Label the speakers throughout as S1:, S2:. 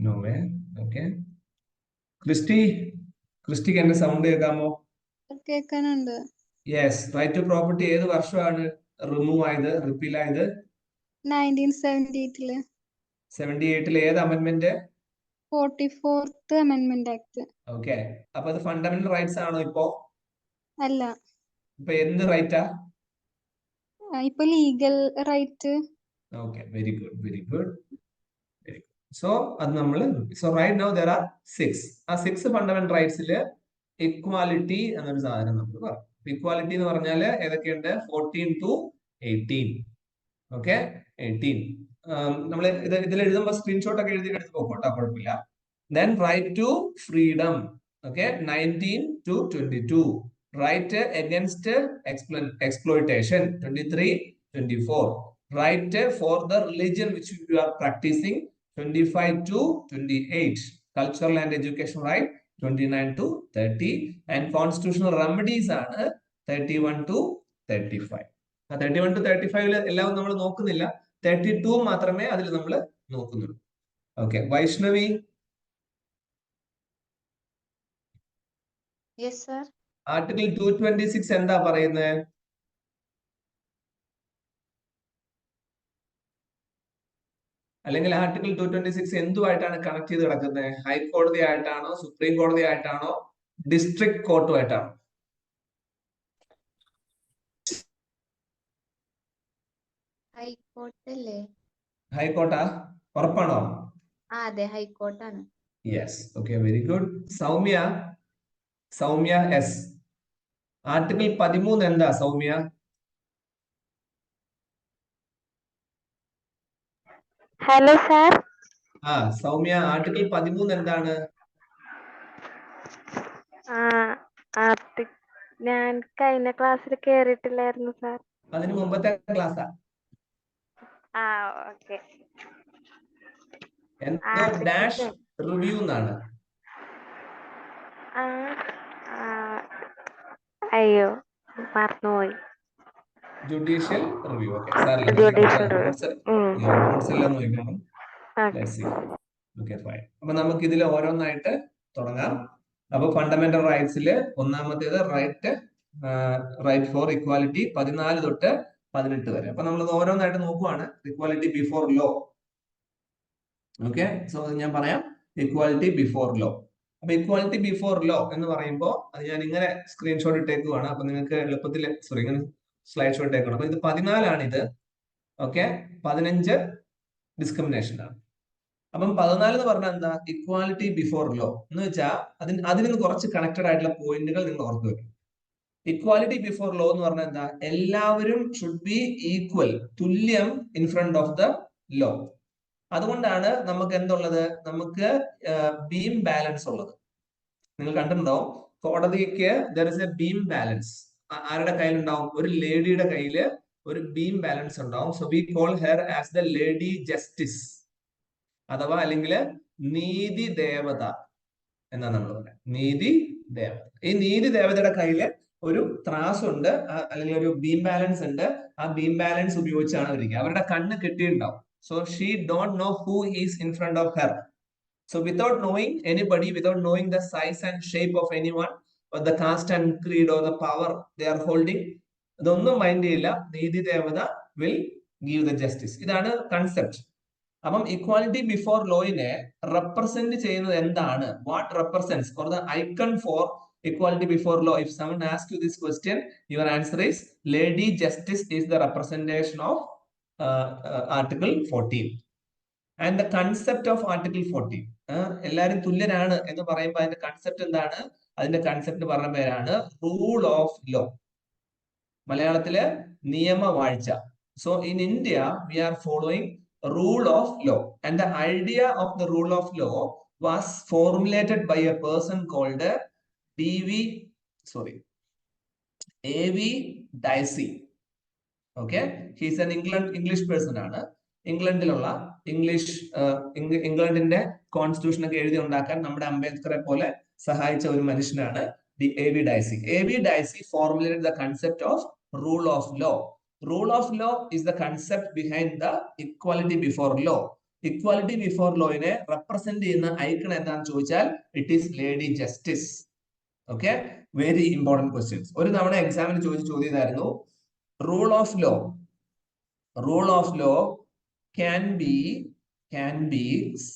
S1: No way. Okay. ക്രിസ്റ്റിക്ക് എന്റെ sound കേൾക്കാമോ?
S2: കേൾക്കാനുണ്ട്.
S1: Yes. Right to property ഏത് വർഷമാണ് റിമൂവ് ആയത്, റിപ്പീൽ ആയത്?
S2: 1978
S1: 78 ഏത് amendment?
S2: 44th amendment act.
S1: Okay. അപ്പൊ അത് ഫണ്ടമെന്റൽ റൈറ്റ്സ് ആണോ ഇപ്പോ?
S2: അല്ല,
S1: ഇപ്പൊ എന്ത് റൈറ്റാ?
S2: ഇപ്പൊ legal right.
S1: Okay, very good, very good, very good. So അത് നമ്മൾ റൈറ്റ് നൗ ദർ ആർ 6. ആ 6 ഫണ്ടമെന്റൽ റൈറ്റ്സിൽ ഇക്വാലിറ്റി എന്നൊരു സാധനം നമ്മൾ പറയും. ഇക്വാലിറ്റി എന്ന് പറഞ്ഞാൽ ഏതൊക്കെയുണ്ട്? 14 to 18. ഓക്കെ, 18. നമ്മൾ ഇതിൽ എഴുതുമ്പോൾ സ്ക്രീൻഷോട്ട് ഒക്കെ എഴുതി എടുത്ത് പോകട്ടോ, കുഴപ്പമില്ല. Then right to freedom. Okay, 19 to 22. Right against exploitation. 23, 24. Right for the religion which you are practicing. 25 to 28. Cultural and education right. 29 to 30. And constitutional remedies are 31 to 35. 31 to 35 എല്ലാം നമ്മൾ നോക്കുന്നില്ല. 32 മാത്രമേ അതിൽ നമ്മൾ നോക്കുന്നുള്ളൂ. Okay, Vaishnavi.
S3: Yes, sir.
S1: Article 226 എന്താ പറയുന്നത്? അല്ലെങ്കിൽ ആർട്ടിക്കിൾ 226 എന്തുമായിട്ടാണ് കണക്ട് ചെയ്ത് കിടക്കുന്നത്? ഹൈക്കോടതി ആയിട്ടാണോ, സുപ്രീം കോടതി ആയിട്ടാണോ, ഡിസ്ട്രിക്ട് കോർട്ടുമായിട്ടാണോ?
S3: ഹൈക്കോർട്ടല്ലേ?
S1: ഹൈക്കോർട്ടാ? ഉറപ്പാണോ?
S3: അതെ, ഹൈക്കോർട്ടാണ്.
S1: Yes. Okay, very good. Soumya S. Article 13 എന്താ Soumya?
S4: Hello sir.
S1: Soumya, article 13 എന്താണ്?
S4: ഞാൻ കഴിഞ്ഞ ക്ലാസ്സിൽ കേറിയിട്ടില്ലായിരുന്നു സാർ.
S1: അതിന് മുമ്പത്തെ ക്ലാസ്സാ.
S4: ഓക്കെ.
S1: എന്തോ ഡാഷ് റിവ്യൂ എന്നാണ്.
S4: അയ്യോ, മറന്നുപോയി.
S1: Judicial review. ഓക്കെ, നോട്ട്സ് എല്ലാം നോക്കണം. Okay, fine. അപ്പൊ നമുക്ക് ഇതിൽ ഓരോന്നായിട്ട് തുടങ്ങാം. അപ്പൊ ഫണ്ടമെന്റൽ റൈറ്റ്സിൽ ഒന്നാമത്തേത് റൈറ്റ് ഫോർ ഇക്വാലിറ്റി 14 തൊട്ട് 18 വരെ. അപ്പൊ നമ്മൾ ഓരോന്നായിട്ട് നോക്കുവാണ്. Equality before law. Okay, so ഞാൻ പറയാം. Equality before law. അപ്പൊ ഇക്വാലിറ്റി ബിഫോർ ലോ എന്ന് പറയുമ്പോൾ അത് ഞാൻ ഇങ്ങനെ സ്ക്രീൻഷോട്ട് ഇട്ടേക്കുവാണ്. അപ്പൊ നിങ്ങൾക്ക് എളുപ്പത്തിൽ ഇങ്ങനെ സ്ലൈഡ് ഷോ ഇട്ടേക്കണം. അപ്പൊ ഇത് 14 ഇത്. ഓക്കെ, 15 ഡിസ്ക്രിമിനേഷൻ ആണ്. അപ്പം 14 എന്ന് പറഞ്ഞാൽ എന്താ? ഇക്വാലിറ്റി ബിഫോർ ലോ എന്ന് വെച്ചാൽ അതിന് കുറച്ച് കണക്റ്റഡ് ആയിട്ടുള്ള പോയിന്റുകൾ നിങ്ങൾ ഓർത്ത് വെക്കും. ഇക്വാലിറ്റി ബിഫോർ ലോ എന്ന് പറഞ്ഞാൽ എന്താ? എല്ലാവരും ഷുഡ് ബി ഈക്വൽ, തുല്യം in front of the law. അതുകൊണ്ടാണ് നമുക്ക് എന്തുള്ളത്? നമുക്ക് ബീം ബാലൻസ് ഉള്ളത്. നിങ്ങൾ കണ്ടിട്ടുണ്ടോ? കോടതിക്ക് there is A beam balance. ആരുടെ കയ്യിലുണ്ടാവും? ഒരു ലേഡിയുടെ കയ്യില് ഒരു ബീം ബാലൻസ് ഉണ്ടാവും. So we call her as the lady justice, അഥവാ അല്ലെങ്കിൽ നീതി ദേവത എന്നാണ് നമ്മൾ പറയുന്നത്. നീതി ദേവത. ഈ നീതി ദേവതയുടെ കയ്യില് ഒരു ത്രാസ് ഉണ്ട്, അല്ലെങ്കിൽ ഒരു ബീം ബാലൻസ് ഉണ്ട്. ആ ബീം ബാലൻസ് ഉപയോഗിച്ചാണ് അവരിക്കുക. അവരുടെ കണ്ണ് കെട്ടിയിട്ടുണ്ടാവും. So she don't know who is in front of her. So without knowing anybody, without knowing the size and shape of anyone, or the caste and creed or the power they are holding, ഇതൊന്നും mind ചെയ്യില്ല. നീതി ദേവത will give the justice. ഇതാണ് concept. അപ്പം equality before ലോയിനെ represent ചെയ്യുന്നത് എന്താണ്? What represents for the icon four equality before law? If someone asks you this question, your answer is Lady Justice is the representation of Article 14. And the concept of Article 14, എല്ലാവരും തുല്യരാണ് എന്ന് പറയുമ്പോൾ അതിന്റെ concept എന്താണ്? അതിന്റെ concept പറഞ്ഞ പേരാണ് rule of law. മലയാളത്തില് നിയമവാഴ്ച. So in India we are following rule of law, and the idea of the rule of law was formulated by a person called A.V. Dicey. Okay, he is an English person ആണ്. ഇംഗ്ലണ്ടിലുള്ള ഇംഗ്ലണ്ടിന്റെ constitution ഒക്കെ എഴുതി ഉണ്ടാക്കാൻ നമ്മുടെ അംബേദ്കറെ പോലെ സഹായിച്ച ഒരു മനുഷ്യനാണ് A.V. Dicey. A.V. Dicey formulated the concept of rule of law. Rule of law is the concept behind the equality before law. Equality before ലോയിനെ റെപ്രസെന്റ് ചെയ്യുന്ന ഐക്കൺ എന്താണെന്ന് ചോദിച്ചാൽ it is lady justice. Okay, very important questions. ഒരു തവണ എക്സാമിന് ചോദിച്ച ചോദ്യം ഇതായിരുന്നു, rule of law can be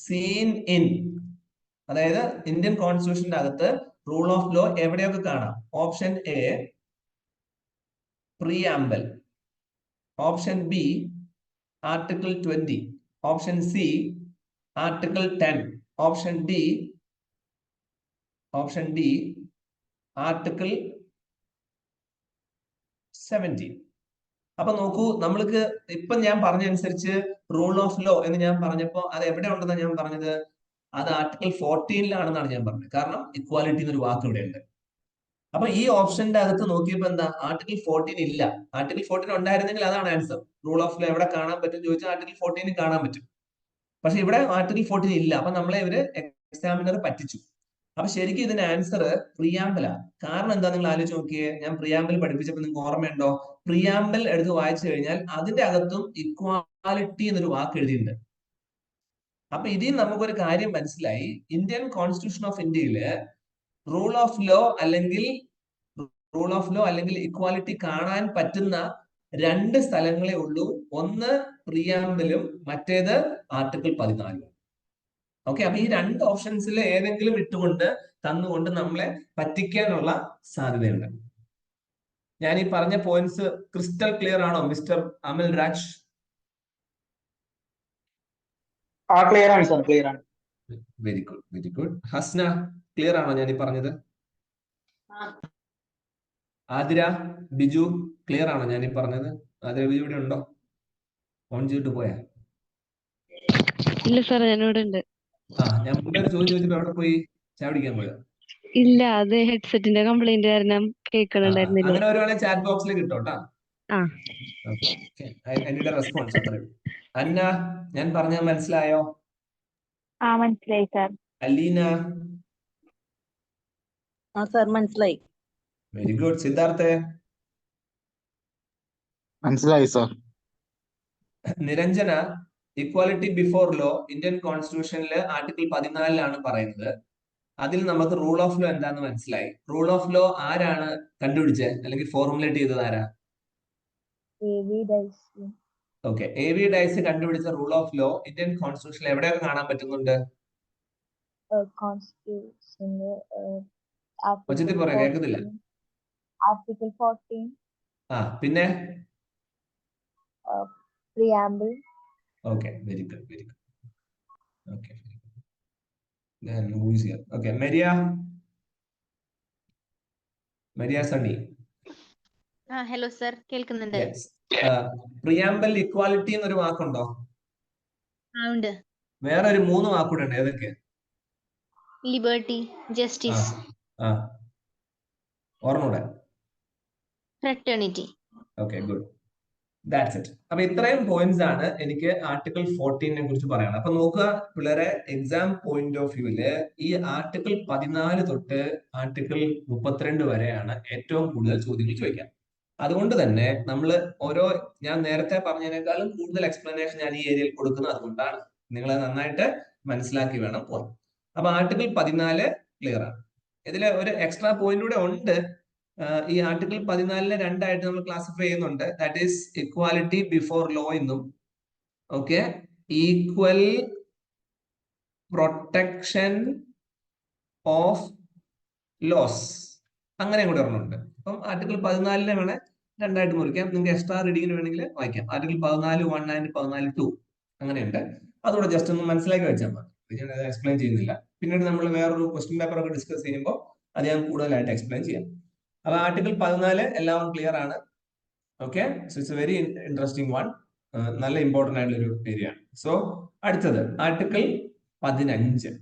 S1: seen in, അതായത് ഇന്ത്യൻ കോൺസ്റ്റിറ്റ്യൂഷന്റെ അകത്ത് റൂൾ ഓഫ് ലോ എവിടെയൊക്കെ കാണാം? Option A preamble, option B article 20, option C article 10, option D article 17. അപ്പൊ നോക്കൂ, നമ്മൾക്ക് ഇപ്പൊ ഞാൻ പറഞ്ഞനുസരിച്ച് റൂൾ ഓഫ് ലോ എന്ന് ഞാൻ പറഞ്ഞപ്പോ അത് എവിടെ ഉണ്ടെന്നാണ് ഞാൻ പറഞ്ഞത്? അത് ആർട്ടിക്കിൾ 14-ലാണെന്നാണ് ഞാൻ പറഞ്ഞത്. കാരണം ഇക്വാലിറ്റി എന്നൊരു വാക്ക് ഇവിടെ ഉണ്ട്. അപ്പൊ ഈ ഓപ്ഷന്റെ അകത്ത് നോക്കിയപ്പോ എന്താ? ആർട്ടിക്കിൾ 14 ഇല്ല. ആർട്ടിക്കിൾ 14 ഉണ്ടായിരുന്നെങ്കിൽ അതാണ് ആൻസർ. റൂൾ ഓഫ് ലോ എവിടെ കാണാൻ പറ്റും ചോദിച്ചാൽ ആർട്ടിക്കിൾ 14 കാണാൻ പറ്റും. പക്ഷെ ഇവിടെ ആർട്ടിക്കിൾ 14 ഇല്ല. അപ്പൊ നമ്മളെ ഇവര് എക്സാമിനർ പറ്റിച്ചു. അപ്പൊ ശരിക്കും ഇതിന്റെ ആൻസർ പ്രിയാമ്പിളാ. കാരണം എന്താ നിങ്ങൾ ആലോചിച്ച് നോക്കിയേ? ഞാൻ പ്രിയാമ്പിൾ പഠിപ്പിച്ചപ്പോൾ നിങ്ങൾക്ക് ഓർമ്മയുണ്ടോ? പ്രിയാമ്പിൾ എടുത്ത് വായിച്ചു കഴിഞ്ഞാൽ അതിന്റെ അകത്തും ഇക്വാലിറ്റി എന്നൊരു വാക്ക് എഴുതിയിട്ടുണ്ട്. അപ്പൊ ഇതിൽ നമുക്കൊരു കാര്യം മനസ്സിലായി, ഇന്ത്യൻ കോൺസ്റ്റിറ്റ്യൂഷൻ ഓഫ് ഇന്ത്യയില് റൂൾ ഓഫ് ലോ അല്ലെങ്കിൽ ഇക്വാലിറ്റി കാണാൻ പറ്റുന്ന 2 സ്ഥലങ്ങളേ ഉള്ളൂ. ഒന്ന് പ്രിയാമ്പിളും മറ്റേത് ആർട്ടിക്കിൾ 14. ഓക്കെ, അപ്പൊ ഈ 2 ഓപ്ഷൻസിൽ ഏതെങ്കിലും തന്നുകൊണ്ട് നമ്മളെ പറ്റിക്കാനുള്ള സാധ്യതയുണ്ട്. ഞാൻ ഈ പറഞ്ഞ പോയിന്റ്സ് ക്രിസ്റ്റൽ ക്ലിയർ ആണോ മിസ്റ്റർ അമൽ രാജ്?
S5: ക്ലിയർ ആണ് സർ, ക്ലിയർ ആണ്.
S1: Very good. ഹസ്ന, ക്ലിയർ ആണോ ഞാൻ ഈ പറഞ്ഞത്? ആതിര, ബിജു, ക്ലിയർ ആണോ ഞാൻ ഈ പറഞ്ഞത്? ആതിര, ബിജു ഇവിടെ ഉണ്ടോ? ഫോൺ ചെയ്തിട്ട് പോയാ?
S6: ഇല്ല സാർ, ഞാനിവിടെ ഉണ്ട്.
S1: ഞാൻ മുമ്പേ ഒരു ചോദ്യം ചോദിച്ചപ്പോ എവിടെ പോയി? ചായ കുടിക്കാൻ പോയോ?
S6: ഇല്ല, അത് ഹെഡ്സെറ്റിന്റെ കംപ്ലൈന്റ് കാരണം കേൾക്കണുണ്ടായിരുന്നില്ല.
S1: അങ്ങനെ വരുവാണെങ്കിൽ ചാറ്റ് ബോക്സിൽ കിട്ടോട്ടാ.
S6: ആ.
S1: അതിന്റെ റെസ്പോൺസ് അത്രേ ഉള്ളൂ. അന്ന, ഞാൻ പറഞ്ഞത് മനസ്സിലായോ?
S4: മനസ്സിലായി സാർ.
S1: അലീന?
S7: സാർ മനസ്സിലായി.
S1: Very good. സിദ്ധാർത്ഥേ?
S5: മനസ്സിലായി sir.
S1: Niranjana, equality before law Indian കോൺസ്റ്റിറ്റ്യൂഷനിൽ ആർട്ടിക്കിൾ 14-ലാണ് പറയുന്നത്. അതിൽ നമുക്ക് റൂൾ ഓഫ് ലോ എന്താന്ന് മനസ്സിലായി. റൂൾ ഓഫ് ലോ ആരാണ് കണ്ടുപിടിച്ചത് അല്ലെങ്കിൽ ഫോർമുലേറ്റ് ചെയ്തത്? ആരാ? ഓക്കെ, AV ഡൈസ് കണ്ടുപിടിച്ച റൂൾ ഓഫ് ലോ ഇന്ത്യൻ കോൺസ്റ്റിറ്റ്യൂഷനിൽ എവിടെയൊക്കെ കാണാൻ പറ്റുന്നുണ്ട്? ഉച്ചത്തിൽ പറയാം, കേൾക്കുന്നില്ല.
S3: ആർട്ടിക്കിൾ 14,
S1: പിന്നെ
S3: preamble.
S1: Okay, very good. Okay, okay. Maria Sunny?
S3: Hello sir, കേൾക്കുന്നുണ്ട്.
S1: പ്രിയാമ്പിൾ ഇക്വാലിറ്റി എന്നൊരു വാക്കുണ്ടോ?
S3: ഉണ്ട്.
S1: വേറെ ഒരു 3 വാക്കൂടെ ഉണ്ട്. ഏതൊക്കെ?
S3: ലിബർട്ടി, ജസ്റ്റിസ്,
S1: ഓർമ്മൂടെ?
S3: Fraternity.
S1: Okay, good. That's it. അപ്പൊ ഇത്രയും പോയിന്റ്സ് ആണ് എനിക്ക് ആർട്ടിക്കിൾ 14-നെ കുറിച്ച് പറയാനുള്ളത്. അപ്പൊ നോക്കുക പിള്ളേരെ, എക്സാം പോയിന്റ് ഓഫ് വ്യൂവില് ഈ ആർട്ടിക്കിൾ 14 തൊട്ട് ആർട്ടിക്കിൾ 32 വരെയാണ് ഏറ്റവും കൂടുതൽ ചോദ്യങ്ങൾ ചോദിക്കാം. അതുകൊണ്ട് തന്നെ നമ്മൾ ഞാൻ നേരത്തെ പറഞ്ഞതിനേക്കാളും കൂടുതൽ എക്സ്പ്ലനേഷൻ ഞാൻ ഈ ഏരിയയിൽ കൊടുക്കുന്നത് അതുകൊണ്ടാണ്. നിങ്ങൾ നന്നായിട്ട് മനസ്സിലാക്കി വേണം പോകാൻ. അപ്പൊ ആർട്ടിക്കിൾ 14 ക്ലിയർ ആണ്. ഇതിൽ ഒരു എക്സ്ട്രാ പോയിന്റ് കൂടെ ഉണ്ട്. ഈ ആർട്ടിക്കിൾ 14-നെ 2ആയിട്ട് നമ്മൾ ക്ലാസിഫൈ ചെയ്യുന്നുണ്ട്. That is equality before law എന്നും, okay, equal protection of laws, അങ്ങനെ കൂടെ ഒരെണ്ണമുണ്ട്. അപ്പം ആർട്ടിക്കിൾ 14-നെ വേണേ 2ആയിട്ട് മുറിക്കാം. നിങ്ങൾക്ക് എക്സ്ട്രാ റീഡിങ്ങിന് വേണമെങ്കിൽ വായിക്കാം. ആർട്ടിക്കിൾ 14(1) ആൻഡ് 14(2) അങ്ങനെയുണ്ട്. അതുകൂടെ ജസ്റ്റ് ഒന്ന് മനസ്സിലാക്കി വെച്ചാൽ മതി. ഞാൻ എക്സ്പ്ലെയിൻ ചെയ്യുന്നില്ല. പിന്നീട് നമ്മൾ വേറൊരു ക്വസ്റ്റ്യൻ പേപ്പർ ഒക്കെ ഡിസ്കസ് ചെയ്യുമ്പോൾ അത് ഞാൻ കൂടുതലായിട്ട് എക്സ്പ്ലെയിൻ ചെയ്യാം. അപ്പൊ ആർട്ടിക്കിൾ 14 എല്ലാവരും ക്ലിയർ ആണ്. Okay, so it's a very interesting one. നല്ല ഇമ്പോർട്ടന്റ് ആയിട്ടുള്ള ഒരു ഏരിയ ആണ്. സോ അടുത്തത് ആർട്ടിക്കിൾ 15.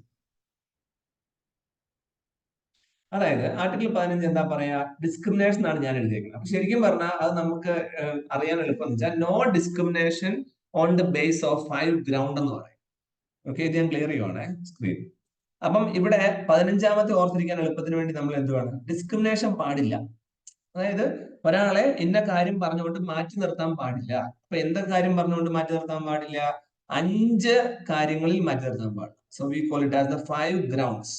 S1: അതായത് ആർട്ടിക്കിൾ 15 എന്താ പറയാ? ഡിസ്ക്രിമിനേഷൻ ആണ് ഞാൻ എഴുതിയിരിക്കുന്നത്. അപ്പൊ ശരിക്കും പറഞ്ഞാൽ അത് നമുക്ക് അറിയാൻ എളുപ്പം എന്ന് വെച്ചാൽ no discrimination on the base of 5 ground എന്ന് പറയും. ഓക്കെ, ഇത് ഞാൻ ക്ലിയർ ചെയ്യുവാണേ സ്ക്രീൻ. അപ്പം ഇവിടെ 15-ാമത്തെ ഓർത്തിരിക്കാൻ എളുപ്പത്തിന് വേണ്ടി നമ്മൾ എന്തുവാണ്? ഡിസ്ക്രിമിനേഷൻ പാടില്ല. അതായത് ഒരാളെ ഇന്ന കാര്യം പറഞ്ഞുകൊണ്ട് മാറ്റി നിർത്താൻ പാടില്ല. അപ്പൊ എന്തൊക്കെ കാര്യം പറഞ്ഞുകൊണ്ട് മാറ്റി നിർത്താൻ പാടില്ല? 5 കാര്യങ്ങളിൽ മാറ്റി നിർത്താൻ പാടില്ല. So we call it as the 5 grounds.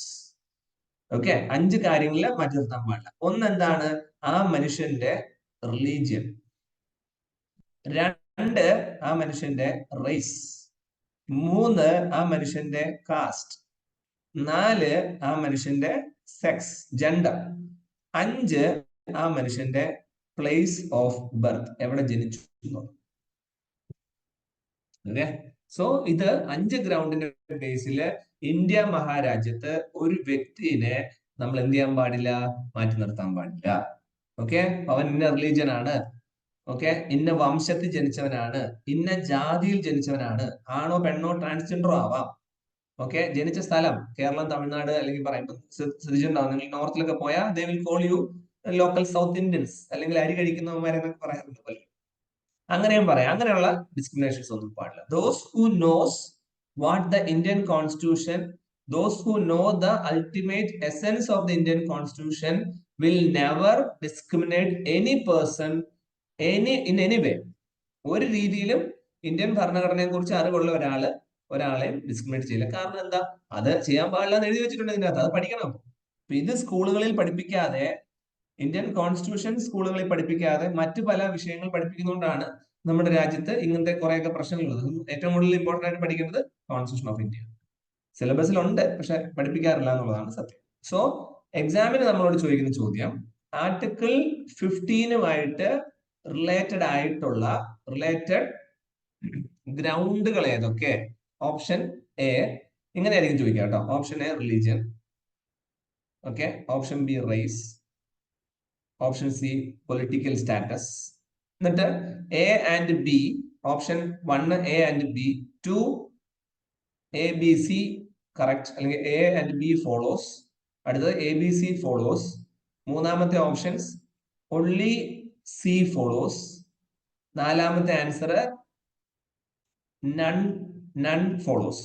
S1: Okay, 5 കാര്യങ്ങളിൽ മാറ്റി നിർത്താൻ പാടില്ല. ഒന്ന് എന്താണ്? ആ മനുഷ്യന്റെ റിലീജിയൻ. 2 ആ മനുഷ്യന്റെ റേസ്. 3 ആ മനുഷ്യന്റെ കാസ്റ്റ്. 4 ആ മനുഷ്യന്റെ സെക്സ്, ജെൻഡർ. 5 ആ മനുഷ്യന്റെ പ്ലേസ് ഓഫ് ബർത്ത്, എവിടെ ജനിച്ചു. ഓക്കെ, സോ ഇത് 5 ഗ്രൗണ്ടിന്റെ ബേസില് ഇന്ത്യ മഹാരാജ്യത്ത് ഒരു വ്യക്തിനെ നമ്മൾ എന്ത് ചെയ്യാൻ പാടില്ല? മാറ്റി നിർത്താൻ പാടില്ല. ഓക്കെ, അവൻ ഇന്ന റിലീജിയൻ ആണ്, ഓക്കെ, ഇന്ന വംശത്തിൽ ജനിച്ചവനാണ്, ഇന്ന ജാതിയിൽ ജനിച്ചവനാണ്, ആണോ പെണ്ണോ ട്രാൻസ്ജെൻഡറോ ആവാം. ഓക്കെ, ജനിച്ച സ്ഥലം കേരളം, തമിഴ്നാട് അല്ലെങ്കിൽ പറയുമ്പോൾ ശ്രദ്ധിച്ചിട്ടുണ്ടാവും നിങ്ങൾ, നോർത്തിലൊക്കെ പോയാൽ they will call you local south Indians, അല്ലെങ്കിൽ അരി കഴിക്കുന്നവന്മാരെന്നൊക്കെ പറയാറുണ്ട്. അങ്ങനെയും പറയാം. അങ്ങനെയുള്ള ഡിസ്ക്രിമിനേഷൻസ് ഒന്നും പാടില്ല. Those who knows what the Indian constitution, those who know the ultimate essence of the Indian constitution will never discriminate any person in any way. ഒരു രീതിയിലും ഇന്ത്യൻ ഭരണഘടനയെ കുറിച്ച് അറിവുള്ള ഒരാളെയും ഡിസ്ക്രിമിനേറ്റ് ചെയ്യില്ല. കാരണം എന്താ? അത് ചെയ്യാൻ പാടില്ല എന്ന് എഴുതി വെച്ചിട്ടുണ്ട് ഇതിനകത്ത്, അത് പഠിക്കണം. അപ്പൊ ഇത് സ്കൂളുകളിൽ പഠിപ്പിക്കാതെ, ഇന്ത്യൻ കോൺസ്റ്റിറ്റ്യൂഷൻ സ്കൂളുകളിൽ പഠിപ്പിക്കാതെ മറ്റു പല വിഷയങ്ങൾ പഠിപ്പിക്കുന്നതുകൊണ്ടാണ് നമ്മുടെ രാജ്യത്ത് ഇങ്ങനത്തെ കുറെയൊക്കെ പ്രശ്നങ്ങളുള്ളത്. ഏറ്റവും കൂടുതൽ ഇമ്പോർട്ടന്റ് ആയിട്ട് പഠിക്കേണ്ടത് കോൺസ്റ്റിറ്റ്യൂഷൻ ഓഫ് ഇന്ത്യ. സിലബസിലുണ്ട്, പക്ഷെ പഠിപ്പിക്കാറില്ല എന്നുള്ളതാണ് സത്യം. സോ എക്സാമിന് നമ്മളോട് ചോദിക്കുന്ന ചോദ്യം, ആർട്ടിക്കിൾ 15 റിലേറ്റഡ് ഗ്രൗണ്ടുകൾ ഏതൊക്കെ? ഓപ്ഷൻ എ ഇങ്ങനെയായിരിക്കും ചോദിക്കുക കേട്ടോ. Option A religion, okay. Option B race, option C political status. എന്നിട്ട് A and B, option 1 A and B, 2 A B C correct, അല്ലെങ്കിൽ എ ആൻഡ് ബി ഫോളോസ്, അടുത്തത് എ ബി സി ഫോളോസ്, മൂന്നാമത്തെ options only C follows, നാലാമത്തെ answer none follows.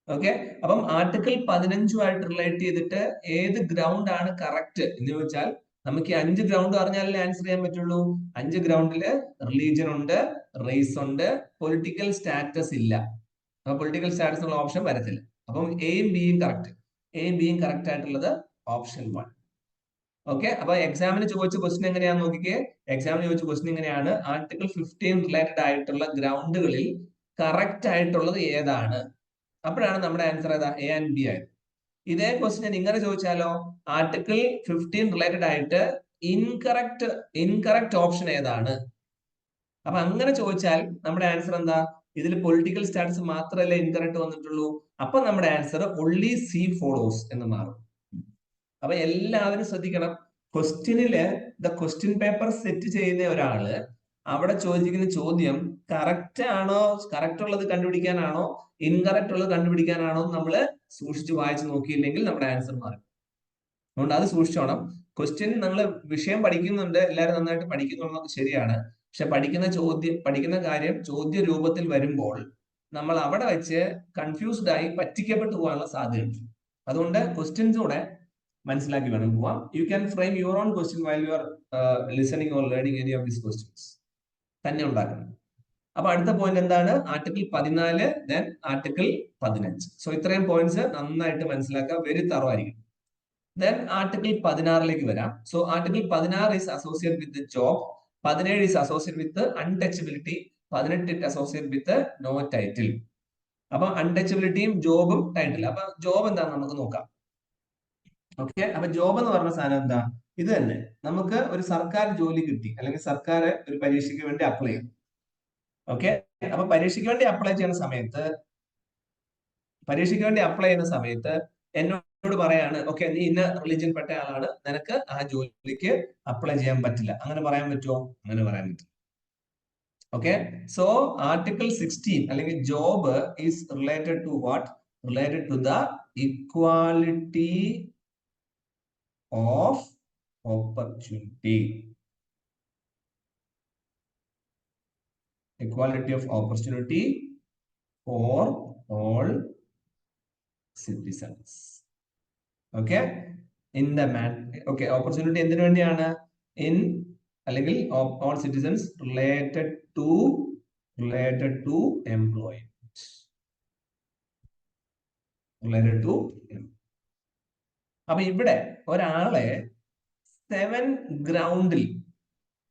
S1: Okay, അപ്പം article 15 relate ചെയ്തിട്ട് ഏത് ground ആണ് correct എന്ന് ചോദിച്ചാൽ നമുക്ക് ഈ 5 ഗ്രൗണ്ട് പറഞ്ഞാലേ ആൻസർ ചെയ്യാൻ പറ്റുള്ളൂ. 5 ഗ്രൗണ്ടില് റിലീജിയൻ ഉണ്ട്, റേസ് ഉണ്ട്, പൊളിറ്റിക്കൽ സ്റ്റാറ്റസ് ഇല്ല. അപ്പൊ പൊളിറ്റിക്കൽ സ്റ്റാറ്റസ് ഉള്ള ഓപ്ഷൻ വരത്തില്ല. അപ്പം എയും ബിയും കറക്റ്റ്. എയും ബിയും കറക്റ്റ് ആയിട്ടുള്ളത് ഓപ്ഷൻ 1. ഓക്കെ, അപ്പൊ എക്സാമിന് ചോദിച്ച ക്വസ്റ്റ്യൻ എങ്ങനെയാന്ന് നോക്കിക്കേ. എക്സാമിന് ചോദിച്ച ക്വസ്റ്റ്യൻ ഇങ്ങനെയാണ്: ആർട്ടിക്കിൾ 15 റിലേറ്റഡ് ആയിട്ടുള്ള ഗ്രൗണ്ടുകളിൽ കറക്റ്റ് ആയിട്ടുള്ളത് ഏതാണ്? അപ്പോഴാണ് നമ്മുടെ ആൻസർ ഏതാ? എ ആൻഡ് ബി ആയത്. ഇതേ ക്വസ്റ്റ്യൻ ഇങ്ങനെ ചോദിച്ചാലോ, ആർട്ടിക്കിൾ 15 റിലേറ്റഡ് ആയിട്ട് ഇൻകറക്റ്റ് ഓപ്ഷൻ ഏതാണ്? അപ്പൊ അങ്ങനെ ചോദിച്ചാൽ നമ്മുടെ ആൻസർ എന്താ? ഇതിൽ പൊളിറ്റിക്കൽ സ്റ്റാറ്റസ് മാത്രമല്ലേ ഇൻകറക്റ്റ് വന്നിട്ടുള്ളൂ. അപ്പൊ നമ്മുടെ ആൻസർ ഒൺലി സി ഫോളോസ് എന്ന് മാറും. അപ്പൊ എല്ലാവരും ശ്രദ്ധിക്കണം. ക്വസ്റ്റ്യനില് ക്വസ്റ്റ്യൻ പേപ്പർ സെറ്റ് ചെയ്യുന്ന ഒരാള് അവിടെ ചോദിക്കുന്ന ചോദ്യം കറക്റ്റ് ആണോ, കറക്റ്റ് ഉള്ളത് കണ്ടുപിടിക്കാനാണോ, ഇൻകറക്റ്റ് ഉള്ളത് കണ്ടുപിടിക്കാനാണോ നമ്മൾ സൂക്ഷിച്ച് വായിച്ച് നോക്കിയില്ലെങ്കിൽ നമ്മുടെ ആൻസർ മാറും. അതുകൊണ്ട് അത് സൂക്ഷിച്ചോണം. ക്വസ്റ്റ്യൻ നമ്മൾ വിഷയം പഠിക്കുന്നുണ്ട്, എല്ലാവരും നന്നായിട്ട് പഠിക്കുന്നുള്ളത് ശരിയാണ്. പക്ഷെ പഠിക്കുന്ന കാര്യം ചോദ്യ രൂപത്തിൽ വരുമ്പോൾ നമ്മൾ അവിടെ വെച്ച് കൺഫ്യൂസ്ഡ് ആയി പറ്റിക്കപ്പെട്ടു പോകാനുള്ള സാധ്യതയുണ്ട്. അതുകൊണ്ട് ക്വസ്റ്റ്യൻസ് കൂടെ മനസ്സിലാക്കി വേണം പോവാം. You can frame your own question while you are listening or learning any of these questions തന്നെ ഉണ്ടാക്കണം. അപ്പൊ അടുത്ത പോയിന്റ് എന്താണ്? Article 14 then article 15. സോ ഇത്രയും പോയിന്റ്സ് നന്നായിട്ട് മനസ്സിലാക്കുക, വെരി തറോ ആയിരിക്കും. ദെൻ ആർട്ടിക്കിൾ 16 വരാം. So article 16 is associate with job, 17 is associate with untouchability, 18 associate with no title. അപ്പൊ അൺടച്ചബിലിറ്റിയും ജോബും ടൈറ്റിൽ. അപ്പൊ ജോബ് എന്താണെന്ന് നമുക്ക് നോക്കാം. ഓക്കെ, അപ്പൊ ജോബ് എന്ന് പറഞ്ഞ സാധനം എന്താ? ഇത് തന്നെ, നമുക്ക് ഒരു സർക്കാർ ജോലി കിട്ടി, അല്ലെങ്കിൽ സർക്കാർ ഒരു പരീക്ഷയ്ക്ക് വേണ്ടി അപ്ലൈ ചെയ്യും. ഓക്കെ, അപ്പൊ പരീക്ഷയ്ക്ക് വേണ്ടി അപ്ലൈ ചെയ്യുന്ന സമയത്ത് എന്നോട് പറയാണ്, ഓക്കെ നീ ഇന്ന റിലീജിയൻ പെട്ട ആളാണ്, നിനക്ക് ആ ജോലിക്ക് അപ്ലൈ ചെയ്യാൻ പറ്റില്ല. അങ്ങനെ പറയാൻ പറ്റുമോ? അങ്ങനെ പറയാൻ പറ്റില്ല. ഓക്കെ, സോ ആർട്ടിക്കിൾ 16 അല്ലെങ്കിൽ job is related to what? Related to the equality of opportunity. Equality of opportunity for all citizens. Okay, in the okay, opportunity എന്തിനു വേണ്ടിയാണ്? In അല്ലെങ്കിൽ all citizens related to employment. Related to. അപ്പൊ ഇവിടെ ഒരാളെ 7 ഗ്രൗണ്ടിൽ,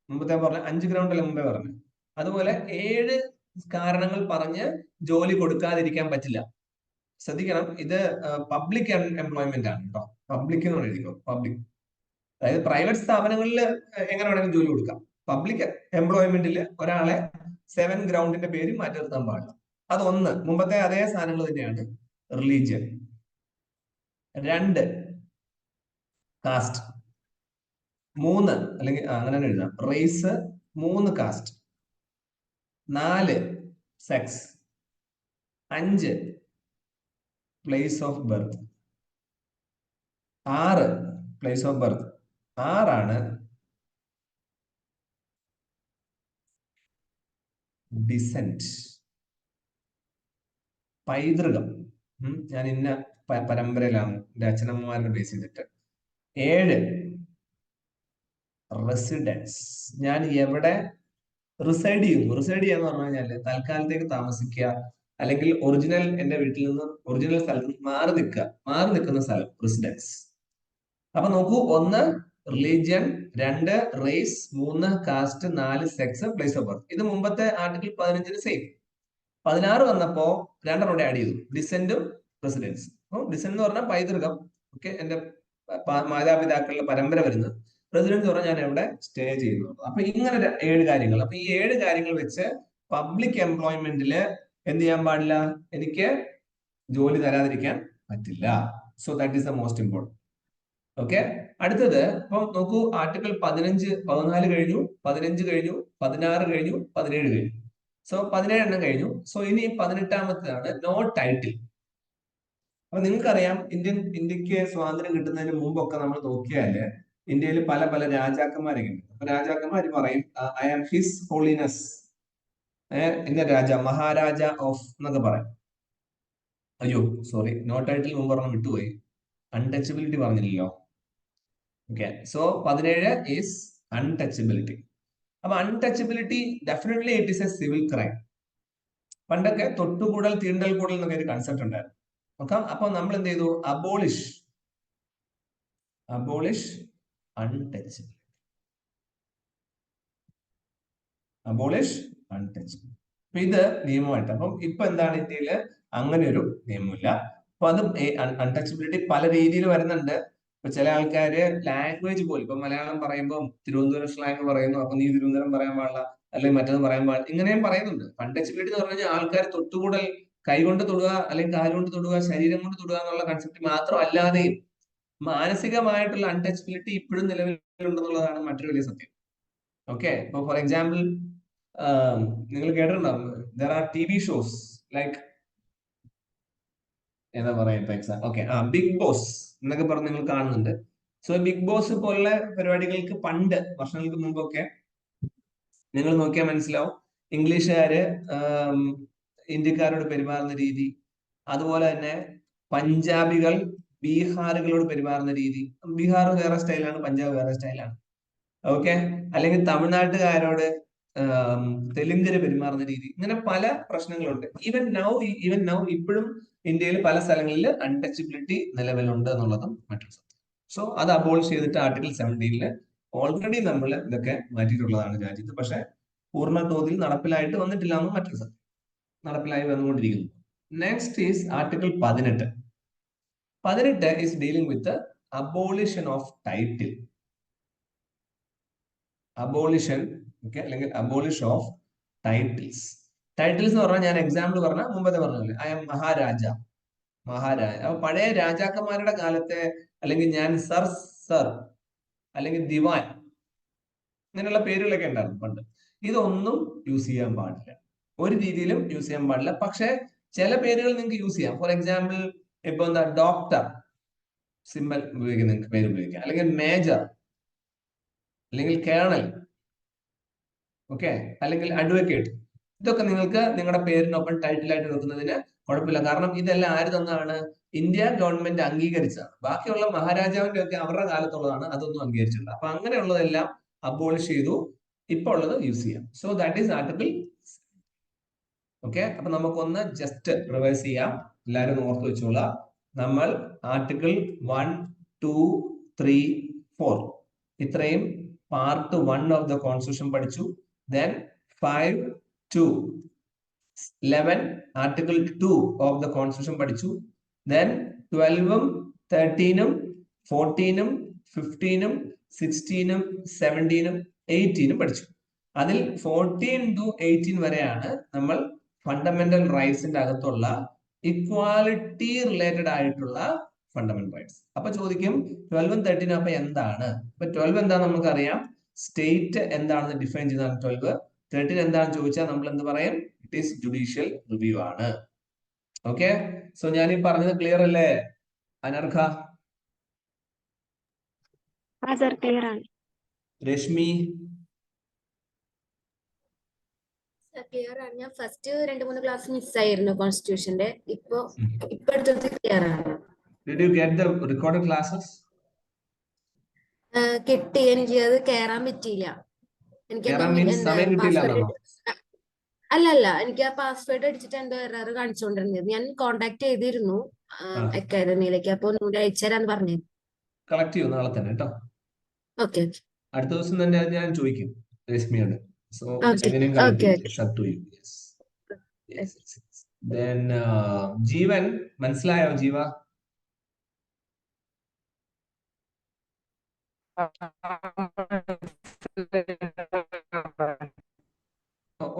S1: മുമ്പത്തെ പറഞ്ഞ 5 ഗ്രൗണ്ടല്ലേ മുമ്പേ പറഞ്ഞു, അതുപോലെ 7 കാരണങ്ങൾ പറഞ്ഞ് ജോലി കൊടുക്കാതിരിക്കാൻ പറ്റില്ല. ശ്രദ്ധിക്കണം, ഇത് പബ്ലിക് എംപ്ലോയ്മെന്റ് ആണ് കേട്ടോ. പബ്ലിക് എന്ന് എഴുതിക്കോ, പബ്ലിക്. അതായത് പ്രൈവറ്റ് സ്ഥാപനങ്ങളിൽ എങ്ങനെ വേണമെങ്കിലും ജോലി കൊടുക്കാം. പബ്ലിക് എംപ്ലോയ്മെന്റിൽ ഒരാളെ 7 ഗ്രൗണ്ടിന്റെ പേര് മാറ്റി നിർത്താൻ പാടില്ല. അതൊന്ന്, മുമ്പത്തെ അതേ സാധനങ്ങൾ തന്നെയാണ്. റിലീജിയൻ. 2 കാസ്റ്റ്. 3 അല്ലെങ്കിൽ അങ്ങനെ തന്നെ എഴുതാം, race. 3 caste. 4 sex. 5 place of birth. 6 place of birth. 6 descent, പൈതൃകം. ഞാൻ ഇന്ന പരമ്പരയിലാണ്, എന്റെ അച്ഛനമ്മമാരുടെ ബേസ് ചെയ്തിട്ട്. 7 റെസിഡൻസ്, ഞാൻ എവിടെ റിസൈഡ് ചെയ്യുന്നു. റിസൈഡ് ചെയ്യാന്ന് പറഞ്ഞു കഴിഞ്ഞാല് തൽക്കാലത്തേക്ക് താമസിക്കുക, അല്ലെങ്കിൽ ഒറിജിനൽ എന്റെ വീട്ടിൽ നിന്ന്, ഒറിജിനൽ സ്ഥലത്ത് നിന്ന് മാറി നിൽക്കുന്ന സ്ഥലം, റെസിഡൻസ്. അപ്പൊ നോക്കൂ, 1 religion, 2 race, 3 caste, 4 sex, place of birth. ഇത് മുമ്പത്തെ ആർട്ടിക്കിൾ 15 സെയിം. 16 വന്നപ്പോ 2 ആഡ് ചെയ്തു, ഡിസെന്റും റെസിഡൻസ്. ഡിസെന്റ് എന്ന് പറഞ്ഞാൽ പൈതൃകം, ഓക്കെ, എന്റെ മാതാപിതാക്കളുടെ പരമ്പര വരുന്നത്. റെസിഡൻസ് പറഞ്ഞാൽ ഞാൻ എവിടെ സ്റ്റേ ചെയ്യുന്നു. അപ്പൊ ഇങ്ങനെ 7 കാര്യങ്ങൾ. അപ്പൊ ഈ 7 കാര്യങ്ങൾ വെച്ച് പബ്ലിക് എംപ്ലോയ്മെന്റില് എന്ത് ചെയ്യാൻ പാടില്ല, എനിക്ക് ജോലി തരാതിരിക്കാൻ പറ്റില്ല. So that is the most important. Okay, അടുത്തത് ഇപ്പം നോക്കൂ, ആർട്ടിക്കിൾ 14 കഴിഞ്ഞു, 15 കഴിഞ്ഞു, 16 കഴിഞ്ഞു, 17 കഴിഞ്ഞു. സോ 17 എണ്ണം കഴിഞ്ഞു. സോ ഇനി 18ാമത്തേതാണ് നോ ടൈറ്റിൽ. അപ്പൊ നിങ്ങൾക്കറിയാം, ഇന്ത്യക്ക് സ്വാതന്ത്ര്യം കിട്ടുന്നതിന് മുമ്പൊക്കെ നമ്മൾ നോക്കിയാല് ഇന്ത്യയിൽ പല പല രാജാക്കന്മാരൊക്കെ ഉണ്ട്. അപ്പൊ രാജാക്കന്മാർ പറയും, ഐ ആം ഹിസ് ഹോളിനെസ് ഇന്ന രാജ, മഹാരാജ ഓഫ് എന്നൊക്കെ പറയും. അയ്യോ സോറി, നോ ടൈറ്റിൽ മുമ്പ് പറഞ്ഞ വിട്ടുപോയി, അൺടച്ചബിലിറ്റി പറഞ്ഞില്ലല്ലോ. Okay, so 17 is untouchability. അപ്പൊ untouchability definitely it is a civil crime. പണ്ടൊക്കെ തൊട്ടുകൂടൽ തീണ്ടൽ കൂടൽ എന്നൊക്കെ ഒരു കൺസെപ്റ്റ് ഉണ്ടായിരുന്നു. നോക്കാം, അപ്പൊ നമ്മൾ എന്ത് ചെയ്തു, അബോളിഷ് അൺടച്ചബിലിറ്റി. Abolish untouchability. അപ്പൊ ഇത് നിയമമായിട്ട്. അപ്പം ഇപ്പൊ എന്താണ്, ഇന്ത്യയില് അങ്ങനെ ഒരു നിയമമില്ല. അപ്പൊ അത് അൺടച്ചബിലിറ്റി പല രീതിയിൽ വരുന്നുണ്ട്. ഇപ്പൊ ചില ആൾക്കാര് ലാംഗ്വേജ് പോലും, ഇപ്പൊ മലയാളം പറയുമ്പോൾ തിരുവനന്തപുരം സ്ലാങ് പറയുന്നു, അപ്പൊ നീ തിരുവനന്തപുരം പറയാൻ പാടില്ല, അല്ലെങ്കിൽ മറ്റേത് പറയാൻ പാടില്ല, ഇങ്ങനെയും പറയുന്നുണ്ട്. അൺടച്ചബിലിറ്റി എന്ന് പറഞ്ഞു കഴിഞ്ഞാൽ ആൾക്കാർ തൊട്ടുകൂടൽ, കൈകൊണ്ട് തൊടുക അല്ലെങ്കിൽ കാലുകൊണ്ട് തൊടുക, ശരീരം കൊണ്ട് തൊടുക എന്നുള്ള കൺസെപ്റ്റ് മാത്രമല്ലാതെയും മാനസികമായിട്ടുള്ള അൺടച്ചബിലിറ്റി ഇപ്പോഴും നിലവിലുണ്ടെന്നുള്ളതാണ് മറ്റൊരു വലിയ സത്യം. ഓക്കെ, ഇപ്പൊ ഫോർ എക്സാമ്പിൾ നിങ്ങൾ കേട്ടിട്ടുണ്ടാവും, there are TV shows like എന്താ പറയാ ഇപ്പൊ എക്സാം, ഓക്കെ, ബിഗ് ബോസ് എന്നൊക്കെ പറഞ്ഞ് നിങ്ങൾ കാണുന്നുണ്ട്. സോ ബിഗ് ബോസ് പോലുള്ള പരിപാടികൾക്ക് പണ്ട് വർഷങ്ങൾക്ക് മുമ്പൊക്കെ നിങ്ങൾ നോക്കിയാൽ മനസ്സിലാവും, ഇംഗ്ലീഷുകാര് ഇന്ത്യക്കാരോട് പെരുമാറുന്ന രീതി, അതുപോലെ തന്നെ പഞ്ചാബികൾ ബീഹാറുകളോട് പെരുമാറുന്ന രീതി. ബീഹാർ വേറെ സ്റ്റൈലാണ്, പഞ്ചാബ് വേറെ സ്റ്റൈലാണ്. ഓക്കെ, അല്ലെങ്കിൽ തമിഴ്നാട്ടുകാരോട് തെലുങ്കിന് പെരുമാറുന്ന രീതി, ഇങ്ങനെ പല പ്രശ്നങ്ങളുണ്ട്. ഈവൻ നൗ ഇപ്പോഴും ഇന്ത്യയിൽ പല സ്ഥലങ്ങളിൽ അൺടച്ചബിലിറ്റി നിലവിലുണ്ട് എന്നുള്ളതും മറ്റൊരു സത്യം. സോ അത് അബോളിഷ് ചെയ്തിട്ട് ആർട്ടിക്കിൾ 17 ഓൾറെഡി നമ്മൾ ഇതൊക്കെ മാറ്റിയിട്ടുള്ളതാണ് രാജ്യത്ത്. പക്ഷെ പൂർണ്ണ തോതിൽ നടപ്പിലായിട്ട് വന്നിട്ടില്ല എന്നും മറ്റൊരു സത്യം. നടപ്പിലായി വന്നുകൊണ്ടിരിക്കുന്നു. Next is article 18. 18 is dealing with abolition of title. Abolition, okay, അല്ലെങ്കിൽ അബോളിഷ് ഓഫ് ടൈറ്റിൽസ്. ടൈറ്റിൽസ് എന്ന് പറഞ്ഞാൽ ഞാൻ എക്സാമ്പിൾ പറഞ്ഞ മുമ്പത്തെ പറഞ്ഞില്ലേ, ഐ എം മഹാരാജ. അപ്പൊ പഴയ രാജാക്കന്മാരുടെ കാലത്തെ, അല്ലെങ്കിൽ ഞാൻ സർ അല്ലെങ്കിൽ ദിവാൻ, ഇങ്ങനെയുള്ള പേരുകളൊക്കെ ഉണ്ടായിരുന്നു പണ്ട്. ഇതൊന്നും യൂസ് ചെയ്യാൻ പാടില്ല, ഒരു രീതിയിലും യൂസ് ചെയ്യാൻ പാടില്ല. പക്ഷെ ചില പേരുകൾ നിങ്ങൾക്ക് യൂസ് ചെയ്യാം. ഫോർ എക്സാമ്പിൾ ഇപ്പൊ എന്താ, ഡോക്ടർ സിമ്പൽ ഉപയോഗിക്കാൻ നിങ്ങൾക്ക് പേര് ഉപയോഗിക്കാം, അല്ലെങ്കിൽ മേജർ, അല്ലെങ്കിൽ കേണൽ, ഓക്കെ, അല്ലെങ്കിൽ അഡ്വക്കേറ്റ്. ഇതൊക്കെ നിങ്ങൾക്ക് നിങ്ങളുടെ പേരിനൊപ്പം ടൈറ്റിലായിട്ട് വെക്കുന്നതിന് കുഴപ്പമില്ല. കാരണം ഇതെല്ലാം ആര് തന്നാണ്, ഇന്ത്യ ഗവൺമെന്റ് അംഗീകരിച്ചതാണ്. ബാക്കിയുള്ള മഹാരാജാവിന്റെ ഒക്കെ അവരുടെ കാലത്തുള്ളതാണ്, അതൊന്നും അംഗീകരിച്ചില്ല. അപ്പൊ അങ്ങനെയുള്ളതെല്ലാം അബോളിഷ് ചെയ്തു, ഇപ്പൊ ഉള്ളത് യൂസ് ചെയ്യാം. So that is article okay, അപ്പൊ നമുക്കൊന്ന് ജസ്റ്റ് റിവേഴ്സ് ചെയ്യാം. എല്ലാവരും ഓർത്ത് വെച്ചോളാം. നമ്മൾ ആർട്ടിക്കിൾ 1, 2, 3, 4 ഇത്രയും പാർട്ട് 1 ഓഫ് ദ കോൺസ്റ്റിറ്റ്യൂഷൻ പഠിച്ചു. Then 5 to 11 article 2 of the constitution പഠിച്ചു. ദെൻ 12ഉം 13ഉം 14ഉം 15ഉം 16ഉം 17ഉം 18ഉം പഠിച്ചു. അതിൽ 14 to 18 വരെയാണ് നമ്മൾ ഫണ്ടമെന്റൽ റൈറ്റ്സിന്റെ അകത്തുള്ള ഇക്വാലിറ്റി റിലേറ്റഡ് ആയിട്ടുള്ള ഫണ്ടമെന്റൽ റൈറ്റ്സ്. അപ്പൊ ചോദിക്കും 12ഉം 13ഉം അപ്പൊ എന്താണ്? അപ്പൊ 12 എന്താണെന്ന് നമുക്കറിയാം. സ്റ്റേറ്റ് എന്താണെന്ന് ഡിഫൈൻ ചെയ്താണ് 12. 13 എന്താണെന്ന് ചോദിച്ചാൽ നമ്മൾ എന്ത് പറയും? ഇറ്റ് ഈസ് ജുഡീഷ്യൽ റിവ്യൂ ആണ്. ഓക്കെ, സോ ഞാൻ ഈ പറഞ്ഞത് ക്ലിയർ അല്ലേ അനർഘ?
S6: ആ സർ ക്ലിയർ ആണ്.
S1: രശ്മി?
S7: ക്ലിയർ ആണ്. ഞാൻ ഫസ്റ്റ് 2-3 ക്ലാസ് മിസ്സായിരുന്നു കോൺസ്റ്റിറ്റ്യൂഷന്റെ. ഇപ്പൊ എടുത്തത് ക്ലിയർ ആണ്.
S1: Did you get the recorded classes?
S7: കിട്ടി. എനിക്ക് അത് കേറാൻ പറ്റിയില്ല.
S1: കേറാൻ means സമയം കിട്ടിയില്ലാന്നാണോ?
S7: അല്ലല്ല, എനിക്ക് ആ പാസ്വേഡ് അടിച്ചിട്ട് എന്തോ എറർ കാണിച്ചുകൊണ്ടിരുന്നത്. ഞാൻ കോണ്ടാക്ട് ചെയ്തിരുന്നു അക്കാദമിയിലേക്ക്. അപ്പൊ ഒന്നുകൂടി അയച്ചുതരാന്ന് പറഞ്ഞു.
S1: കളക്ട് ചെയ്യൂ നാളെ തന്നെ കേട്ടോ.
S7: ഓക്കെ,
S1: അടുത്ത ദിവസം തന്നെ ഞാൻ ചോദിക്കും രശ്മിയോട്. So
S7: Okay.
S1: എങ്ങനെയും കളക്ട്
S7: Okay,
S1: ചെയ്യും. It's up to you. Yes. Then ജീവൻ മനസ്സിലായോ? ജീവ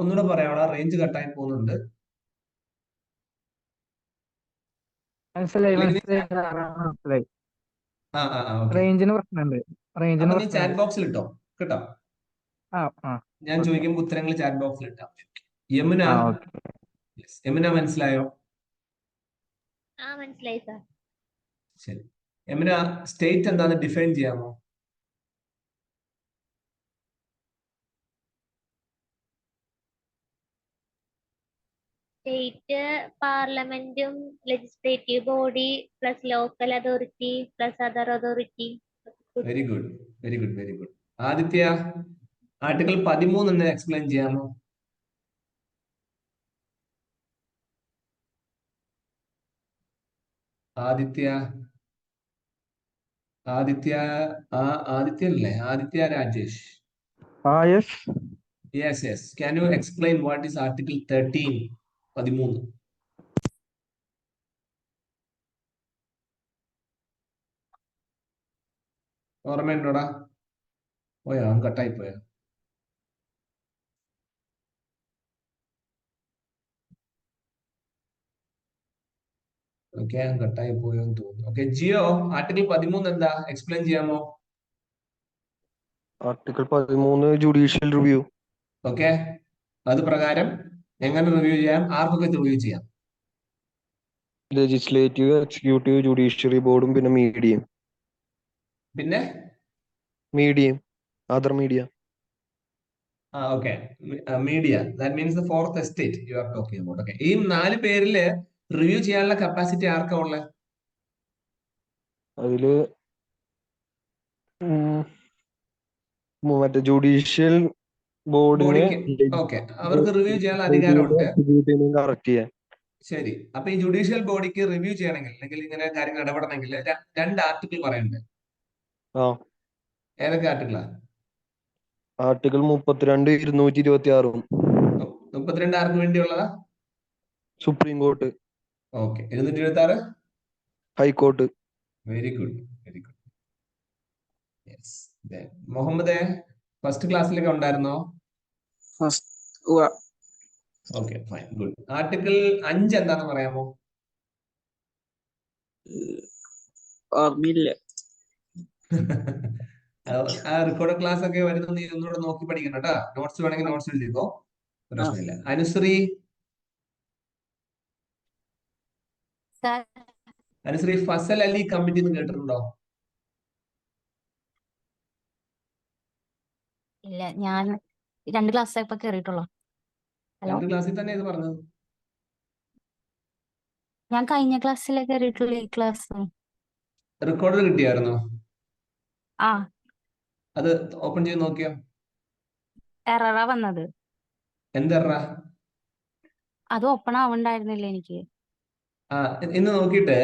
S1: ഒന്നുകൂടെ പറയാം, അവിടെ റേഞ്ച് കട്ടായി പോകുന്നുണ്ട്.
S5: മനസ്സിലായി. റേഞ്ചിന് പ്രശ്നമുണ്ട്.
S1: അപ്പൊ നീ ചാറ്റ് ബോക്സിൽ ഇട്ടോ കേട്ടോ.
S5: ആ
S1: ഞാൻ ചോദിക്കുമ്പോൾ ഉത്തരങ്ങൾ ചാറ്റ് ബോക്സിൽ ഇട്ടാ. യമുന, യമുന മനസ്സിലായോ?
S3: മനസ്സിലായി സാർ.
S1: ശരി, യമുന സ്റ്റേറ്റ് എന്താന്ന് ഡിഫൈൻ ചെയ്യാമോ?
S3: സ്റ്റേറ്റ് പാർലമെന്റും legislative body plus local authority plus other authority.
S1: Very good, very good, very good. Aditya, article 13 എന്ന് എക്സ്പ്ലെയിൻ ചെയ്യാമോ? ആദിത്യ, ആദിത്യ, ആദിത്യ അല്ലേ? Aditya Rajesh. Yes. Can you explain what is Article 13? 13. ഓർമ്മയുണ്ടോടാ? പോയാ കട്ടായി പോയാ? ഓക്കെ, കട്ടായി പോയോ എന്ന് തോന്നുന്നു. ഓക്കെ, ജിയോ, ആർട്ടിക്കിൾ 13 എന്താ എക്സ്പ്ലെയിൻ ചെയ്യാമോ?
S8: Article 13 judicial review.
S1: ഓക്കെ, അത് പ്രകാരം എങ്ങനെ റിവ്യൂ ചെയ്യാം? ആർക്കൊക്കെ റിവ്യൂ ചെയ്യാം?
S8: ലെജിസ്ലേറ്റീവ്, എക്സിക്യൂട്ടീവ്, ജുഡീഷ്യറി ബോർഡും പിന്നെ മീഡിയയും. Other media.
S1: Okay, media, that means the fourth estate you are talking about. Okay, ഈ 4 പേരില് റിവ്യൂ ചെയ്യാനുള്ള കപ്പാസിറ്റി ആർക്കാ ഉള്ളത്?
S8: അതില് മറ്റേ ജുഡീഷ്യൽ ബോർഡിന്
S1: ഓക്കെ, അവർക്ക് റിവ്യൂ ചെയ്യാനുള്ള അധികാരമുണ്ട്.
S8: കറക്റ്റ് ചെയ്യാൻ.
S1: ശരി, അപ്പൊ ഈ ജുഡീഷ്യൽ ബോഡിക്ക് റിവ്യൂ ചെയ്യണമെങ്കിൽ അല്ലെങ്കിൽ ഇങ്ങനെ കാര്യങ്ങൾ ഇടപെടണമെങ്കിൽ 2 ആർട്ടിക്കിൾ പറയുന്നുണ്ട്. ഏതൊക്കെ ആർട്ടിക്കിളാ?
S8: ആർട്ടിക്കിൾ 32, 226.
S1: 32 ആർക്ക് വേണ്ടിയുള്ളതാ?
S8: Supreme court.
S1: Okay, 226
S8: high court.
S1: Very good, very good. Yes. Muhammad, first ക്ലാസ്സിലൊക്കെ ഉണ്ടായിരുന്നോ? Okay, fine, good. ആർട്ടിക്കിൾ 5 എന്താന്ന് പറയാമോ?
S5: ഓർമ്മയില്ല.
S1: ആ റെക്കോർഡ് ക്ലാസ് ഒക്കെ വരുന്നത് നീ ഒന്നുകൂടെ നോക്കി പഠിക്കണം കേട്ടോ. നോട്ട്സ് വേണമെങ്കിൽ നോട്ട്സ് എഴുതിക്കോ, പ്രശ്നമില്ല. അനുശ്രീ, അനുശ്രീ, ഫസൽ അലി കമ്മിറ്റി എന്ന് കേട്ടിട്ടുണ്ടോ?
S9: ഇല്ല, ഞാൻ 2 ക്ലാസ് ഇപ്പൊ കേറിയിട്ടുള്ളൂ.
S1: 2 ക്ലാസ്സിൽ തന്നെ ഇത് പറഞ്ഞത്.
S9: ഞാൻ കഴിഞ്ഞ ക്ലാസ്സിലെ കയറിയിട്ടുള്ളൂ. ഈ ക്ലാസ്
S1: റെക്കോർഡ് കിട്ടിയായിരുന്നോ?
S9: ആ
S1: അത് ഓപ്പൺ ചെയ്ത് നോക്കിയോ?
S9: എററാ വന്നത്.
S1: എന്തെറാ?
S9: അത് ഓപ്പൺ ആവണ്ടായിരുന്നില്ല എനിക്ക്.
S1: ഇന്ന് നോക്കിയിട്ട്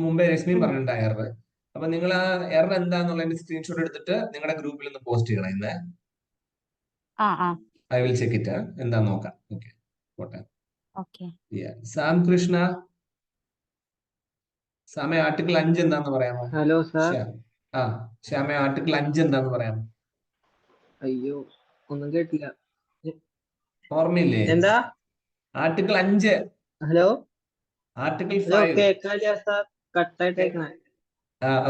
S1: മുമ്പേ രശ്മി പറഞ്ഞിട്ടുണ്ട് എറർ. അപ്പൊ നിങ്ങൾ ആ എറർ എന്താന്നുള്ളതിന്റെ സ്ക്രീൻഷോട്ട് എടുത്തിട്ട് നിങ്ങളുടെ ഗ്രൂപ്പിൽ ഒന്ന് പോസ്റ്റ് ചെയ്യണം ഇന്ന്.
S9: ആ ആ
S1: ഐ വിൽ ചെക്ക് ഇറ്റ് എന്താ നോക്കാം. ഓക്കെ, പോട്ടെ.
S9: Okay.
S1: Sam Krishna, Shyama article 5 എന്താന്ന് പറയാമോ?
S5: Hello sir.
S1: ശ്യാമ ആർട്ടിക്കിൾ 5 എന്താന്ന് പറയാമോ?
S5: അയ്യോ, ഒന്നും കേട്ടില്ല.
S1: ഓർമ്മയില്ലേ?
S5: എന്താ?
S1: ആർട്ടിക്കിൾ 5.
S5: Hello
S1: article
S5: hello
S1: 5.
S5: കേക്കാല്ല സാർ, കട്ടായിട്ടേക്കണേ.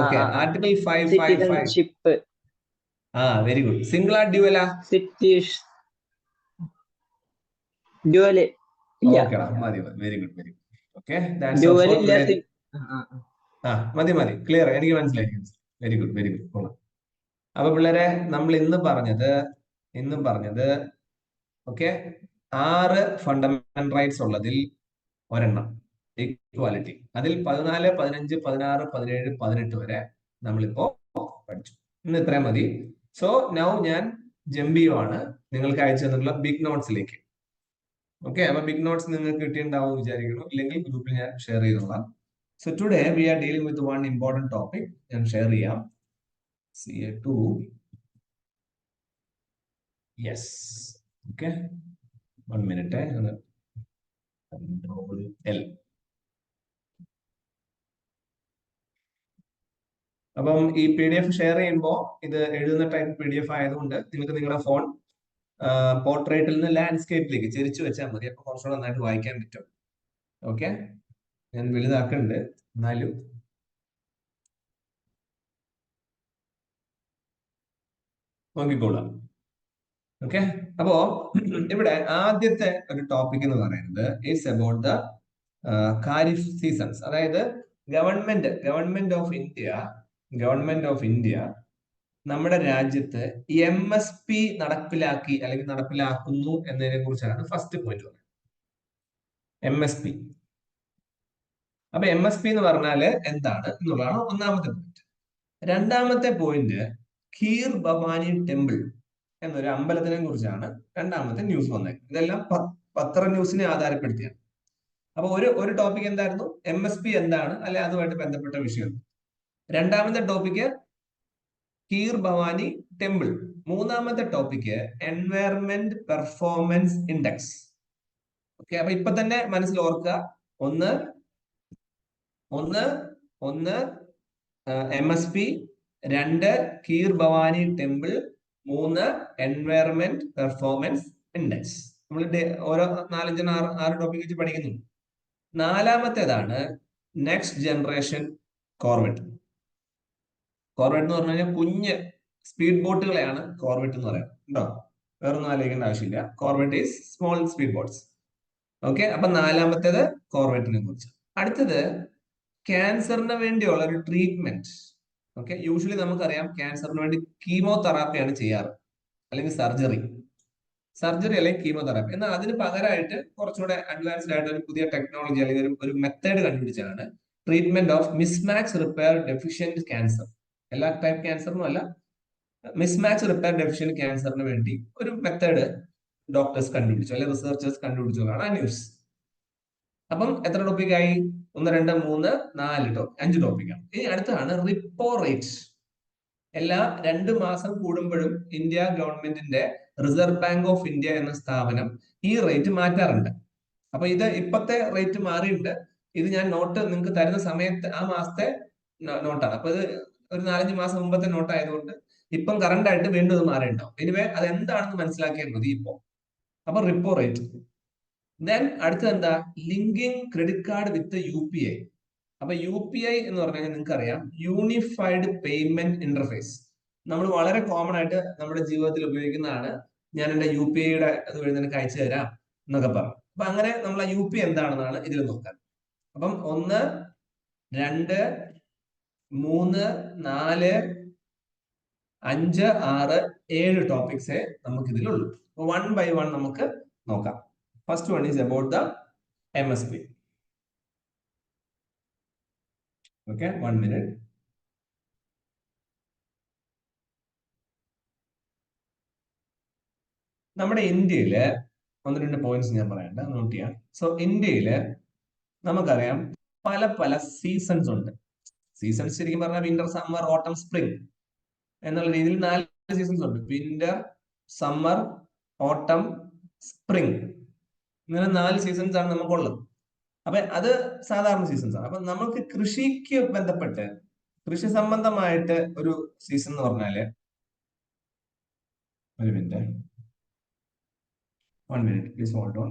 S1: Okay, article 5.
S5: Citizenship.
S1: Very good. Single ആ ഡ്യുവലാ?
S5: സിറ്റീഷ് ഡ്യുവല് ഇല്ല.
S1: ഓക്കെടാ, മതി. Very good, very good. Okay,
S5: dual ഇല്ല.
S1: മതി ക്ലിയർ, എനിക്ക് മനസ്സിലായി. വെരി ഗുഡ്, വെരി ഗുഡ്. അപ്പൊ പിള്ളേരെ, നമ്മൾ ഇന്നും പറഞ്ഞത് ഓക്കെ, 6 ഫണ്ടമെന്റൽ റൈറ്റ്സ് ഉള്ളതിൽ ഒരെണ്ണം ഈക്വാലിറ്റി. അതിൽ 14, 15, 16, 17, 18 വരെ നമ്മളിപ്പോ പഠിച്ചു. ഇന്ന് ഇത്രയും മതി. സോ നൗ ഞാൻ ജമ്പ് ചെയ്യുവാണ് നിങ്ങൾക്ക് അയച്ചു തന്നിട്ടുള്ള ബിഗ് നോട്ട്സിലേക്ക്. ഓക്കെ, അപ്പൊ ബിഗ് നോട്ട്സ് നിങ്ങൾക്ക് കിട്ടിയിട്ടുണ്ടാവും വിചാരിക്കുന്നു. ഇല്ലെങ്കിൽ ഗ്രൂപ്പിൽ ഞാൻ ഷെയർ ചെയ്തോളാം. So today we are dealing with one important topic. ഞാൻ ഷെയർ ചെയ്യാം. CA2. Yes, okay, 1 minute. Control L. അപ്പം ഈ PDF ഷെയർ ചെയ്യുമ്പോൾ ഇത് എഴുതുന്ന ടൈപ്പ് PDF ആയതുകൊണ്ട് നിങ്ങൾക്ക് നിങ്ങളുടെ ഫോൺ പോർട്രേറ്റിൽ നിന്ന് ലാൻഡ്സ്കേപ്പിലേക്ക് ചെരിച്ചു വെച്ചാൽ മതി. അപ്പൊ കുറച്ചുകൂടെ നന്നായിട്ട് വായിക്കാൻ പറ്റും. ഓക്കെ, ഞാൻ വലുതാക്കുന്നുണ്ട്, എന്നാലും നോക്കിക്കോളാം. ഓക്കെ, അപ്പോ ഇവിടെ ആദ്യത്തെ ഒരു ടോപ്പിക് എന്ന് പറയുന്നത് it's about the kharif seasons. അതായത് ഗവൺമെന്റ് ഓഫ് ഇന്ത്യ നമ്മുടെ രാജ്യത്ത് MSP നടപ്പിലാക്കി അല്ലെങ്കിൽ നടപ്പിലാക്കുന്നു എന്നതിനെ കുറിച്ചാണ് ഫസ്റ്റ് പോയിന്റ് പറയുന്നത്. MSP. അപ്പൊ MSP എന്ന് പറഞ്ഞാല് എന്താണ് എന്നുള്ളതാണ് ഒന്നാമത്തെ പോയിന്റ്. രണ്ടാമത്തെ പോയിന്റ് ഖീർ ഭവാനി ടെമ്പിൾ എന്നൊരു അമ്പലത്തിനെ കുറിച്ചാണ് രണ്ടാമത്തെ ന്യൂസ് വന്നത്. ഇതെല്ലാം പത്ര ന്യൂസിനെ ആധാരപ്പെടുത്തിയാണ്. അപ്പൊ ഒരു ടോപ്പിക് എന്തായിരുന്നു? MSP എന്താണ്, അല്ലെ അതുമായിട്ട് ബന്ധപ്പെട്ട വിഷയം. രണ്ടാമത്തെ ടോപ്പിക് ഖീർ ഭവാനി ടെമ്പിൾ. മൂന്നാമത്തെ topic environment performance index. Okay, അപ്പൊ ഇപ്പൊ തന്നെ മനസ്സിൽ ഓർക്കുക. ഒന്ന് MSP, 2 kheer Bhavani temple, 3 environment performance index. നമ്മൾ ഓരോ 4, 5, 6 ടോപ്പിക് വെച്ച് പഠിക്കുന്നു. നാലാമത്തേതാണ് നെക്സ്റ്റ് ജനറേഷൻ കോർവെറ്റ്. കോർവെറ്റ് എന്ന് പറഞ്ഞു കഴിഞ്ഞാൽ കുഞ്ഞ് സ്പീഡ് ബോട്ടുകളെയാണ് കോർവെറ്റ് എന്ന് പറയുന്നത്. ഉണ്ടോ? വേറൊന്നും ആലോചിക്കേണ്ട ആവശ്യമില്ല. Corvette is small speed boats. Okay, അപ്പൊ നാലാമത്തേത് കോർവെറ്റിനെ കുറിച്ച്. അടുത്തത് ക്യാൻസറിന് വേണ്ടിയുള്ള ഒരു ട്രീറ്റ്മെന്റ്. ഓക്കെ, യൂഷ്വലി നമുക്കറിയാം ക്യാൻസറിന് വേണ്ടി കീമോതെറാപ്പിയാണ് ചെയ്യാറ്, അല്ലെങ്കിൽ സർജറി അല്ലെങ്കിൽ കീമോതെറാപ്പി. എന്നാൽ അതിന് പകരമായിട്ട് കുറച്ചുകൂടെ അഡ്വാൻസ്ഡ് ആയിട്ട് ഒരു പുതിയ ടെക്നോളജി അല്ലെങ്കിൽ ഒരു മെത്തേഡ് കണ്ടുപിടിച്ചാണ് treatment of mismatch repair deficient cancer. എല്ലാ ടൈപ്പ് ക്യാൻസറിനും അല്ല, മിസ്മാച്ച് റിപ്പയർ ഡെഫിഷ്യന്റ് ക്യാൻസറിന് വേണ്ടി ഒരു മെത്തേഡ് ഡോക്ടേഴ്സ് കണ്ടുപിടിച്ചു, അല്ലെങ്കിൽ റിസർച്ചേഴ്സ് കണ്ടുപിടിച്ചതാണ് ആ ന്യൂസ്. അപ്പം എത്ര ടോപ്പിക്കായി? 1, 2, 3, 4, 5 ടോപ്പിക്കാണ്. ഇനി അടുത്താണ് റിപ്പോ റേറ്റ്. എല്ലാ 2 മാസം കൂടുമ്പോഴും ഇന്ത്യ ഗവൺമെന്റിന്റെ റിസർവ് ബാങ്ക് ഓഫ് ഇന്ത്യ എന്ന സ്ഥാപനം ഈ റേറ്റ് മാറ്റാറുണ്ട്. അപ്പൊ ഇത് ഇപ്പത്തെ റേറ്റ് മാറിയിട്ടുണ്ട്. ഇത് ഞാൻ നോട്ട് നിങ്ങൾക്ക് തരുന്ന സമയത്ത് ആ മാസത്തെ നോട്ടാണ്. അപ്പൊ ഇത് ഒരു 4-5 മാസം മുമ്പത്തെ നോട്ട് ആയതുകൊണ്ട് ഇപ്പം കറണ്ട് ആയിട്ട് വീണ്ടും ഇത് മാറിയിട്ടുണ്ടാവും. എനിവേ അത് എന്താണെന്ന് മനസ്സിലാക്കിയാൽ മതി ഇപ്പോ. അപ്പൊ റിപ്പോ റേറ്റ്. ദെൻ അടുത്തത് എന്താ? ലിങ്കിങ് ക്രെഡിറ്റ് കാർഡ് വിത്ത് UPI. അപ്പൊ UPI എന്ന് പറഞ്ഞു കഴിഞ്ഞാൽ നിങ്ങൾക്ക് അറിയാം, യൂണിഫൈഡ് പേയ്മെന്റ് ഇന്റർഫേസ്. നമ്മൾ വളരെ കോമൺ ആയിട്ട് നമ്മുടെ ജീവിതത്തിൽ ഉപയോഗിക്കുന്നതാണ്. ഞാൻ എന്റെ UPIയുടെ അത് വഴി നിനക്ക് അയച്ചു തരാം എന്നൊക്കെ പറഞ്ഞു. അപ്പൊ അങ്ങനെ നമ്മൾ ആ UPI എന്താണെന്നാണ് ഇതിൽ നോക്കാൻ. അപ്പം 1, 2, 3, 4, 5, 6, 7 ടോപ്പിക്സേ നമുക്ക് ഇതിലുള്ളൂ. 1 by 1 നമുക്ക് നോക്കാം. First one is about the MSP. Okay, 1 minute. നമ്മുടെ ഇന്ത്യയില് ഒന്ന് രണ്ട് പോയിന്റ്സ് ഞാൻ പറയണ്ട, നോട്ട് ചെയ്യാം. സോ ഇന്ത്യയില് നമുക്കറിയാം പല പല സീസൺസ് ഉണ്ട്. സീസൺസ് ശരിക്കും പറഞ്ഞാൽ വിന്റർ, സമ്മർ, ഓട്ടം, സ്പ്രിംഗ് എന്നുള്ള രീതിയിൽ 4 സീസൺസ് ഉണ്ട്. വിന്റർ, സമ്മർ, ഓട്ടം, സ്പ്രിംഗ്, ഇങ്ങനെ 4 സീസൺസ് ആണ് നമുക്കുള്ളത്. അപ്പൊ അത് സാധാരണ സീസൺസ് ആണ്. അപ്പൊ നമുക്ക് കൃഷിക്ക് ബന്ധപ്പെട്ട് കൃഷി സംബന്ധമായിട്ട് ഒരു സീസൺ എന്ന് പറഞ്ഞാല്, ഒരു minute, 1 minute please hold on.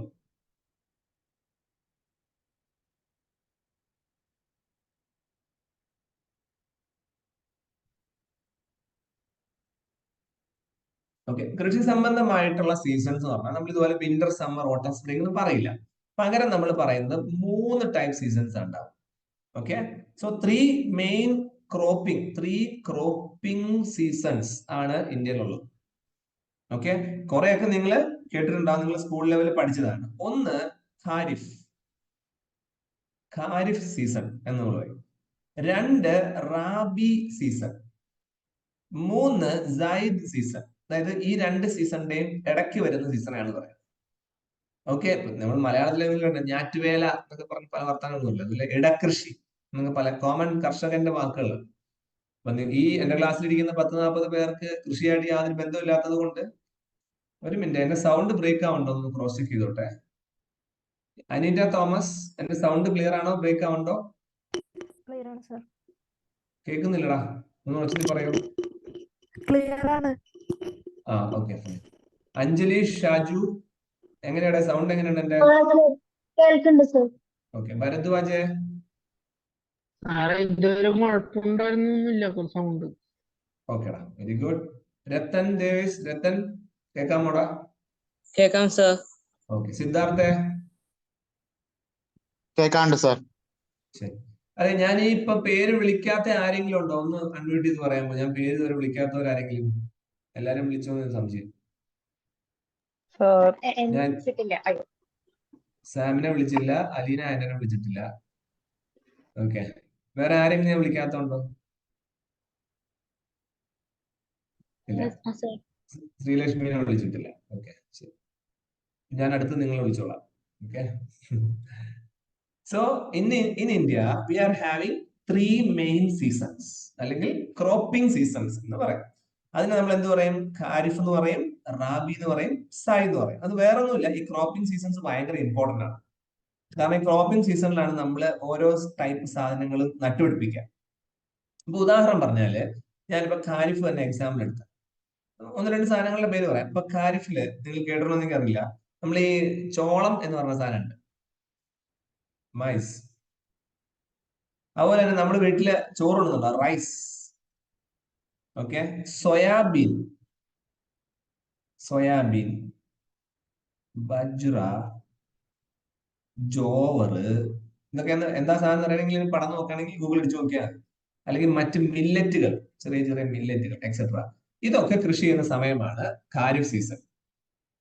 S1: Okay, കൃഷി സംബന്ധമായിട്ടുള്ള സീസൺസ് എന്ന് പറഞ്ഞാൽ നമ്മൾ ഇതുപോലെ വിന്റർ, സമ്മർ, ഓട്ടം, സ്പ്രിംഗ് എന്ന് പറയില്ല. പകരം നമ്മൾ പറയുന്നത് 3 ടൈപ്പ് സീസൺസ് ഉണ്ടാവും. ഓക്കെ, സോ 3 ക്രോപ്പിംഗ് സീസൺസ് ആണ് ഇന്ത്യയിലുള്ളത്. ഓക്കെ, കുറെയൊക്കെ നിങ്ങൾ കേട്ടിട്ടുണ്ടാവും, നിങ്ങൾ സ്കൂൾ ലെവലിൽ പഠിച്ചതാണ്. ഒന്ന് ഖാരിഫ് സീസൺ എന്ന് പറയും. 2 റാബി സീസൺ. 3 സൈദ് സീസൺ. അതായത് ഈ 2 സീസണിന്റെയും ഇടയ്ക്ക് വരുന്ന സീസണാണ് പറയുന്നത്. ഓക്കെ, നമ്മൾ മലയാളത്തിലെ ഞാറ്റുവേല എന്നൊക്കെ പറഞ്ഞ പല വർത്തമാനങ്ങളൊന്നുമില്ല. അതിലെ ഇടകൃഷി എന്നൊക്കെ പല കോമൺ കർഷകന്റെ വാക്കുകൾ. അപ്പൊ ഈ എന്റെ ക്ലാസ്സിലിരിക്കുന്ന 10-40 പേർക്ക് കൃഷിയായിട്ട് യാതൊരു ബന്ധമില്ലാത്തത് കൊണ്ട്, ഒരു മിനിറ്റ്, എന്റെ സൗണ്ട് ബ്രേക്ക് ആവുണ്ടോ ഒന്ന് ക്രോസ് ചെക്ക് ചെയ്തോട്ടെ. അനീറ്റ തോമസ്, എന്റെ സൗണ്ട് ക്ലിയർ ആണോ, ബ്രേക്ക് ആവുണ്ടോ?
S10: ക്ലിയർ ആണ് സർ.
S1: കേൾക്കുന്നില്ലടാ, ഒന്ന് ഉറച്ചു പറയൂ.
S10: ക്ലിയർ ആണ്.
S1: ആ ഓക്കെ. അഞ്ജലി ഷാജു, എങ്ങനെയാ സൗണ്ട് എങ്ങനെയുണ്ട് എന്റെ?
S3: കേൾക്കുന്നുണ്ട് സർ.
S1: ഓക്കെ. ഭരദ്വാജ്,
S5: ഇതുവരെ കുഴപ്പമുണ്ടായിരുന്നില്ല സൗണ്ട്.
S1: ഓക്കെടാ, വെരി ഗുഡ്. രത്തൻ ദേവേശ്, രത്തൻ കേൾക്കാമോടാ?
S5: കേൾക്കാം സർ.
S1: ഓക്കെ. സിദ്ധാർത്ഥേ?
S11: കേൾക്കാണ്ട് സർ.
S1: ശരി. അതെ, ഞാൻ ഈ ഇപ്പൊ പേര് വിളിക്കാത്ത ആരെങ്കിലും ഉണ്ടോ? ഒന്ന് അൺമ്യൂട്ട് ചെയ്ത് പറയാമോ? ഞാൻ പേര് ഇതുവരെ വിളിക്കാത്തവരാരെങ്കിലും? എല്ലാരും വിളിച്ചോന്ന് സംശയം. ഞാൻ സാമിനെ വിളിച്ചില്ല, അലീന ആന്റനെ വിളിച്ചിട്ടില്ല. ഓക്കെ, വേറെ ആരെങ്കിലും ഞാൻ വിളിക്കാത്തോണ്ടോ? ഇല്ല. ശ്രീലക്ഷ്മിനെ വിളിച്ചിട്ടില്ല. ഓക്കെ, ശരി, ഞാൻ അടുത്ത് നിങ്ങളെ വിളിച്ചോളാം. Okay. So in India we are having 3 main seasons, അല്ലെങ്കിൽ ക്രോപ്പിംഗ് സീസൺസ് എന്ന് പറയും. അതിന് നമ്മൾ എന്ത് പറയും? ഖാരിഫ് എന്ന് പറയും, റാബി എന്ന് പറയും, സായ് എന്ന് പറയും. അത് വേറെ ഒന്നുമില്ല, ഈ ക്രോപ്പിംഗ് സീസൺസ് ഭയങ്കര ഇമ്പോർട്ടന്റ് ആണ്. കാരണം ഈ ക്രോപ്പിംഗ് സീസണിലാണ് നമ്മൾ ഓരോ ടൈപ്പ് സാധനങ്ങളും നട്ടുപിടിപ്പിക്കുക. ഇപ്പൊ ഉദാഹരണം പറഞ്ഞാല്, ഞാനിപ്പോ ഖാരിഫ് തന്നെ എക്സാമ്പിൾ എടുത്ത 1-2 സാധനങ്ങളുടെ പേര് പറയാം. ഇപ്പൊ ഖാരിഫില് നിങ്ങൾ കേട്ടിട്ടുണ്ടോ എന്ന് എനിക്കറിയില്ല, നമ്മൾ ഈ ചോളം എന്ന് പറഞ്ഞ സാധനമുണ്ട്, മൈസ്. അതുപോലെ തന്നെ നമ്മുടെ വീട്ടില് ചോറുണ്ടെന്നുണ്ടോ, റൈസ്. ഓക്കെ. സോയാബീൻ, ബജ്റ, ജോവറ്, ഇതൊക്കെ എന്താ സാധനം അറിയണമെങ്കിൽ പടം നോക്കുകയാണെങ്കിൽ ഗൂഗിൾ അടിച്ച് നോക്കിയാൽ, അല്ലെങ്കിൽ മറ്റ് മില്ലറ്റുകൾ, ചെറിയ ചെറിയ മില്ലറ്റുകൾ എക്സെട്ര, ഇതൊക്കെ കൃഷി ചെയ്യുന്ന സമയമാണ് ഖാരിഫ് സീസൺ.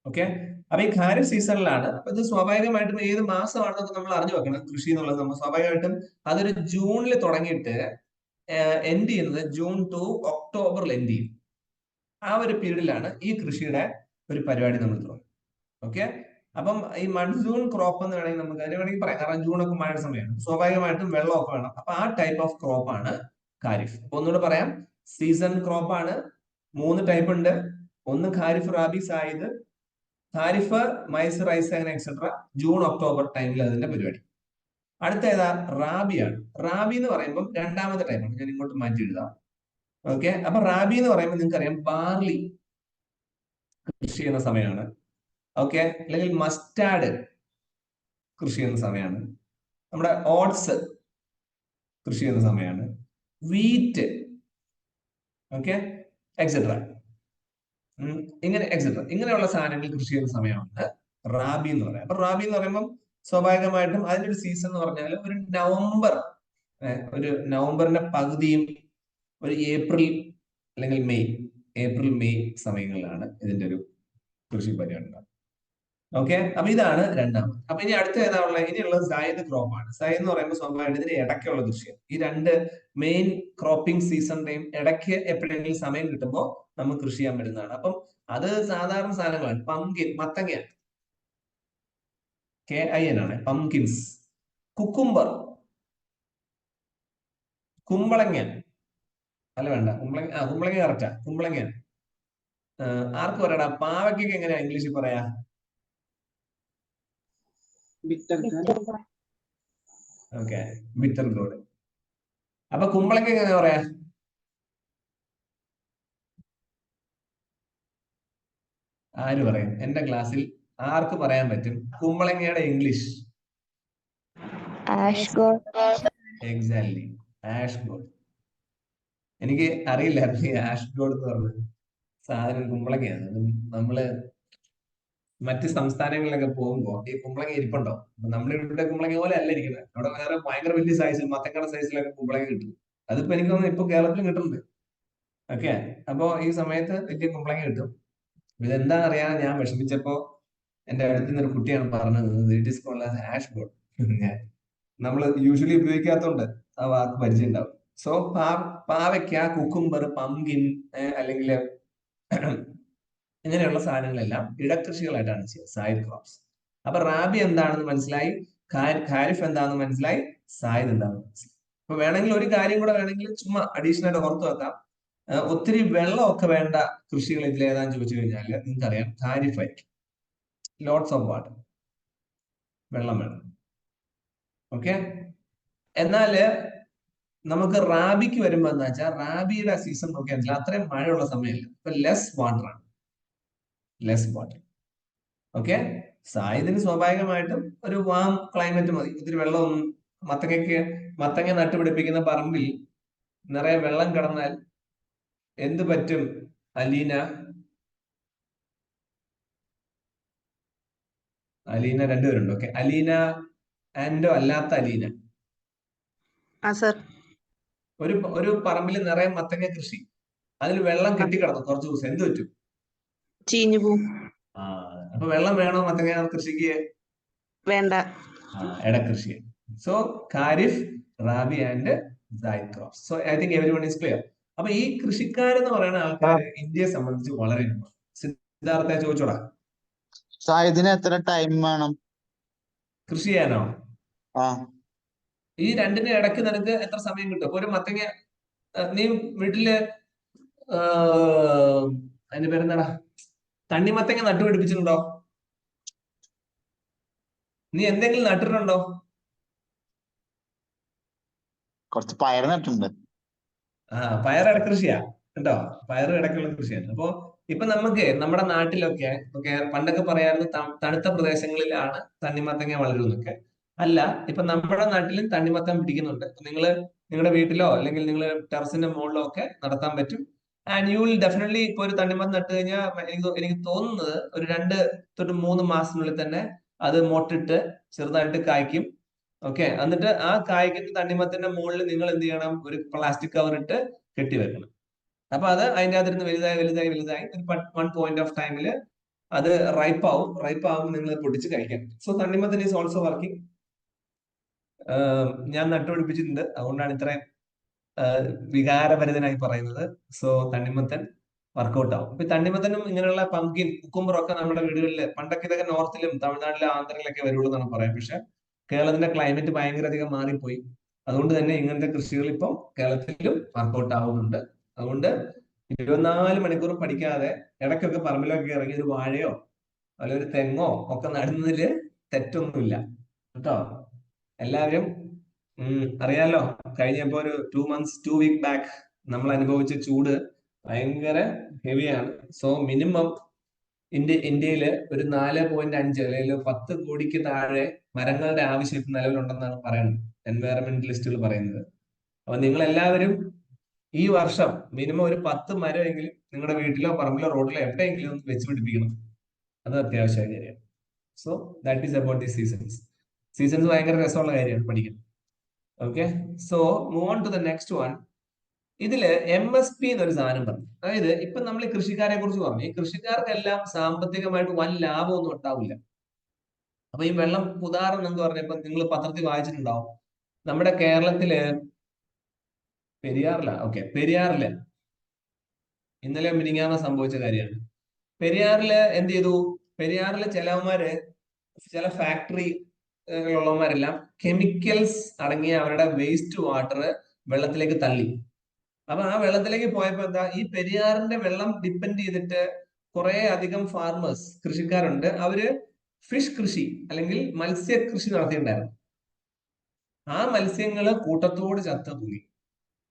S1: ഓക്കെ, അപ്പൊ ഈ ഖാരിഫ് സീസണിലാണ്. അപ്പൊ ഇത് സ്വാഭാവികമായിട്ടും ഏത് മാസമാണെന്നൊക്കെ നമ്മൾ അറിഞ്ഞു വെക്കണം. കൃഷി എന്നുള്ളത് നമ്മൾ സ്വാഭാവികമായിട്ടും അതൊരു ജൂണിൽ തുടങ്ങിയിട്ട് എൻഡ് ചെയ്യുന്നത് ജൂൺ ടു ഒക്ടോബറിൽ എൻഡ് ചെയ്യും. ആ ഒരു പീരീഡിലാണ് ഈ കൃഷിയുടെ ഒരു പരിപാടി നമ്മൾ തുടങ്ങും. ഓക്കെ, അപ്പം ഈ മൺസൂൺ ക്രോപ്പ് എന്ന് വേണമെങ്കിൽ നമുക്ക് അതിന് വേണമെങ്കിൽ പറയാം. കാരണം ജൂണൊക്കെ മഴ സമയമാണ്, സ്വാഭാവികമായിട്ടും വെള്ളമൊക്കെ വേണം. അപ്പൊ ആ ടൈപ്പ് ഓഫ് ക്രോപ്പാണ് ഖാരിഫ്. അപ്പൊ ഒന്നുകൂടെ പറയാം, സീസൺ ക്രോപ്പാണ്. 3 ടൈപ്പ് ഉണ്ട്. ഒന്ന് ഖാരിഫ്, റാബി, സായിദ്. ഖാരിഫ്, മൈസ്, റൈസ്, അങ്ങനെ എക്സെട്ര ജൂൺ ഒക്ടോബർ ടൈമിൽ അതിന്റെ പരിപാടി. അടുത്ത ഏതാ? റാബിയാണ്. റാബി എന്ന് പറയുമ്പോൾ 2ാമത്തെ ടൈമാണ്. ഞാൻ ഇങ്ങോട്ട് മാറ്റി എഴുതാം. ഓക്കെ, അപ്പൊ റാബി എന്ന് പറയുമ്പോൾ നിങ്ങൾക്കറിയാം ബാർലി കൃഷി ചെയ്യുന്ന സമയമാണ്. ഓക്കെ, അല്ലെങ്കിൽ മസ്റ്റാർഡ് കൃഷി ചെയ്യുന്ന സമയമാണ്. നമ്മുടെ ഓട്സ് കൃഷി ചെയ്യുന്ന സമയമാണ്. വീറ്റ്, ഓക്കെ, എക്സെട്ര, ഇങ്ങനെ എക്സെട്ര, ഇങ്ങനെയുള്ള സാധനങ്ങൾ കൃഷി ചെയ്യുന്ന സമയമാണ് റാബി എന്ന് പറയാം. അപ്പൊ റാബി എന്ന് പറയുമ്പോൾ സ്വാഭാവികമായിട്ടും അതിന്റെ ഒരു സീസൺ എന്ന് പറഞ്ഞാൽ ഒരു നവംബറിന്റെ പകുതിയും ഒരു ഏപ്രിൽ അല്ലെങ്കിൽ മെയ് സമയങ്ങളിലാണ് ഇതിന്റെ ഒരു കൃഷി പരിപാടി ഉണ്ടാകുന്നത്. ഓക്കെ, അപ്പൊ ഇതാണ് 2ാമത്. അപ്പൊ ഇനി അടുത്ത ഏതാ ഉള്ളത്? ഇനിയുള്ളത് സൈദ് ക്രോപ്പാണ്. സൈദ് എന്ന് പറയുമ്പോൾ സ്വാഭാവികമായിട്ട് ഇതിന് ഇടയ്ക്കുള്ള കൃഷിയാണ്. ഈ 2 മെയിൻ ക്രോപ്പിംഗ് സീസണിന്റെയും ഇടയ്ക്ക് എപ്പോഴെങ്കിലും സമയം കിട്ടുമ്പോൾ നമുക്ക് കൃഷി ചെയ്യാൻ പറ്റുന്നതാണ്. അപ്പം അത് സാധാരണ സാധനങ്ങളാണ്. പംകിൻ, മത്തങ്ങ, KIN ആണ്, പംകിൻസ്. കുക്കുംബർ, കുമ്പളങ്ങ. അല്ല വേണ്ട, കുമ്പളങ്ങ കറക്റ്റാ, കുമ്പളങ്ങ. ആർക്ക് പറയടാ? പാവയ്ക്കൊക്കെ എങ്ങനെയാ ഇംഗ്ലീഷിൽ പറയാ? Okay, bitter God. അപ്പൊ കുമ്പളങ്ങ എങ്ങനെയാ പറയാ? ആര് പറയും? എന്റെ ക്ലാസ്സിൽ ആർക്ക് പറയാൻ പറ്റും കുമ്പളങ്ങയുടെ ഇംഗ്ലീഷ്? Exactly, ash God. എനിക്ക് അറിയില്ലായിരുന്നു ഈ ആഷ് ഗോഡ് എന്ന് പറഞ്ഞത് സാധനം കുമ്പളങ്ങയാണ്. നമ്മള് മറ്റ് സംസ്ഥാനങ്ങളിലൊക്കെ പോകുമ്പോൾ ഈ കുമ്പളങ്ങ ഇരിപ്പുണ്ടോ? നമ്മുടെ ഇവിടെ കുമ്പളങ്ങ പോലെ അല്ല ഇരിക്കുന്നത്. അവിടെ വേറെ ഭയങ്കര വലിയ സൈസിൽ, മത്തക്കട സൈസിലൊക്കെ കുമ്പളങ്ങ കിട്ടും. അതിപ്പോ എനിക്ക് തോന്നുന്നു ഇപ്പൊ കേരളത്തിലും കിട്ടുന്നുണ്ട്. ഓക്കെ, അപ്പോ ഈ സമയത്ത് വലിയ കുമ്പളങ്ങ കിട്ടും. ഇതെന്താ അറിയാൻ ഞാൻ വിഷമിച്ചപ്പോ എന്റെ അടുത്ത് നിന്നൊരു കുട്ടിയാണ് പറഞ്ഞത് it is called as ash gourd. നമ്മൾ യൂഷ്വലി ഉപയോഗിക്കാത്തോണ്ട് ആ വാക്ക് പരിചയം ഉണ്ടാവും. സോ പാവയ്ക്ക, കുക്കുംബർ, പംകിൻ അല്ലെങ്കിൽ ഇങ്ങനെയുള്ള സാധനങ്ങളെല്ലാം ഇടകൃഷികളായിട്ടാണ് ചെയ്യുക, സൈഡ് ക്രോപ്സ്. അപ്പൊ റാബി എന്താണെന്ന് മനസ്സിലായി, ഖാരിഫ് എന്താണെന്ന് മനസ്സിലായി, സായിദ് എന്താണെന്ന് മനസ്സിലായി. അപ്പൊ വേണമെങ്കിൽ ഒരു കാര്യം കൂടെ വേണമെങ്കിൽ ചുമ്മാ അഡീഷണൽ ആയിട്ട് ഓർത്ത് വെക്കാം. ഒത്തിരി വെള്ളമൊക്കെ വേണ്ട കൃഷികൾ ഇതിൽ ഏതാന്ന് ചോദിച്ചു കഴിഞ്ഞാൽ നിങ്ങൾക്കറിയാം ഖാരിഫ് ആയിരിക്കും. ലോട്ട്സ് ഓഫ് വാട്ടർ, വെള്ളം വേണം. ഓക്കെ, എന്നാല് നമുക്ക് റാബിക്ക് വരുമ്പോ എന്താ വെച്ചാൽ റാബിയുടെ സീസൺ നോക്കിയാൽ അത്രയും മഴയുള്ള സമയമല്ല, അപ്പൊ ലെസ് വാട്ടർ ആണ്, ലെസ് വാട്ടർ. ഓക്കെ, സായിദിന് സ്വാഭാവികമായിട്ടും ഒരു വാം ക്ലൈമറ്റ് മതി, ഒത്തിരി വെള്ളമൊന്നും. മത്തങ്ങ നട്ടുപിടിപ്പിക്കുന്ന പറമ്പിൽ നിറയെ വെള്ളം കിടന്നാൽ എന്ത് പറ്റും? അലീന രണ്ടുപേരുണ്ട്. ഓക്കെ, അലീന ആൻഡോ അല്ലാത്ത അലീന. ഒരു പറമ്പിൽ നിറയെ മത്തങ്ങ കൃഷി, അതിൽ വെള്ളം കെട്ടിക്കിടന്നു കുറച്ചു ദിവസം, എന്ത് പറ്റും?
S6: ചീഞ്ഞു പോവും.
S1: അപ്പൊ വെള്ളം വേണോ മത്തങ്ങ കൃഷിക്ക്? വേണ്ട. ഇടകൃഷി. So kharif, rabi and zaid crops. So I think everyone is clear. അപ്പൊ ഈ കൃഷിക്കാരെന്ന് പറയുന്ന ആൾക്കാർ ഇന്ത്യയെ സംബന്ധിച്ച് വളരെ സിദ്ധാർത്ഥ ചോദിച്ചോടാ,
S11: സായിദിന് എത്ര ടൈം വേണം
S1: കൃഷി ചെയ്യാനോ? ഈ രണ്ടിന്റെ ഇടയ്ക്ക് നിനക്ക് എത്ര സമയം കിട്ടും? അപ്പൊ ഒരു മത്തങ്ങ നീ വീട്ടില് അതിന്റെ പേരെന്താടാ, തണ്ണിമത്തങ്ങ നട്ടുപിടിപ്പിച്ചിട്ടുണ്ടോ? നീ എന്തെങ്കിലും നട്ടിട്ടുണ്ടോ?
S11: കുറച്ച് പയർ നട്ടിട്ടുണ്ട്.
S1: പയർ ഇടക്കൃഷിയാ കേട്ടോ, പയർ ഇടയ്ക്കുള്ള കൃഷിയാണ്. അപ്പൊ ഇപ്പൊ നമുക്ക് നമ്മുടെ നാട്ടിലൊക്കെ പണ്ടൊക്കെ പറയാറുണ്ട് തണുത്ത പ്രദേശങ്ങളിലാണ് തണ്ണിമത്തങ്ങ വളരുന്നൊക്കെ. അല്ല, ഇപ്പൊ നമ്മുടെ നാട്ടിലും തണ്ണിമത്തം പിടിക്കുന്നുണ്ട്. നിങ്ങൾ നിങ്ങളുടെ വീട്ടിലോ അല്ലെങ്കിൽ നിങ്ങൾ ടെറസിന്റെ മുകളിലോ ഒക്കെ നടത്താൻ പറ്റും. ആൻഡ് യു വിൽ ഡെഫിനറ്റ്ലി ഇപ്പൊ ഒരു തണ്ണിമത്തം നട്ട് കഴിഞ്ഞാൽ എനിക്ക് തോന്നുന്നത് ഒരു 2 തൊട്ട് 3 മാസത്തിനുള്ളിൽ തന്നെ അത് മൊട്ടിട്ട് ചെറുതായിട്ട് കായ്ക്കും. ഓക്കെ, എന്നിട്ട് ആ കായ്ക്കുന്ന തണ്ണിമത്തന്റെ മുകളിൽ നിങ്ങൾ എന്ത് ചെയ്യണം? ഒരു പ്ലാസ്റ്റിക് കവർ ഇട്ട് കെട്ടിവെക്കണം. അപ്പൊ അത് അതിന്റെ അകത്തിരുന്ന് വലുതായി ഒരു 1 പോയിന്റ് ഓഫ് ടൈമിൽ അത് റൈപ്പ് ആവും നിങ്ങൾ പൊട്ടിച്ച് കഴിക്കാം. സോ തണ്ണിമത്തൻ ഈസ് ഓൾസോ വർക്കിംഗ്. ഞാൻ നട്ടുപിടിപ്പിച്ചിട്ടുണ്ട്, അതുകൊണ്ടാണ് ഇത്രയും വികാരഭരിതനായി പറയുന്നത്. സോ തണ്ണിമത്തൻ വർക്കൗട്ട് ആവും. ഇപ്പൊ തണ്ണിമത്തനും ഇങ്ങനെയുള്ള പംകിൻ, കുക്കുംബറും ഒക്കെ നമ്മുടെ വീടുകളിൽ പണ്ടൊക്കെ ഇതൊക്കെ നോർത്തിലും തമിഴ്നാട്ടിലും ആന്ധ്രയിലൊക്കെ വരുള്ളൂ എന്നാണ് പറയാം. പക്ഷെ കേരളത്തിന്റെ ക്ലൈമറ്റ് ഭയങ്കര അധികം മാറിപ്പോയി. അതുകൊണ്ട് തന്നെ ഇങ്ങനത്തെ കൃഷികൾ ഇപ്പം കേരളത്തിലും വർക്കൗട്ട് ആവുന്നുണ്ട്. അതുകൊണ്ട് 24 മണിക്കൂറും പഠിക്കാതെ ഇടയ്ക്കൊക്കെ പറമ്പിലൊക്കെ ഇറങ്ങി ഒരു വാഴയോ അല്ലെങ്കിൽ ഒരു തെങ്ങോ ഒക്കെ നടുന്നതില് തെറ്റൊന്നുമില്ല കേട്ടോ. എല്ലാവരും അറിയാലോ, കഴിഞ്ഞപ്പോ ഒരു 2 വീക്ക് ബാക്ക് നമ്മൾ അനുഭവിച്ച ചൂട് ഭയങ്കര ഹെവിയാണ്. സോ മിനിമം ഇന്ത്യയില് ഒരു 4.5 അല്ലെങ്കിൽ 10 കോടിക്ക് താഴെ മരങ്ങളുടെ ആവശ്യം ഇപ്പം നിലവിലുണ്ടെന്നാണ് പറയുന്നത്, എൻവയറമെന്റലിസ്റ്റുകൾ പറയുന്നത്. അപ്പൊ നിങ്ങൾ എല്ലാവരും ഈ വർഷം മിനിമം ഒരു 10 മരമെങ്കിലും നിങ്ങളുടെ വീട്ടിലോ പറമ്പിലോ റോഡിലോ എവിടെയെങ്കിലും ഒന്ന് വെച്ച് പിടിപ്പിക്കണം. അത് അത്യാവശ്യമായ കാര്യമാണ്. So that is about the seasons. Seasons ഭയങ്കര രസമുള്ള കാര്യമാണ് പഠിക്കാൻ. Okay, so move on to the next one. ഇതില് MSP എന്നൊരു സാധനം പറഞ്ഞു. അതായത് ഇപ്പൊ നമ്മൾ ഈ കൃഷിക്കാരെ കുറിച്ച് പറഞ്ഞു. ഈ കൃഷിക്കാർക്കെല്ലാം സാമ്പത്തികമായിട്ട് വൻ ലാഭമൊന്നും ഉണ്ടാവില്ല. അപ്പൊ ഈ വെള്ളം ഉദാഹരണം എന്ന് പറഞ്ഞപ്പോ നിങ്ങൾ പത്രത്തിൽ വായിച്ചിട്ടുണ്ടാവും, നമ്മുടെ കേരളത്തില് പെരിയാറില് ഇന്നലെ മിനിങ്ങാന്ന് സംഭവിച്ച കാര്യമാണ്. പെരിയാറില് എന്ത് ചെയ്തു? പെരിയാറില് ചിലവന്മാര് ചില ഫാക്ടറി ഉള്ളവന്മാരെല്ലാം കെമിക്കൽസ് അടങ്ങിയ അവരുടെ വേസ്റ്റ് വാട്ടർ വെള്ളത്തിലേക്ക് തള്ളി. അപ്പൊ ആ വെള്ളത്തിലേക്ക് പോയപ്പോ എന്താ, ഈ പെരിയാറിന്റെ വെള്ളം ഡിപ്പെൻഡ് ചെയ്തിട്ട് കുറെ അധികം ഫാർമേഴ്സ്, കൃഷിക്കാരുണ്ട്. അവര് ഫിഷ് കൃഷി അല്ലെങ്കിൽ മത്സ്യ കൃഷി നടത്തിയിട്ടുണ്ടായിരുന്നു. ആ മത്സ്യങ്ങള് കൂട്ടത്തോട് ചത്തു തൂങ്ങി.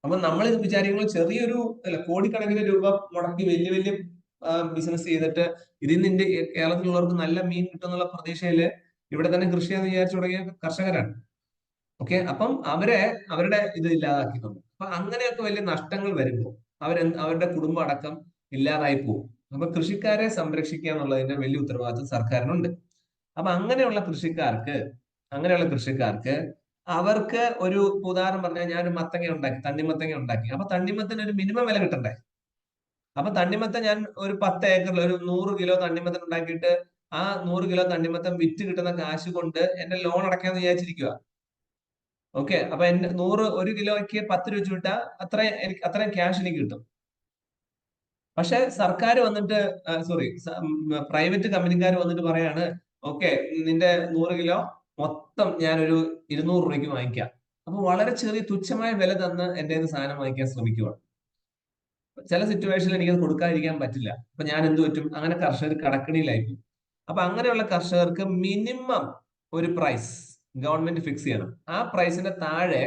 S1: അപ്പൊ നമ്മൾ വിചാരിക്കുന്നത് ചെറിയൊരു അല്ല, കോടിക്കണക്കിന് രൂപ മുടക്കി വലിയ വലിയ ബിസിനസ് ചെയ്തിട്ട് ഇതിൽ നിന്ന് കേരളത്തിലുള്ളവർക്ക് നല്ല മീൻ കിട്ടുന്നുള്ള പ്രതീക്ഷയില് ഇവിടെ തന്നെ കൃഷി ചെയ്യാന്ന് വിചാരിച്ചു തുടങ്ങിയ കർഷകരാണ്. ഓക്കെ, അപ്പം അവരുടെ ഇത് ഇല്ലാതാക്കിയിട്ടുണ്ട്. അപ്പൊ അങ്ങനെയൊക്കെ വലിയ നഷ്ടങ്ങൾ വരുമ്പോൾ അവരുടെ കുടുംബം അടക്കം ഇല്ലാതായി പോകും. അപ്പൊ കൃഷിക്കാരെ സംരക്ഷിക്കുക എന്നുള്ളതിന്റെ വലിയ ഉത്തരവാദിത്വം സർക്കാരിനുണ്ട്. അപ്പൊ അങ്ങനെയുള്ള കൃഷിക്കാർക്ക് അവർക്ക് ഒരു ഉദാഹരണം പറഞ്ഞാൽ, ഞാനൊരു മത്തങ്ങ ഉണ്ടാക്കി, തണ്ണിമത്തങ്ങ ഉണ്ടാക്കി. അപ്പൊ തണ്ണിമത്തന് ഒരു മിനിമം വില കിട്ടണ്ടേ? അപ്പൊ തണ്ണിമത്തൻ ഞാൻ ഒരു 10 ഏക്കറിൽ ഒരു 100 കിലോ തണ്ണിമത്തൻ ഉണ്ടാക്കിയിട്ട് ആ 100 കിലോ തണ്ണിമത്തൻ വിറ്റ് കിട്ടുന്ന കാശ് കൊണ്ട് എന്റെ ലോൺ അടയ്ക്കാന്ന് വിചാരിച്ചിരിക്കുക. ഓക്കെ, അപ്പൊ എന്റെ 1 കിലോയ്ക്ക് 10 രൂപ വെച്ച് വിട്ടാൽ അത്രയും ക്യാഷ് എനിക്ക് കിട്ടും. പക്ഷെ സർക്കാർ വന്നിട്ട് പ്രൈവറ്റ് കമ്പനിക്കാർ വന്നിട്ട് പറയാണ്, ഓക്കെ നിന്റെ 100 കിലോ മൊത്തം ഞാനൊരു 200 രൂപയ്ക്ക് വാങ്ങിക്കാം. അപ്പൊ വളരെ ചെറിയ തുച്ഛമായ വില തന്ന് എന്റെ സാധനം വാങ്ങിക്കാൻ ശ്രമിക്കുക. ചില സിറ്റുവേഷനിൽ എനിക്കത് കൊടുക്കാതിരിക്കാൻ പറ്റില്ല. അപ്പൊ ഞാൻ എന്ത് പറ്റും, അങ്ങനെ കർഷകർ കടക്കണിയിലായിരിക്കും. അപ്പൊ അങ്ങനെയുള്ള കർഷകർക്ക് മിനിമം ഒരു പ്രൈസ് ഗവൺമെന്റ് ഫിക്സ് ചെയ്യണം. ആ പ്രൈസിന്റെ താഴെ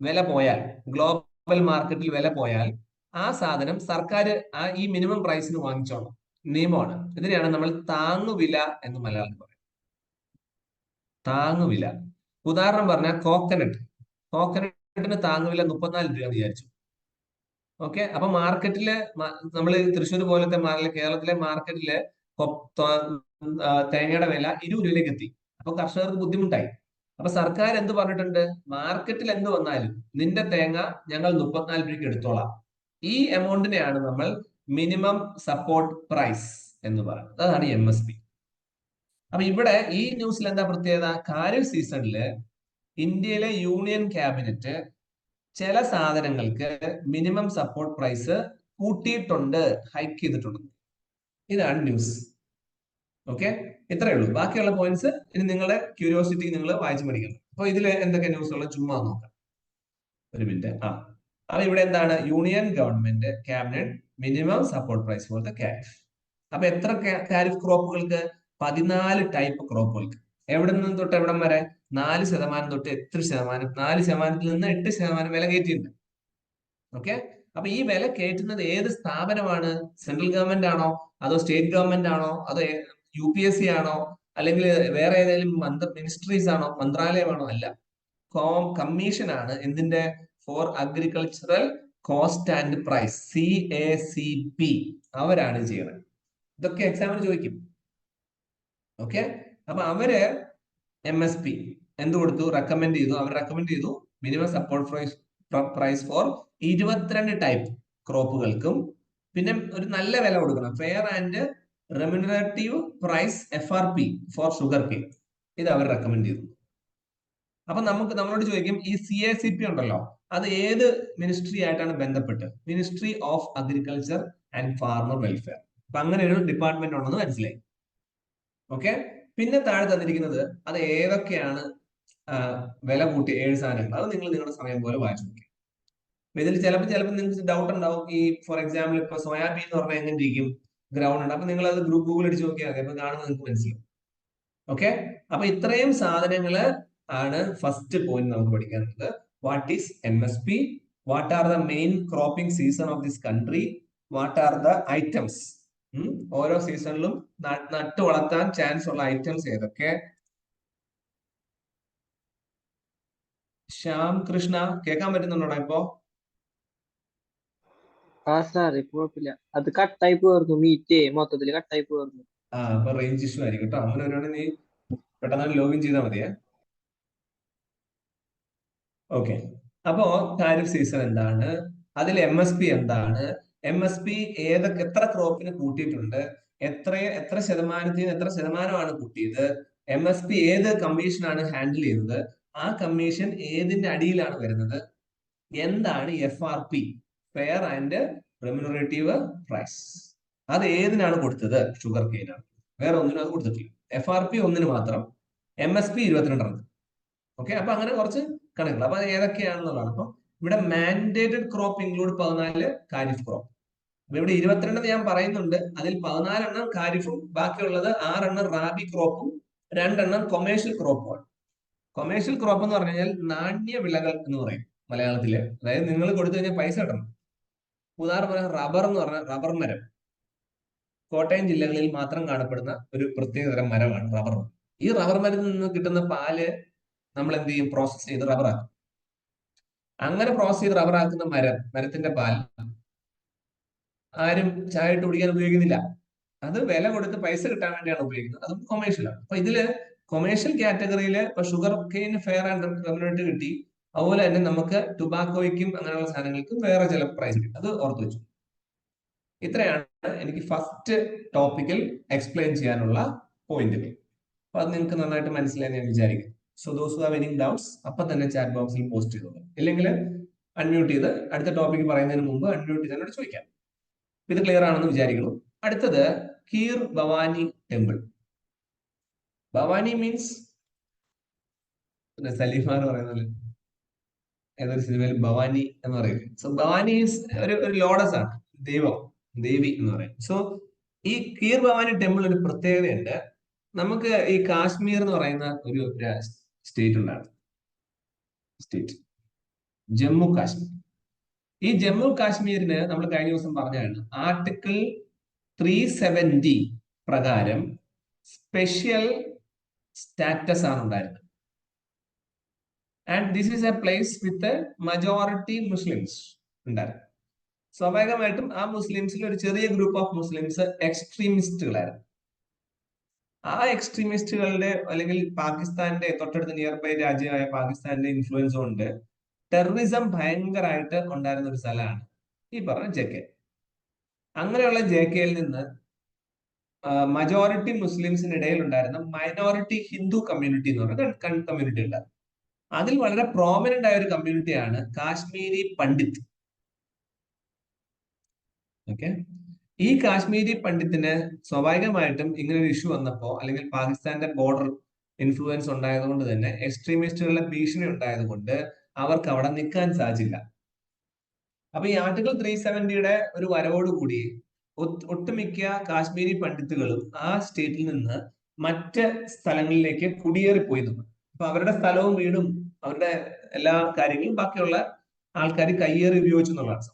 S1: വില പോയാൽ, ഗ്ലോബൽ മാർക്കറ്റിൽ വില പോയാൽ, ആ സാധനം സർക്കാർ ഈ മിനിമം പ്രൈസിന് വാങ്ങിച്ചോണം. നിയമമാണ്. ഇതിനെയാണ് നമ്മൾ താങ്ങുവില എന്ന് മലയാളത്തിൽ പറയുന്നത്. താങ്ങുവില. ഉദാഹരണം പറഞ്ഞാൽ കോക്കനട്ടിന് താങ്ങുവില 34 രൂപ വിചാരിച്ചു. ഓക്കെ, അപ്പൊ മാർക്കറ്റില് നമ്മൾ തൃശ്ശൂർ പോലത്തെ കേരളത്തിലെ മാർക്കറ്റില് തേങ്ങയുടെ വില 20 രൂപയിലേക്ക് എത്തി. അപ്പൊ കർഷകർക്ക് ബുദ്ധിമുട്ടായി. അപ്പൊ സർക്കാർ എന്ത് പറഞ്ഞിട്ടുണ്ട്, മാർക്കറ്റിൽ എന്ത് വന്നാലും നിന്റെ തേങ്ങ ഞങ്ങൾ 34 രൂപയ്ക്ക് എടുത്തോളാം. ഈ എമൗണ്ടിനെയാണ് നമ്മൾ മിനിമം സപ്പോർട്ട് പ്രൈസ് എന്ന് പറയുന്നത്. അതാണ് MSP. അപ്പൊ ഇവിടെ ഈ ന്യൂസിൽ എന്താ പ്രത്യേകത, ഖാരിഫ് സീസണില് ഇന്ത്യയിലെ യൂണിയൻ ക്യാബിനറ്റ് ചില സാധനങ്ങൾക്ക് മിനിമം സപ്പോർട്ട് പ്രൈസ് കൂട്ടിയിട്ടുണ്ട്, ഹൈക്ക് ചെയ്തിട്ടുണ്ട്. ഇതാണ് ന്യൂസ്. ഓക്കെ, ഇത്രയേ ഉള്ളൂ. ബാക്കിയുള്ള പോയിന്റ്സ് ഇനി നിങ്ങളുടെ ക്യൂരിയോസിറ്റി നിങ്ങൾ വായിച്ചു പഠിക്കണം. അപ്പൊ ഇതിൽ എന്തൊക്കെ ന്യൂസ് ഉള്ളത് ചുമ്മാ നോക്കാം. ഒരു മിനിറ്റ്. അപ്പൊ ഇവിടെ എന്താണ്, union government cabinet minimum support price for the kharif. അപ്പൊ എത്ര ഖാരിഫ് ക്രോപ്പുകൾക്ക്? 14 ടൈപ്പ് ക്രോപ്പുകൾക്ക്. എവിടെ നിന്ന് തൊട്ട് എവിടം വരെ? 4% തൊട്ട് 8%, 4%-ൽ നിന്ന് 8% വില കയറ്റിയിട്ടുണ്ട്. ഓക്കെ, അപ്പൊ ഈ വില കയറ്റുന്നത് ഏത് സ്ഥാപനമാണ്? സെൻട്രൽ ഗവൺമെന്റ് ആണോ, അതോ സ്റ്റേറ്റ് ഗവൺമെന്റ് ആണോ, അതോ UPSC ആണോ, അല്ലെങ്കിൽ വേറെ ഏതെങ്കിലും മിനിസ്ട്രീസ് ആണോ, മന്ത്രാലയമാണോ? അല്ല, കമ്മീഷൻ ആണ്. എന്തിന്റെ? For agricultural cost and price, CACP. അവരാണ് ചെയ്യുന്നത്. ഇതൊക്കെ എക്സാമിന് ചോദിക്കും. ഓക്കെ, അപ്പൊ അവര് MSP എന്ത് കൊടുത്തു? റെക്കമെൻഡ് ചെയ്തു. അവർ റെക്കമെൻഡ് ചെയ്തു minimum support price for 22 type ക്രോപ്പുകൾക്കും പിന്നെ ഒരു നല്ല വില കൊടുക്കണം, fair and remunerative price FRP for sugarcane. ഇത് അവർ റെക്കമെൻഡ് ചെയ്തു. അപ്പൊ നമ്മളോട് ചോദിക്കും, ഈ CACP ഉണ്ടല്ലോ, അത് ഏത് മിനിസ്ട്രി ആയിട്ടാണ് ബന്ധപ്പെട്ട്? Ministry of agriculture and farmer welfare. അപ്പൊ അങ്ങനെ ഒരു ഡിപ്പാർട്ട്മെന്റ് ഉണ്ടെന്ന് മനസ്സിലായി. ഓക്കെ, പിന്നെ താഴെ തന്നിരിക്കുന്നത് അത് ഏതൊക്കെയാണ് വില കൂട്ടിയ 7 സാധനങ്ങൾ. അത് നിങ്ങൾ നിങ്ങളുടെ സമയം പോലെ വായിച്ചു നോക്കി. ഇതിൽ ചിലപ്പോൾ നിങ്ങൾക്ക് ഡൗട്ട് ഉണ്ടാവും. ഈ ഫോർ എക്സാമ്പിൾ ഇപ്പൊ സോയാബീൻ എന്ന് പറഞ്ഞാൽ എങ്ങനെ ഇരിക്കും? ഗ്രൗണ്ട് ഉണ്ട്. അപ്പൊ നിങ്ങൾ അത് ഗൂഗിൾ അടിച്ച് നോക്കിയാൽ മതി. അപ്പൊ കാണുന്നത് നിങ്ങൾക്ക് മനസ്സിലാവും. ഓക്കെ, അപ്പൊ ഇത്രയും സാധനങ്ങള് ആണ് ഫസ്റ്റ് പോയിന്റ് നമുക്ക് പഠിക്കാനുള്ളത്. What is MSP? What are the main cropping season of this country? What are the items? ഓരോ സീസണിലും നട്ടു വളർത്താൻ ചാൻസ് ഉള്ള ഐറ്റംസ് ഏതൊക്കെ? ശ്യാം കൃഷ്ണ കേൾക്കാൻ പറ്റുന്നുണ്ടോ ഇപ്പോ?
S5: കുഴപ്പമില്ല, അത് കട്ടായി പോയിരുന്നു. മീറ്റ് മൊത്തത്തിൽ കട്ടായി പോയിരുന്നു.
S1: അപ്പൊ റേഞ്ച് ഇഷ്യൂ ആയിരിക്കും കേട്ടോ. അങ്ങനെ വരുവാണെങ്കിൽ നീ പെട്ടെന്ന് ലോഗിൻ ചെയ്താൽ മതിയേ. ഓക്കെ, അപ്പോ ഖാരിഫ് സീസൺ എന്താണ്? അതിൽ MSP എന്താണ്? MSP എത്ര ക്രോപ്പിന് കൂട്ടിയിട്ടുണ്ട്? എത്ര ശതമാനത്തിന് എത്ര ശതമാനമാണ് കൂട്ടിയത്? MSP ഏത് കമ്മീഷനാണ് ഹാൻഡിൽ ചെയ്യുന്നത്? ആ കമ്മീഷൻ ഏതിന്റെ അടിയിലാണ് വരുന്നത്? എന്താണ് FRP, fair and remunerative price? അത് ഏതിനാണ് കൊടുത്തത്? ഷുഗർ കെയിനാണ്. വേറെ ഒന്നിനും അത് കൊടുത്തിട്ടില്ല. FRP 1 മാത്രം, MSP 22. ഓക്കെ, അപ്പൊ അങ്ങനെ കുറച്ച് കണക്കുകൾ. അപ്പൊ അത് ഏതൊക്കെയാണെന്നുള്ളതാണ്. അപ്പൊ ഇവിടെ mandated crop include 14 kharif crop. അപ്പൊ ഇവിടെ 22 ഞാൻ പറയുന്നുണ്ട്. അതിൽ 14 എണ്ണം ഖാരിഫും ബാക്കിയുള്ളത് 6 എണ്ണം റാബി ക്രോപ്പും 2 എണ്ണം കൊമേഴ്ഷ്യൽ ക്രോപ്പുമാണ്. കൊമേഴ്ഷ്യൽ ക്രോപ്പ് എന്ന് പറഞ്ഞു കഴിഞ്ഞാൽ നാണ്യ വിളകൾ എന്ന് പറയും മലയാളത്തില്. അതായത് നിങ്ങൾ കൊടുത്തു കഴിഞ്ഞാൽ പൈസ കിട്ടണം. ഉദാഹരണം പറയാം, റബ്ബർ എന്ന് പറഞ്ഞാൽ റബ്ബർ മരം കോട്ടയം ജില്ലകളിൽ മാത്രം കാണപ്പെടുന്ന ഒരു പ്രത്യേകതരം മരമാണ് റബ്ബർ മരം. ഈ റബ്ബർ മരത്തിൽ നിന്ന് കിട്ടുന്ന പാല് നമ്മൾ എന്ത് ചെയ്യും? പ്രോസസ് ചെയ്ത് റബ്ബറാക്കും. അങ്ങനെ പ്രോസസ് ചെയ്ത് റബ്ബറാക്കുന്ന മരത്തിന്റെ പാൽ ആരും ചായ ഇട്ട് കുടിക്കാൻ ഉപയോഗിക്കുന്നില്ല. അത് വില കൊടുത്ത് പൈസ കിട്ടാൻ വേണ്ടിയാണ് ഉപയോഗിക്കുന്നത്. അതും കൊമേഴ്ഷ്യലാണ്. അപ്പൊ ഇതില് കൊമേഴ്ഷ്യൽ കാറ്റഗറിയിൽ ഇപ്പൊ ഷുഗർ കെയിന് ഫെയർ ആൻഡ് റെമ്യൂണറേറ്റ് കിട്ടി. അതുപോലെ തന്നെ നമുക്ക് ടുബാക്കോയ്ക്കും അങ്ങനെയുള്ള സാധനങ്ങൾക്കും വേറെ ചില പ്രൈസ് കിട്ടും. അത് ഓർത്തു വെച്ചു. ഇത്രയാണ് എനിക്ക് ഫസ്റ്റ് ടോപ്പിക്കിൽ എക്സ്പ്ലെയിൻ ചെയ്യാനുള്ള പോയിന്റുകൾ. അപ്പൊ അത് നിങ്ങൾക്ക് നന്നായിട്ട് മനസ്സിലായി ഞാൻ വിചാരിക്കും. So those who have any doubts അപ്പൊ തന്നെ ചാറ്റ് ബോക്സിൽ പോസ്റ്റ് ചെയ്തോളൂ. ഇല്ലെങ്കിൽ അൺമ്യൂട്ട് ചെയ്ത് അടുത്ത ടോപ്പിക് പറയുന്നതിന് മുമ്പ് അൺമ്യൂട്ട് ചെയ്ത് എന്നോട് ചോദിക്കാം. ഇത് ക്ലിയർ ആണെന്ന് വിചാരിക്കുന്നു. അടുത്തത് കീർ ഭവാനി ടെമ്പിൾ. ഭവാനി മീൻസ് സലീമാർ പറയുന്നത് ഏതൊരു സിനിമയിൽ ഭവാനി എന്ന് പറയില്ലേ. സോ ഭവാനി ഒരു ലോഡസ് ആണ്, ദൈവം, ദേവി എന്ന് പറയും. സോ ഈ കീർ ഭവാനി ടെമ്പിൾ ഒരു പ്രത്യേകതയുണ്ട്. നമുക്ക് ഈ കാശ്മീർ എന്ന് പറയുന്ന ഒരു സ്റ്റേറ്റ് ഉണ്ടായിരുന്നു. സ്റ്റേറ്റ് ജമ്മു കാശ്മീർ. ഈ ജമ്മു കാശ്മീരിന് നമ്മൾ കഴിഞ്ഞ ദിവസം പറഞ്ഞതാണ് ആർട്ടിക്കിൾ 370 പ്രകാരം സ്പെഷ്യൽ സ്റ്റാറ്റസ് ആണ് ഉണ്ടായിരുന്നത്. And this is A place with majority Muslims ഉണ്ടായിരുന്നു. സ്വാഭാവികമായിട്ടും ആ മുസ്ലിംസിൽ ഒരു ചെറിയ ഗ്രൂപ്പ് ഓഫ് മുസ്ലിംസ് എക്സ്ട്രീമിസ്റ്റുകളായിരുന്നു. ആ എക്സ്ട്രീമിസ്റ്റുകളുടെ അല്ലെങ്കിൽ പാകിസ്ഥാന്റെ തൊട്ടടുത്ത നിയർ ബൈ രാജ്യമായ പാകിസ്ഥാന്റെ ഇൻഫ്ലുവൻസ് കൊണ്ട് ടെററിസം ഭയങ്കരമായിട്ട് ഉണ്ടായിരുന്ന ഒരു സ്ഥലമാണ് ഈ പറഞ്ഞ JK. അങ്ങനെയുള്ള JKയിൽ നിന്ന് മജോറിറ്റി മുസ്ലിംസിനിടയിൽ ഉണ്ടായിരുന്ന മൈനോറിറ്റി ഹിന്ദു കമ്മ്യൂണിറ്റി എന്ന് പറഞ്ഞ കമ്മ്യൂണിറ്റി ഉണ്ടായിരുന്നു. അതിൽ വളരെ പ്രോമിനന്റ് ആയ ഒരു കമ്മ്യൂണിറ്റിയാണ് കാശ്മീരി പണ്ഡിറ്റ്. ഓക്കെ, ഈ കാശ്മീരി പണ്ഡിറ്റിന് സ്വാഭാവികമായിട്ടും ഇങ്ങനെ ഒരു ഇഷ്യൂ വന്നപ്പോ അല്ലെങ്കിൽ പാകിസ്ഥാന്റെ ബോർഡർ ഇൻഫ്ലുവൻസ് ഉണ്ടായതുകൊണ്ട് തന്നെ എക്സ്ട്രീമിസ്റ്റുകളുടെ ഭീഷണി ഉണ്ടായതുകൊണ്ട് അവർക്ക് അവിടെ നിൽക്കാൻ സാധിച്ചില്ല. അപ്പൊ ഈ ആർട്ടിക്കിൾ 370 ഒരു വരവോടുകൂടി ഒട്ടുമിക്ക കാശ്മീരി പണ്ഡിറ്റുകളും ആ സ്റ്റേറ്റിൽ നിന്ന് മറ്റ് സ്ഥലങ്ങളിലേക്ക് കുടിയേറിപ്പോയി. അപ്പൊ അവരുടെ സ്ഥലവും വീടും അവരുടെ എല്ലാ കാര്യങ്ങളും ബാക്കിയുള്ള ആൾക്കാർ കയ്യേറി ഉപയോഗിച്ചു എന്നുള്ളതാണ്.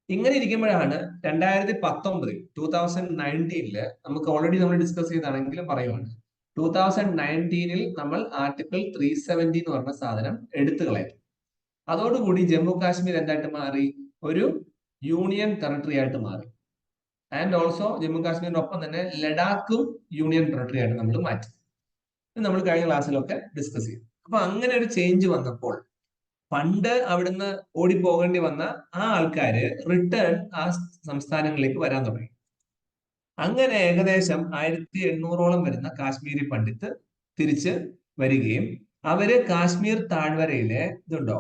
S1: ഇങ്ങനെ ഇരിക്കുമ്പോഴാണ് 2019 നമുക്ക് ഓൾറെഡി നമ്മൾ ഡിസ്കസ് ചെയ്താണെങ്കിലും പറയുവാണ്, 2019 നമ്മൾ ആർട്ടിക്കിൾ 370 എന്ന് പറഞ്ഞ സാധനം എടുത്തു കളയും. അതോടുകൂടി ജമ്മു കാശ്മീർ എന്തായിട്ട് മാറി? ഒരു യൂണിയൻ ടെറിട്ടറി ആയിട്ട് മാറി. ആൻഡ് ഓൾസോ ജമ്മു കാശ്മീരിനൊപ്പം തന്നെ ലഡാക്കും യൂണിയൻ ടെറിട്ടറി ആയിട്ട് നമ്മൾ മാറ്റി. നമ്മൾ കഴിഞ്ഞ ക്ലാസ്സിലൊക്കെ ഡിസ്കസ് ചെയ്തു. അപ്പൊ അങ്ങനെ ഒരു ചേഞ്ച് വന്നപ്പോൾ പണ്ട് അവിടുന്ന് ഓടിപ്പോകേണ്ടി വന്ന ആ ആൾക്കാര് റിട്ടേൺ ആ സംസ്ഥാനങ്ങളിലേക്ക് വരാൻ തുടങ്ങി. അങ്ങനെ ഏകദേശം 1800ഓളം വരുന്ന കാശ്മീരി പണ്ഡിറ്റ് തിരിച്ച് വരികയും അവര് കാശ്മീർ താഴ്വരയിലെ ഇതുണ്ടോ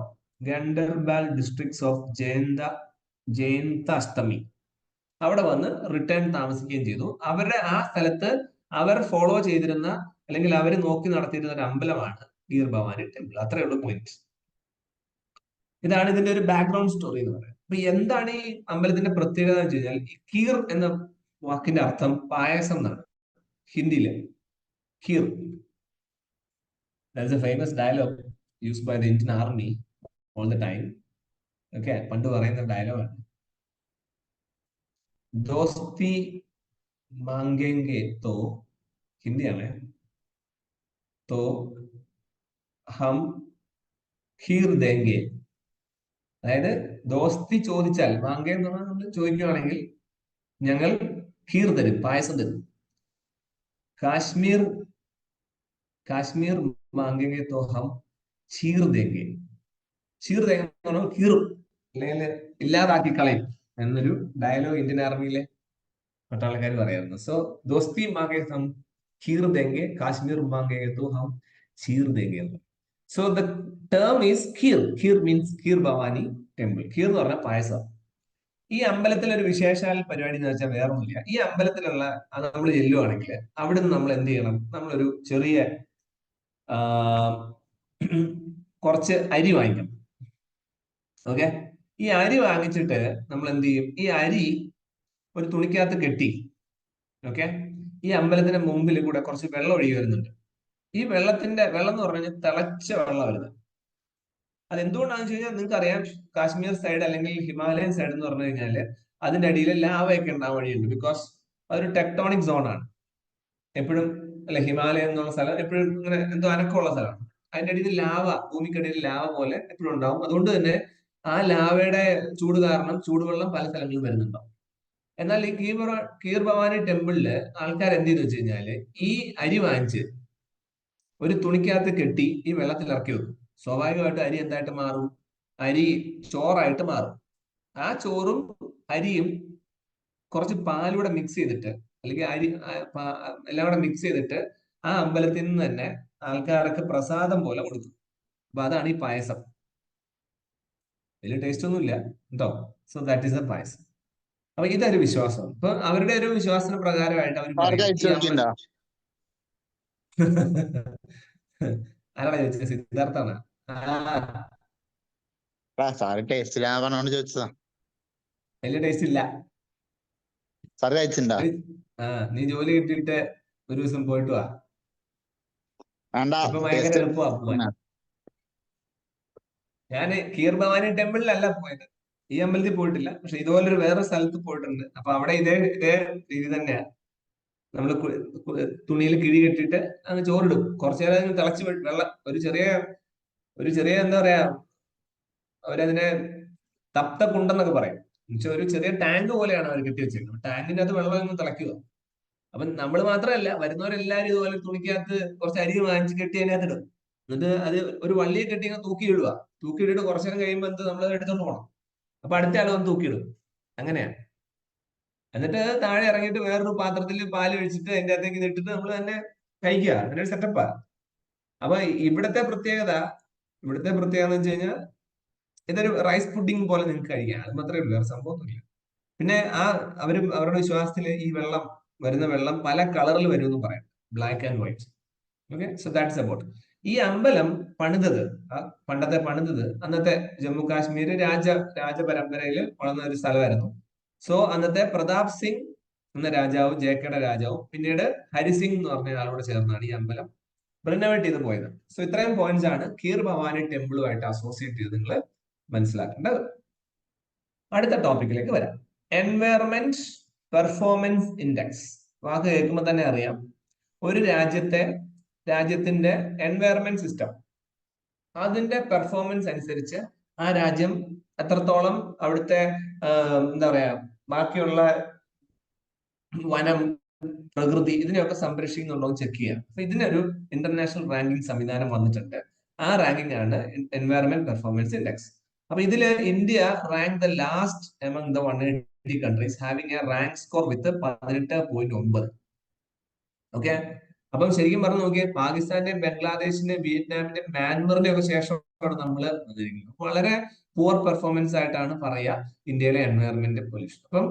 S1: ഗണ്ടർബാൽ ഡിസ്ട്രിക്ട്സ് ഓഫ് ജയന്ത അഷ്ടമി അവിടെ വന്ന് റിട്ടേൺ താമസിക്കുകയും ചെയ്തു. അവരുടെ ആ സ്ഥലത്ത് അവർ ഫോളോ ചെയ്തിരുന്ന അല്ലെങ്കിൽ അവർ നോക്കി നടത്തിയിരുന്ന ഒരു അമ്പലമാണ് കീർ ഭവാനി ടെമ്പിൾ. അത്രയേ ഉള്ളൂ പോയിന്റ്. ഇതാണ് ഇതിന്റെ ഒരു ബാക്ക്ഗ്രൗണ്ട് സ്റ്റോറി എന്ന് പറയുന്നത്. അപ്പൊ എന്താണ് ഈ അമ്പലത്തിന്റെ പ്രത്യേകത എന്ന് വെച്ച് കഴിഞ്ഞാൽ, ഈ കീർ എന്ന വാക്കിന്റെ അർത്ഥം പായസം എന്നാണ് ഹിന്ദിയില്. Kheer that's a famous dialogue used by the Indian army all the time. Okay, പണ്ട് പറയുന്ന ഡയലോഗാണ്, ദോസ്തി മാംഗേംഗെ തോ, ഹിന്ദിയാണ്, തോ ഹം ഖീർ ദേംഗെ. അതായത് ദോസ്തി ചോദിച്ചാൽ, മാംഗെ എന്ന് പറഞ്ഞാൽ നമ്മൾ ചോദിക്കുകയാണെങ്കിൽ ഞങ്ങൾ ഖീർ തരും, പായസം തരും. കാശ്മീർ മാംഗെംഗെ തോ ഹം ഖീർ ദേംഗെ. ഖീർ ദേംഗെ എന്ന് പറഞ്ഞാൽ കീറും അല്ലെങ്കിൽ ഇല്ലാതാക്കി കളയും എന്നൊരു ഡയലോഗ് ഇന്ത്യൻ ആർമിയിലെ പട്ടാളക്കാർ പറയാറുണ്ട്. സോ ദോസ്തി മാംഗെ ഹം ഖീർ ദേംഗെ, കാശ്മീർ മാംഗെംഗെ തോ ഹം ഖീർ ദേംഗെ. So the term is kheer. Kheer means Kheer Bhavani temple. Kheer എന്ന് പറഞ്ഞാൽ പായസം. ഈ അമ്പലത്തിൽ ഒരു വിശേഷാൽ പരിപാടി എന്ന് വെച്ചാൽ വേറെ ഒന്നുമില്ല. ഈ അമ്പലത്തിലുള്ള നമ്മൾ ചെല്ലുവാണെങ്കിൽ അവിടുന്ന് നമ്മൾ എന്ത് ചെയ്യണം? നമ്മളൊരു ചെറിയ കുറച്ച് അരി വാങ്ങിക്കണം. ഓക്കെ, ഈ അരി വാങ്ങിച്ചിട്ട് നമ്മൾ എന്ത് ചെയ്യും? ഈ അരി ഒരു തുണിക്കകത്ത് കെട്ടി, ഓക്കെ, ഈ അമ്പലത്തിന്റെ മുമ്പിൽ കൂടെ കുറച്ച് വെള്ളം ഒഴുകി വരുന്നുണ്ട്. ഈ വെള്ളം എന്ന് പറഞ്ഞു കഴിഞ്ഞാൽ തിളച്ച വെള്ളം വരുന്നത്. അതെന്തുകൊണ്ടാണെന്ന് വെച്ച് കഴിഞ്ഞാൽ നിങ്ങൾക്ക് അറിയാം, കാശ്മീർ സൈഡ് അല്ലെങ്കിൽ ഹിമാലയൻ സൈഡ് എന്ന് പറഞ്ഞു കഴിഞ്ഞാല് അതിന്റെ അടിയിൽ ലാവയൊക്കെ ഉണ്ടാവാൻ വഴിയുണ്ട്. ബിക്കോസ് അതൊരു ടെക്ടോണിക് സോൺ ആണ് എപ്പോഴും, അല്ലെ? ഹിമാലയം എന്നുള്ള സ്ഥലം എപ്പോഴും ഇങ്ങനെ എന്തോ അനക്കമുള്ള സ്ഥലമാണ്. അതിന്റെ അടിയിൽ ലാവ, ഭൂമിക്കടിയിൽ ലാവ പോലെ എപ്പോഴും ഉണ്ടാവും. അതുകൊണ്ട് തന്നെ ആ ലാവയുടെ ചൂട് കാരണം ചൂടുവെള്ളം പല സ്ഥലങ്ങളിലും വരുന്നുണ്ടാവും. എന്നാൽ ഈ കീർ ഭവാനി ടെമ്പിളില് ആൾക്കാർ എന്ത് ചെയ്തെന്ന് വെച്ച് കഴിഞ്ഞാല് ഈ അരി വാങ്ങിച്ച് ഒരു തുണിക്കകത്ത് കെട്ടി ഈ വെള്ളത്തിൽ ഇറക്കി വെക്കും. സ്വാഭാവികമായിട്ടും അരി എന്തായിട്ട് മാറും? അരി ചോറായിട്ട് മാറും. ആ ചോറും അരിയും കുറച്ച് പാലൂടെ മിക്സ് ചെയ്തിട്ട്, അല്ലെങ്കിൽ അരി എല്ലാം കൂടെ മിക്സ് ചെയ്തിട്ട് ആ അമ്പലത്തിൽ നിന്ന് തന്നെ ആൾക്കാർക്ക് പ്രസാദം പോലെ കൊടുക്കും. അപ്പൊ അതാണ് ഈ പായസം. വലിയ ടേസ്റ്റ് ഒന്നുമില്ല കേട്ടോ. സോ ദാറ്റ് ഈസ് എ പായസം. അപ്പൊ ഇതൊരു വിശ്വാസം. അപ്പൊ അവരുടെ ഒരു വിശ്വാസത്തിന് പ്രകാരമായിട്ട് അവർ പറയും. ആരാടാ ചോദിച്ചത്? സിദ്ധാർത്ഥാണ്.
S11: സാറ് ടേസ്റ്റ് പറഞ്ഞോണ്ട് ചോദിച്ചതാ.
S1: വലിയ ടേസ്റ്റ് ഇല്ല.
S11: സാറ് കഴിച്ചിട്ടുണ്ടോ?
S1: നീ ജോലി കിട്ടിയിട്ട് ഒരു ദിവസം പോയിട്ട് വാ.
S11: വേണ്ട,
S1: ഇപ്പൊ ഭയങ്കര എളുപ്പമാ പോവാൻ. ഞാൻ കീർ ഭവാനി ടെമ്പിളിലല്ല പോയത്, ഈ അമ്പലത്തിൽ പോയിട്ടില്ല. പക്ഷെ ഇതുപോലൊരു വേറെ സ്ഥലത്ത് പോയിട്ടുണ്ട്. അപ്പൊ അവിടെ ഇതേ രീതി തന്നെയാ. നമ്മള് തുണിയിൽ കിഴി കെട്ടിയിട്ട് അങ്ങ് ചോറിടും. കുറച്ചു നേരം തിളച്ച് വെള്ളം, ഒരു ചെറിയ എന്താ പറയാ, അവരതിനെ തപ്ത കുണ്ടെന്നൊക്കെ പറയും. എന്നുവെച്ചാൽ ഒരു ചെറിയ ടാങ്ക് പോലെയാണ് അവർ കെട്ടി വെച്ചിരിക്കുന്നത്. ടാങ്കിന്റെ അകത്ത് വെള്ളം ഒന്ന് തിളയ്ക്കുക. അപ്പൊ നമ്മൾ മാത്രമല്ല, വരുന്നവരെല്ലാരും ഇതുപോലെ തുണിക്കകത്ത് കുറച്ച് അരി വാങ്ങിച്ച് കെട്ടി അതിനകത്ത് ഇടും. എന്നിട്ട് അത് ഒരു വള്ളിയെ കെട്ടി ഇങ്ങനെ തൂക്കിയിടുക. തൂക്കിയിട്ടിട്ട് കുറച്ചു നേരം കഴിയുമ്പോൾ എന്ത് നമ്മൾ എടുത്തോണ്ട് പോകണം. അപ്പൊ അടുത്ത ആൾ വന്ന് തൂക്കിയിടും. അങ്ങനെയാണ്. എന്നിട്ട് താഴെ ഇറങ്ങിയിട്ട് വേറൊരു പാത്രത്തിൽ പാല് ഒഴിച്ചിട്ട് അതിന്റെ അകത്തേക്ക് ഇട്ടിട്ട് നമ്മൾ തന്നെ കഴിക്കുക. അങ്ങനെ ഒരു സെറ്റപ്പാ. അപ്പൊ ഇവിടുത്തെ പ്രത്യേകത എന്ന് വെച്ച് കഴിഞ്ഞാൽ ഇതൊരു റൈസ് പുഡിംഗ് പോലെ നിങ്ങൾക്ക് കഴിക്കാം. അത് മാത്രമേ ഉള്ളൂ, വേറെ സംഭവമൊന്നുമില്ല. പിന്നെ അവരുടെ വിശ്വാസത്തിൽ ഈ വരുന്ന വെള്ളം പല കളറിൽ വരുമെന്ന് പറയാം, black and white. Okay, so that's about. ഈ അമ്പലം പണ്ടത്തെ പണിതത് അന്നത്തെ ജമ്മു കാശ്മീർ രാജപരമ്പരയിൽ വളർന്ന ഒരു സ്ഥലമായിരുന്നു. സോ അന്നത്തെ പ്രതാപ് സിംഗ് എന്ന രാജാവും ജേക്കയുടെ രാജാവും പിന്നീട് ഹരിസിംഗ് എന്ന് പറഞ്ഞ ആളോട് ചേർന്നാണ് ഈ അമ്പലം റിനോവേറ്റ് ചെയ്ത് പോയത്. സോ ഇത്രയും പോയിന്റ്സ് ആണ് കീർ ഭവാനി ടെമ്പിളുമായിട്ട് അസോസിയേറ്റ് ചെയ്ത് നിങ്ങൾ മനസ്സിലാക്കേണ്ടത്. അടുത്ത ടോപ്പിക്കിലേക്ക് വരാം. Environment performance index. വാക്ക് കേൾക്കുമ്പോൾ തന്നെ അറിയാം, ഒരു രാജ്യത്തിന്റെ എൻവയറമെന്റ് സിസ്റ്റം, അതിന്റെ പെർഫോമൻസ് അനുസരിച്ച് ആ രാജ്യം എത്രത്തോളം അവിടുത്തെ എന്താ പറയാ, ബാക്കിയുള്ള വനം, പ്രകൃതി ഇതിനെയൊക്കെ സംരക്ഷിക്കുന്നുണ്ടോ എന്ന് ചെക്ക് ചെയ്യാം. അപ്പൊ ഇതിനൊരു ഇന്റർനാഷണൽ റാങ്കിങ് സംവിധാനം വന്നിട്ടുണ്ട്. ആ റാങ്കിങ് ആണ് എൻവയറമെന്റ് പെർഫോമൻസ് ഇൻഡെക്സ്. അപ്പൊ ഇതില് India rank the last among the 180 countries having A rank score with 18.9. Okay, അപ്പം ശരിക്കും പറഞ്ഞു നോക്കിയാൽ പാകിസ്ഥാന്റെയും ബംഗ്ലാദേശിന്റെയും വിയറ്റ്നാമിന്റെയും മ്യാൻമറിന്റെയും ഒക്കെ ശേഷമാണ് നമ്മൾ വന്നിരിക്കുന്നത്. വളരെ പുവർ പെർഫോമൻസ് ആയിട്ടാണ് പറയുക ഇന്ത്യയിലെ എൻവയറമെന്റ് പൊല്യൂഷൻ. അപ്പം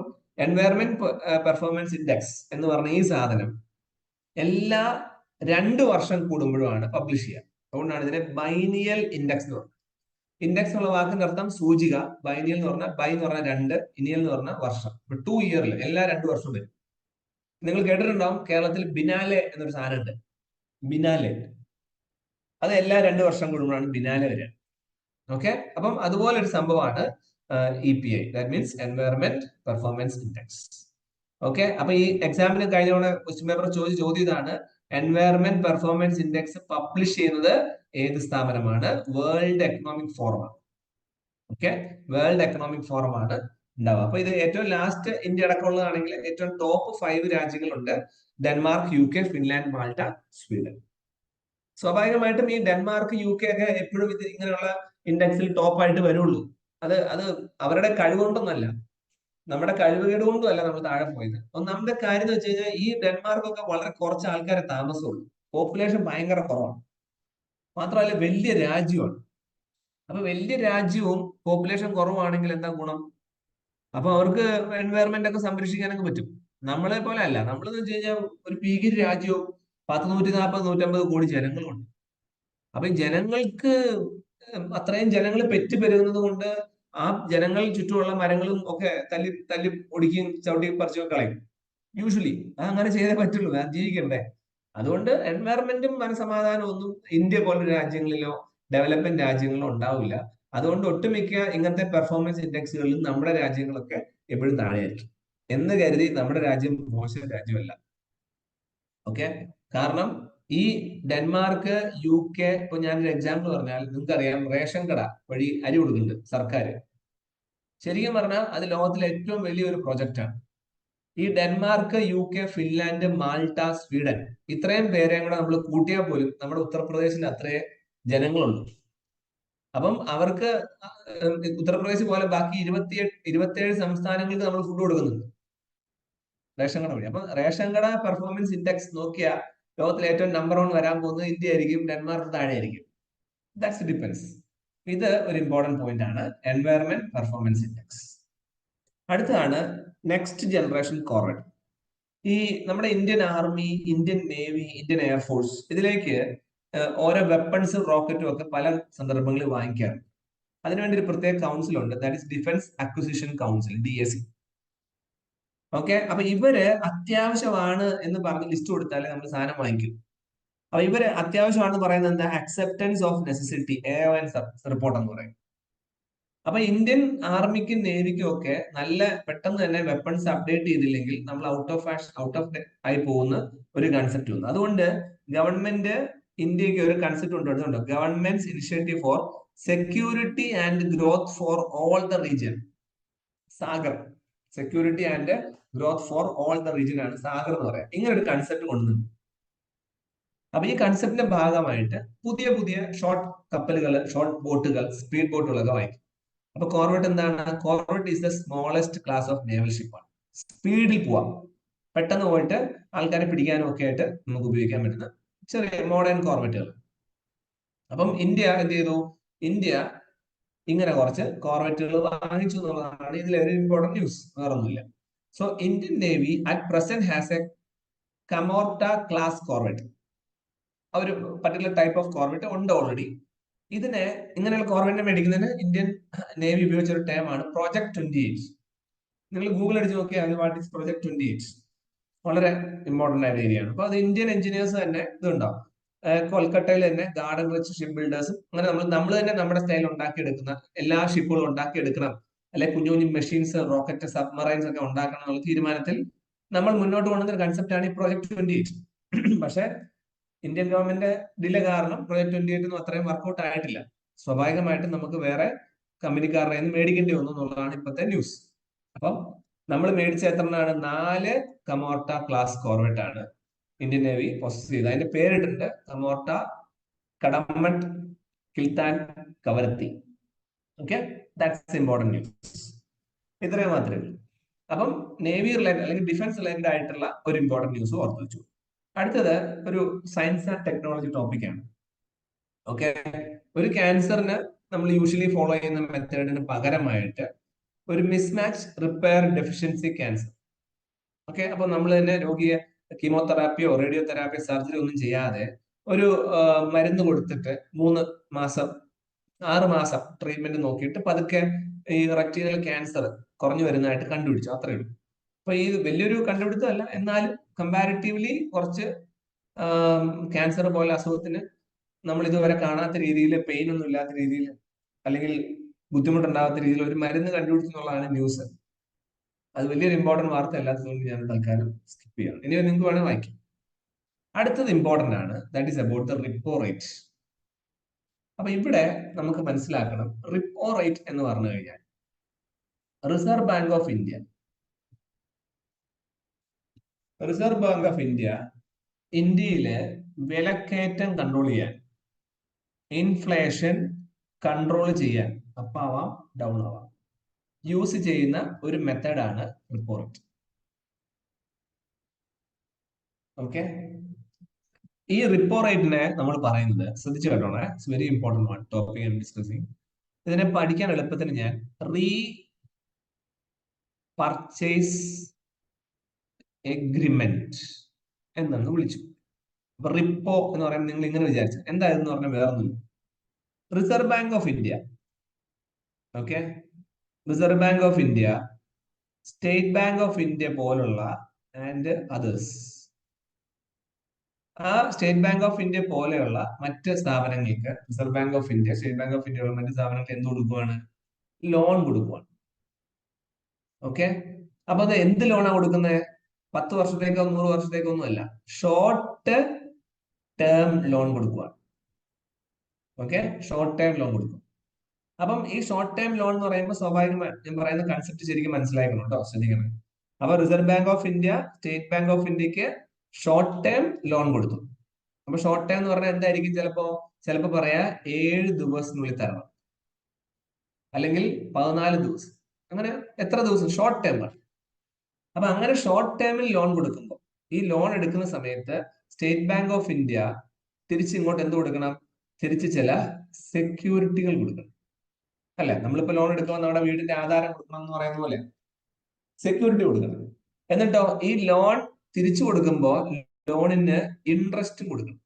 S1: എൻവയറമെന്റ് പെർഫോമൻസ് ഇൻഡെക്സ് എന്ന് പറഞ്ഞ ഈ സാധനം എല്ലാ 2 വർഷം കൂടുമ്പോഴുമാണ് പബ്ലിഷ് ചെയ്യുക. അതുകൊണ്ടാണ് ഇതിനെ ബൈനിയൽ ഇൻഡെക്സ് എന്ന് പറയുന്നത്. ഇൻഡെക്സ് എന്നുള്ള വാക്കിന്റെ അർത്ഥം സൂചിക. ബൈനിയൽ എന്ന് പറഞ്ഞാൽ ബൈ എന്ന് പറഞ്ഞാൽ 2, ഇനിയൽ എന്ന് പറഞ്ഞാൽ വർഷം. 2 ഇയറിൽ എല്ലാ 2 വർഷവും വരും. നിങ്ങൾ കേട്ടിട്ടുണ്ടാവും കേരളത്തിൽ ബിനാലെ എന്നൊരു സാധനം ഉണ്ട്. ബിനാലെ, അത് എല്ലാ 2 വർഷം കൂടുമ്പോഴാണ് ബിനാലെ വരിക. ഓക്കെ, അപ്പം അതുപോലെ ഒരു സംഭവമാണ് EPI, that means environment performance index. Okay, അപ്പൊ ഈ എക്സാമിന് കഴിഞ്ഞ തവണ ക്വസ്റ്റ്യൻ പേപ്പർ ചോദ്യം ഇതാണ്: എൻവയറമെന്റ് പെർഫോമൻസ് ഇൻഡെക്സ് പബ്ലിഷ് ചെയ്യുന്നത് ഏത് സ്ഥാപനമാണ്? വേൾഡ് എക്കണോമിക് ഫോറം ആണ്. ഓക്കെ, വേൾഡ് എക്കണോമിക് ഫോറം ആണ് ഉണ്ടാവുക. അപ്പൊ ഇത് ഏറ്റവും ലാസ്റ്റ് ഇന്ത്യ അടക്കമുള്ളതാണെങ്കിൽ ഏറ്റവും ടോപ്പ് 5 രാജ്യങ്ങളുണ്ട്: Denmark, UK, Finland, Malta, Sweden. സ്വാഭാവികമായിട്ടും ഈ ഡെൻമാർക്ക്, UK ഒക്കെ എപ്പോഴും ഇത് ഇങ്ങനെയുള്ള ഇൻഡെക്സിൽ ടോപ്പായിട്ട് വരുള്ളൂ. അത് അവരുടെ കഴിവുകൊണ്ടൊന്നല്ല, നമ്മുടെ കഴിവുകേട് കൊണ്ടും അല്ല നമ്മൾ താഴെ പോയത്. ഒന്നാമത്തെ കാര്യം എന്ന് വെച്ച് കഴിഞ്ഞാൽ ഈ ഡെൻമാർക്കൊക്കെ വളരെ കുറച്ച് ആൾക്കാരെ താമസമുള്ളൂ. പോപ്പുലേഷൻ ഭയങ്കര കുറവാണ്. മാത്രമല്ല വലിയ രാജ്യമാണ്. അപ്പൊ വലിയ രാജ്യവും പോപ്പുലേഷൻ കുറവാണെങ്കിൽ എന്താ ഗുണം? അപ്പൊ അവർക്ക് എൻവയറമെന്റ് ഒക്കെ സംരക്ഷിക്കാനൊക്കെ പറ്റും. നമ്മളെ പോലെ അല്ല. നമ്മളെന്ന് വെച്ച് കഴിഞ്ഞാൽ ഒരു ഭീകര രാജ്യവും 140-150 കോടി ജനങ്ങളുണ്ട്. അപ്പൊ ഈ ജനങ്ങൾക്ക് അത്രയും ജനങ്ങൾ പെറ്റുപെരുകുന്നത് കൊണ്ട് ആ ജനങ്ങൾ ചുറ്റുമുള്ള മരങ്ങളും ഒക്കെ തല്ലി തല്ലി ഒടിക്കുകയും ചവിട്ടി പറിച്ചു കളയും. യൂഷ്വലി അങ്ങനെ ചെയ്തേ പറ്റുള്ളൂ, ജീവിക്കണ്ടേ. അതുകൊണ്ട് എൻവയറമെന്റും മനസമാധാനവും ഒന്നും ഇന്ത്യ പോലുള്ള രാജ്യങ്ങളിലോ ഡെവലപ്മെന്റ് രാജ്യങ്ങളിലോ ഉണ്ടാവില്ല. അതുകൊണ്ട് ഒട്ടുമിക്ക ഇങ്ങനത്തെ പെർഫോമൻസ് ഇൻഡെക്സുകളിലും നമ്മുടെ രാജ്യങ്ങളൊക്കെ എപ്പോഴും താഴെയായിരിക്കും. എന്ന് കരുതി നമ്മുടെ രാജ്യം മോശം രാജ്യമല്ല. ഓക്കെ, കാരണം ഈ ഡെൻമാർക്ക്, UK, ഇപ്പൊ ഞാനൊരു എക്സാമ്പിൾ പറഞ്ഞാൽ നിങ്ങൾക്കറിയാം, റേഷൻ കട വഴി അരി കൊടുക്കുന്നുണ്ട് സർക്കാർ. ശരിക്കും പറഞ്ഞാൽ അത് ലോകത്തിലെ ഏറ്റവും വലിയൊരു പ്രൊജക്റ്റാണ്. ഈ Denmark, UK, Finland, Malta, Sweden ഇത്രയും പേരെയും കൂടെ നമ്മൾ കൂട്ടിയാൽ പോലും നമ്മുടെ ഉത്തർപ്രദേശിന് അത്രേ ജനങ്ങളുണ്ട്. അപ്പം അവർക്ക് ഉത്തർപ്രദേശ് പോലെ ബാക്കി 27 സംസ്ഥാനങ്ങൾക്ക് നമ്മൾ ഫുഡ് കൊടുക്കുന്നുണ്ട് റേഷൻ കട വഴി. അപ്പൊ റേഷൻ കട പെർഫോമൻസ് ഇൻഡെക്സ് നോക്കിയാൽ ലോകത്തിലെ ഏറ്റവും നമ്പർ 1 വരാൻ പോകുന്നത് ഇന്ത്യ ആയിരിക്കും, ഡെൻമാർക്ക് താഴെ ആയിരിക്കും. That's difference. ഇത് ഒരു ഇമ്പോർട്ടന്റ് പോയിന്റ് ആണ്, എൻവയറമെന്റ് പെർഫോമൻസ് ഇൻഡെക്സ്. അടുത്തതാണ് നെക്സ്റ്റ് ജനറേഷൻ കോർവെറ്റ്. ഈ നമ്മുടെ Indian army, Indian navy, Indian air force ഇതിലേക്ക് ഓരോ വെപ്പൺസും റോക്കറ്റും ഒക്കെ പല സന്ദർഭങ്ങളിൽ വാങ്ങിക്കാറുണ്ട്. അതിനുവേണ്ടി ഒരു പ്രത്യേക കൗൺസിൽ ഉണ്ട്, that is defence acquisition council, DAC. Okay, അപ്പൊ ഇവര് അത്യാവശ്യമാണ് എന്ന് പറഞ്ഞ് ലിസ്റ്റ് കൊടുത്താലേ നമ്മൾ സാധനം വാങ്ങിക്കും. അപ്പൊ ഇവര് അത്യാവശ്യമാണെന്ന് പറയുന്നത് എന്താ? Acceptance of necessity, AON report എന്ന് പറയും. അപ്പൊ ഇന്ത്യൻ ആർമിക്കും നേവിക്കും ഒക്കെ നല്ല പെട്ടെന്ന് തന്നെ വെപ്പൺസ് അപ്ഡേറ്റ് ചെയ്തില്ലെങ്കിൽ നമ്മൾ ഔട്ട് ഓഫ് ആയി പോകുന്ന ഒരു കൺസെപ്റ്റ് വന്നു. അതുകൊണ്ട് ഗവൺമെന്റ് ഇന്ത്യക്ക് ഒരു കൺസെപ്റ്റ് കൊണ്ടുവരുന്നുണ്ട്, government initiative for security and growth for all the region, Sagar. Security and growth for all the region ആണ് സാഗർ എന്ന് പറയാം. ഇങ്ങനെ ഒരു കൺസെപ്റ്റ് കൊണ്ടുവന്നു. അപ്പൊ ഈ കൺസെപ്റ്റിന്റെ ഭാഗമായിട്ട് പുതിയ പുതിയ ഷോർട്ട് കപ്പലുകൾ, ഷോർട്ട് ബോട്ടുകൾ, സ്പീഡ് ബോട്ടുകളൊക്കെ വാങ്ങിക്കും. അപ്പൊ കോർവെറ്റ് എന്താണ്? Corvette is the smallest class of naval ഷിപ്പാണ്. സ്പീഡിൽ പോവാം, പെട്ടെന്ന് പോയിട്ട് ആൾക്കാരെ പിടിക്കാനും ഒക്കെ ആയിട്ട് നമുക്ക് ഉപയോഗിക്കാൻ പറ്റുന്ന ചെറിയ മോഡേൺ കോർവെറ്റുകൾ. അപ്പം ഇന്ത്യ എന്ത് ചെയ്തു? ഇന്ത്യ ഇങ്ങനെ കുറച്ച് കോർവെറ്റുകൾ വാങ്ങിച്ചു എന്നുള്ളതാണ് ഇതിലെ ഒരു ഇമ്പോർട്ടന്റ് ന്യൂസ്, വേറൊന്നുമില്ല. So Indian navy at present has a Kamorta class corvette. ഒരു പർട്ടിക്കുലർ ടൈപ്പ് ഓഫ് കോർവെറ്റ് ഉണ്ട് ഓൾറെഡി. ഇതിനെ ഇങ്ങനെയുള്ള കോർവെറ്റിനെ മേടിക്കുന്നതിന് ഇന്ത്യൻ നേവി ഉപയോഗിച്ച ഒരു ടേമാണ് പ്രോജക്ട് 28. നിങ്ങൾ ഗൂഗിൾ അടിച്ച് നോക്കിയാൽ വാട്ട് ഈസ് പ്രോജക്ട് 28, വളരെ ഇമ്പോർട്ടന്റ് ആയ ഏരിയ ആണ്. അപ്പൊ അത് ഇന്ത്യൻ എഞ്ചിനീയേഴ്സ് തന്നെ ഇതുണ്ടാവും. കൊൽക്കട്ടയിൽ തന്നെ ഗാർഡൻ റിച്ച് ഷിപ്പ് ബിൽഡേഴ്സും അങ്ങനെ നമ്മൾ തന്നെ നമ്മുടെ സ്റ്റൈൽ ഉണ്ടാക്കിയെടുക്കുന്ന എല്ലാ ഷിപ്പുകളും ഉണ്ടാക്കിയെടുക്കണം, അല്ലെ കുഞ്ഞു കുഞ്ഞു മെഷീൻസ്, റോക്കറ്റ്, സബ്മറൈൻസ് ഒക്കെ ഉണ്ടാക്കണം എന്നുള്ള തീരുമാനത്തിൽ നമ്മൾ മുന്നോട്ട് കൊണ്ടുവന്ന ഒരു കൺസെപ്റ്റാണ് ഈ പ്രോജക്ട് 28. പക്ഷെ ഇന്ത്യൻ ഗവൺമെന്റ് ഡിലെ കാരണം പ്രോജക്ട് 28 ഒന്നും അത്രയും വർക്ക്ഔട്ട് ആയിട്ടില്ല. സ്വാഭാവികമായിട്ടും നമുക്ക് വേറെ കമ്പനിക്കാരുടെ നിന്ന് മേടിക്കേണ്ടി വന്നു എന്നുള്ളതാണ് ഇപ്പോഴത്തെ ന്യൂസ്. അപ്പം നമ്മൾ മേടിച്ച എത്രണ്ണാണ്? 4 കമോർട്ട ക്ലാസ് കോർവെറ്റ് ആണ് ഇന്ത്യൻ നേവി പ്രോസസ് ചെയ്തത്. അതിന്റെ പേരിട്ടുണ്ട് Kamorta, Kadmatt, Kiltan, Kavaratti. Okay, that's important news. ഇത്രയും മാത്രമേ ഉള്ളൂ. അപ്പം നേവി റിലേറ്റഡ് അല്ലെങ്കിൽ ഡിഫൻസ് റിലേറ്റഡ് ആയിട്ടുള്ള ഒരു ഇമ്പോർട്ടന്റ് ന്യൂസ് ഓർത്തു വെച്ചു. അടുത്തത് ഒരു സയൻസ് ആൻഡ് ടെക്നോളജി ടോപ്പിക്കാണ്. ഓക്കെ, ഒരു ക്യാൻസറിന് നമ്മൾ യൂഷ്വലി ഫോളോ ചെയ്യുന്ന മെത്തേഡിന് പകരമായിട്ട് ഒരു mismatch repair deficiency cancer. Okay, അപ്പൊ നമ്മൾ തന്നെ രോഗിയെ കീമോതെറാപ്പിയോ റേഡിയോ തെറാപ്പിയോ സർജറി ഒന്നും ചെയ്യാതെ ഒരു മരുന്ന് കൊടുത്തിട്ട് 3 മാസം 6 മാസം ട്രീറ്റ്മെന്റ് നോക്കിയിട്ട് പതുക്കെ ഈ റെക്ടീനൽ ക്യാൻസർ കുറഞ്ഞു വരുന്നതായിട്ട് കണ്ടുപിടിച്ചു, അത്രേ ഉള്ളൂ. അപ്പൊ ഈ വലിയൊരു കണ്ടുപിടുത്തമല്ല, എന്നാലും കമ്പാരിറ്റീവ്ലി കുറച്ച് ക്യാൻസർ പോലെ അസുഖത്തിന് നമ്മൾ ഇതുവരെ കാണാത്ത രീതിയിൽ, പെയിൻ ഒന്നും ഇല്ലാത്ത രീതിയിൽ, അല്ലെങ്കിൽ ബുദ്ധിമുട്ടുണ്ടാകാത്ത രീതിയിൽ ഒരു മരുന്ന് കണ്ടുപിടിച്ചു എന്നുള്ളതാണ് ന്യൂസ്. അത് വലിയൊരു ഇമ്പോർട്ടന്റ് വാർത്ത അല്ലാത്തതുകൊണ്ട് ഞാൻ തൽക്കാലം സ്കിപ്പ് ചെയ്യണം. ഇനി നിങ്ങൾക്ക് വേണമെങ്കിൽ വായിക്കാം. അടുത്തത് ഇമ്പോർട്ടന്റ് ആണ്, that is about the repo rate. അപ്പൊ ഇവിടെ നമുക്ക് മനസ്സിലാക്കണം, റിപ്പോ റേറ്റ് എന്ന് പറഞ്ഞു കഴിഞ്ഞാൽ റിസർവ് ബാങ്ക് ഓഫ് ഇന്ത്യ ഇന്ത്യയിലെ വിലക്കയറ്റം കൺട്രോൾ ചെയ്യാൻ, ഇൻഫ്ലേഷൻ കൺട്രോൾ ചെയ്യാൻ, അപ്പ് ആവാം ഡൗൺ ആവാം, യൂസ് ചെയ്യുന്ന ഒരു മെത്തേഡാണ് റിപ്പോ റേറ്റ്. ഓക്കെ, ഈ റിപ്പോ റേറ്റിനെ നമ്മൾ പറയുന്നത്, ശ്രദ്ധിച്ചു കേട്ടോണേ, it's very important one topic I'm discussing. ഇതിനെ പഠിക്കാൻ എളുപ്പത്തിന് ഞാൻ പർച്ചേസ് എഗ്രിമെന്റ് എന്നൊന്ന് വിളിച്ചു. അപ്പൊ റിപ്പോ എന്ന് പറയുമ്പോൾ നിങ്ങൾ ഇങ്ങനെ വിചാരിച്ചു എന്തായെന്ന് പറഞ്ഞാൽ വേറൊന്നുമില്ല. Reserve bank of India, okay, reserve bank of India, state bank of India പോലുള്ള ആൻഡ് അതേഴ്സ്, ആ സ്റ്റേറ്റ് ബാങ്ക് ഓഫ് ഇന്ത്യ പോലെയുള്ള മറ്റ് സ്ഥാപനങ്ങൾക്ക് reserve bank of India, state bank of India പോലുള്ള മറ്റ് സ്ഥാപനങ്ങൾക്ക് എന്ത് കൊടുക്കുവാണ്? ലോൺ കൊടുക്കുവാണ്. ഓക്കെ, അപ്പൊ അത് എന്ത് ലോണാണ് കൊടുക്കുന്നത്? 10 വർഷത്തേക്കോ 100 വർഷത്തേക്കോ ഒന്നുമല്ല, ഷോർട്ട് ടേം ലോൺ കൊടുക്കുവാണ്. ഓക്കെ, ഷോർട്ട് ടേം ലോൺ കൊടുക്കും. അപ്പം ഈ ഷോർട്ട് ടേം ലോൺ എന്ന് പറയുമ്പോൾ സ്വാഭാവികമായി ഞാൻ പറയുന്ന കൺസെപ്റ്റ് ശരിക്കും മനസ്സിലാക്കണം കേട്ടോ, ശ്രദ്ധിക്കണം. അപ്പൊ reserve bank of India state bank of ഇന്ത്യക്ക് ഷോർട്ട് ടേം ലോൺ കൊടുത്തു. അപ്പൊ ഷോർട്ട് ടേം എന്ന് പറഞ്ഞാൽ എന്തായിരിക്കും? ചിലപ്പോ പറയാ 7 ദിവസത്തിനുള്ളിൽ തരണം, അല്ലെങ്കിൽ 14 ദിവസം, അങ്ങനെ എത്ര ദിവസം ഷോർട്ട് ടേം ആണ്. അപ്പൊ അങ്ങനെ ഷോർട്ട് ടേമിൽ ലോൺ കൊടുക്കുമ്പോൾ ഈ ലോൺ എടുക്കുന്ന സമയത്ത് സ്റ്റേറ്റ് ബാങ്ക് ഓഫ് ഇന്ത്യ തിരിച്ചിങ്ങോട്ട് എന്ത് കൊടുക്കണം? തിരിച്ച് ചില സെക്യൂരിറ്റികൾ കൊടുക്കണം, അല്ലെ? നമ്മളിപ്പോ ലോൺ എടുക്കുമ്പോൾ നമ്മുടെ വീടിന്റെ ആധാരം കൊടുക്കണം എന്ന് പറയുന്ന പോലെ സെക്യൂരിറ്റി കൊടുക്കണം. എന്നിട്ടോ ഈ ലോൺ തിരിച്ചു കൊടുക്കുമ്പോൾ ലോണിന് ഇൻട്രസ്റ്റ് കൊടുക്കണം.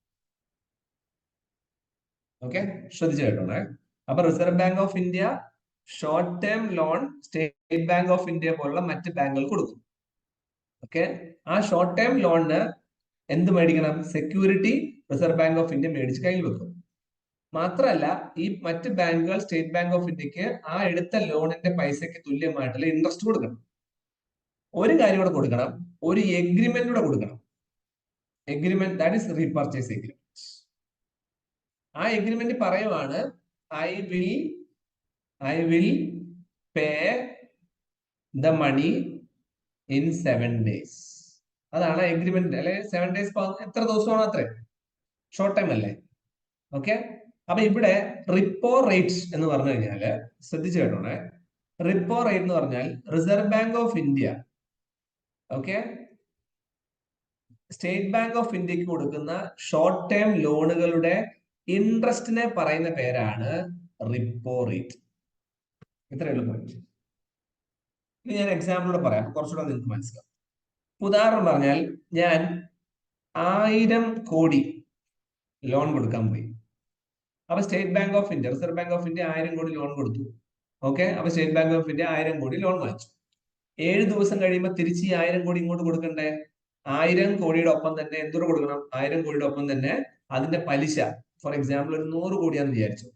S1: ഓക്കെ, ശ്രദ്ധിച്ചു കേട്ടോണേ. അപ്പൊ reserve bank of India short term loan state bank of India പോലുള്ള മറ്റ് ബാങ്കുകൾ കൊടുക്കും. ഓക്കെ, ആ ഷോർട്ട് ടേം ലോണിന് എന്ത് മേടിക്കണം? Security reserve bank of India മേടിച്ച് കയ്യിൽ വെക്കും. മാത്രമല്ല ഈ മറ്റ് ബാങ്കുകൾ സ്റ്റേറ്റ് ബാങ്ക് ഓഫ് ഇന്ത്യക്ക് ആ എടുത്ത ലോണിന്റെ പൈസക്ക് തുല്യമായിട്ടുള്ള ഇൻട്രസ്റ്റ് കൊടുക്കണം. ഒരു കാര്യം കൂടെ കൊടുക്കണം, ഒരു എഗ്രിമെന്റ് കൂടെ കൊടുക്കണം. Agreement, that is repurchase agreement. ആ എഗ്രിമെന്റ് പറയുവാണ് I will pay the money in 7 days. അതാണ് എഗ്രിമെന്റ്. അല്ലെ 7 days എത്ര ദിവസമാണോ അത്രേ, ഷോർട്ട് ടൈം അല്ലേ? ഓക്കെ, അപ്പൊ ഇവിടെ റിപ്പോ റേറ്റ് എന്ന് പറഞ്ഞു കഴിഞ്ഞാല് ശ്രദ്ധിച്ചു കേട്ടോണേ. റിപ്പോ റേറ്റ് എന്ന് പറഞ്ഞാൽ reserve bank of India, okay, state bank of ഇന്ത്യക്ക് കൊടുക്കുന്ന ഷോർട്ട് ടേം ലോണുകളുടെ ഇൻട്രസ്റ്റിനെ പറയുന്ന പേരാണ് റിപ്പോ റേറ്റ്. ഇത്രയുള്ള പോയിന്റ്. ഇനി ഞാൻ എക്സാമ്പിളോട് പറയാം, കുറച്ചുകൂടെ നിങ്ങൾക്ക് മനസ്സിലാവും. ഉദാഹരണം പറഞ്ഞാൽ ഞാൻ 1000 കോടി ലോൺ കൊടുക്കാൻ പോയി. അപ്പൊ state bank of India, reserve bank of India 1000 കോടി ലോൺ കൊടുത്തു. ഓക്കെ, അപ്പൊ സ്റ്റേറ്റ് ബാങ്ക് ഓഫ് ഇന്ത്യ 1000 കോടി ലോൺ വാങ്ങിച്ചു. 7 ദിവസം കഴിയുമ്പോൾ തിരിച്ച് ഈ 1000 കോടി ഇങ്ങോട്ട് കൊടുക്കണ്ടേ? 1000 കോടിയുടെ ഒപ്പം തന്നെ എന്തോരം കൊടുക്കണം? 1000 കോടിയുടെ ഒപ്പം തന്നെ അതിന്റെ പലിശ, ഫോർ എക്സാമ്പിൾ ഒരു 100 കോടിയാന്ന് വിചാരിച്ചു,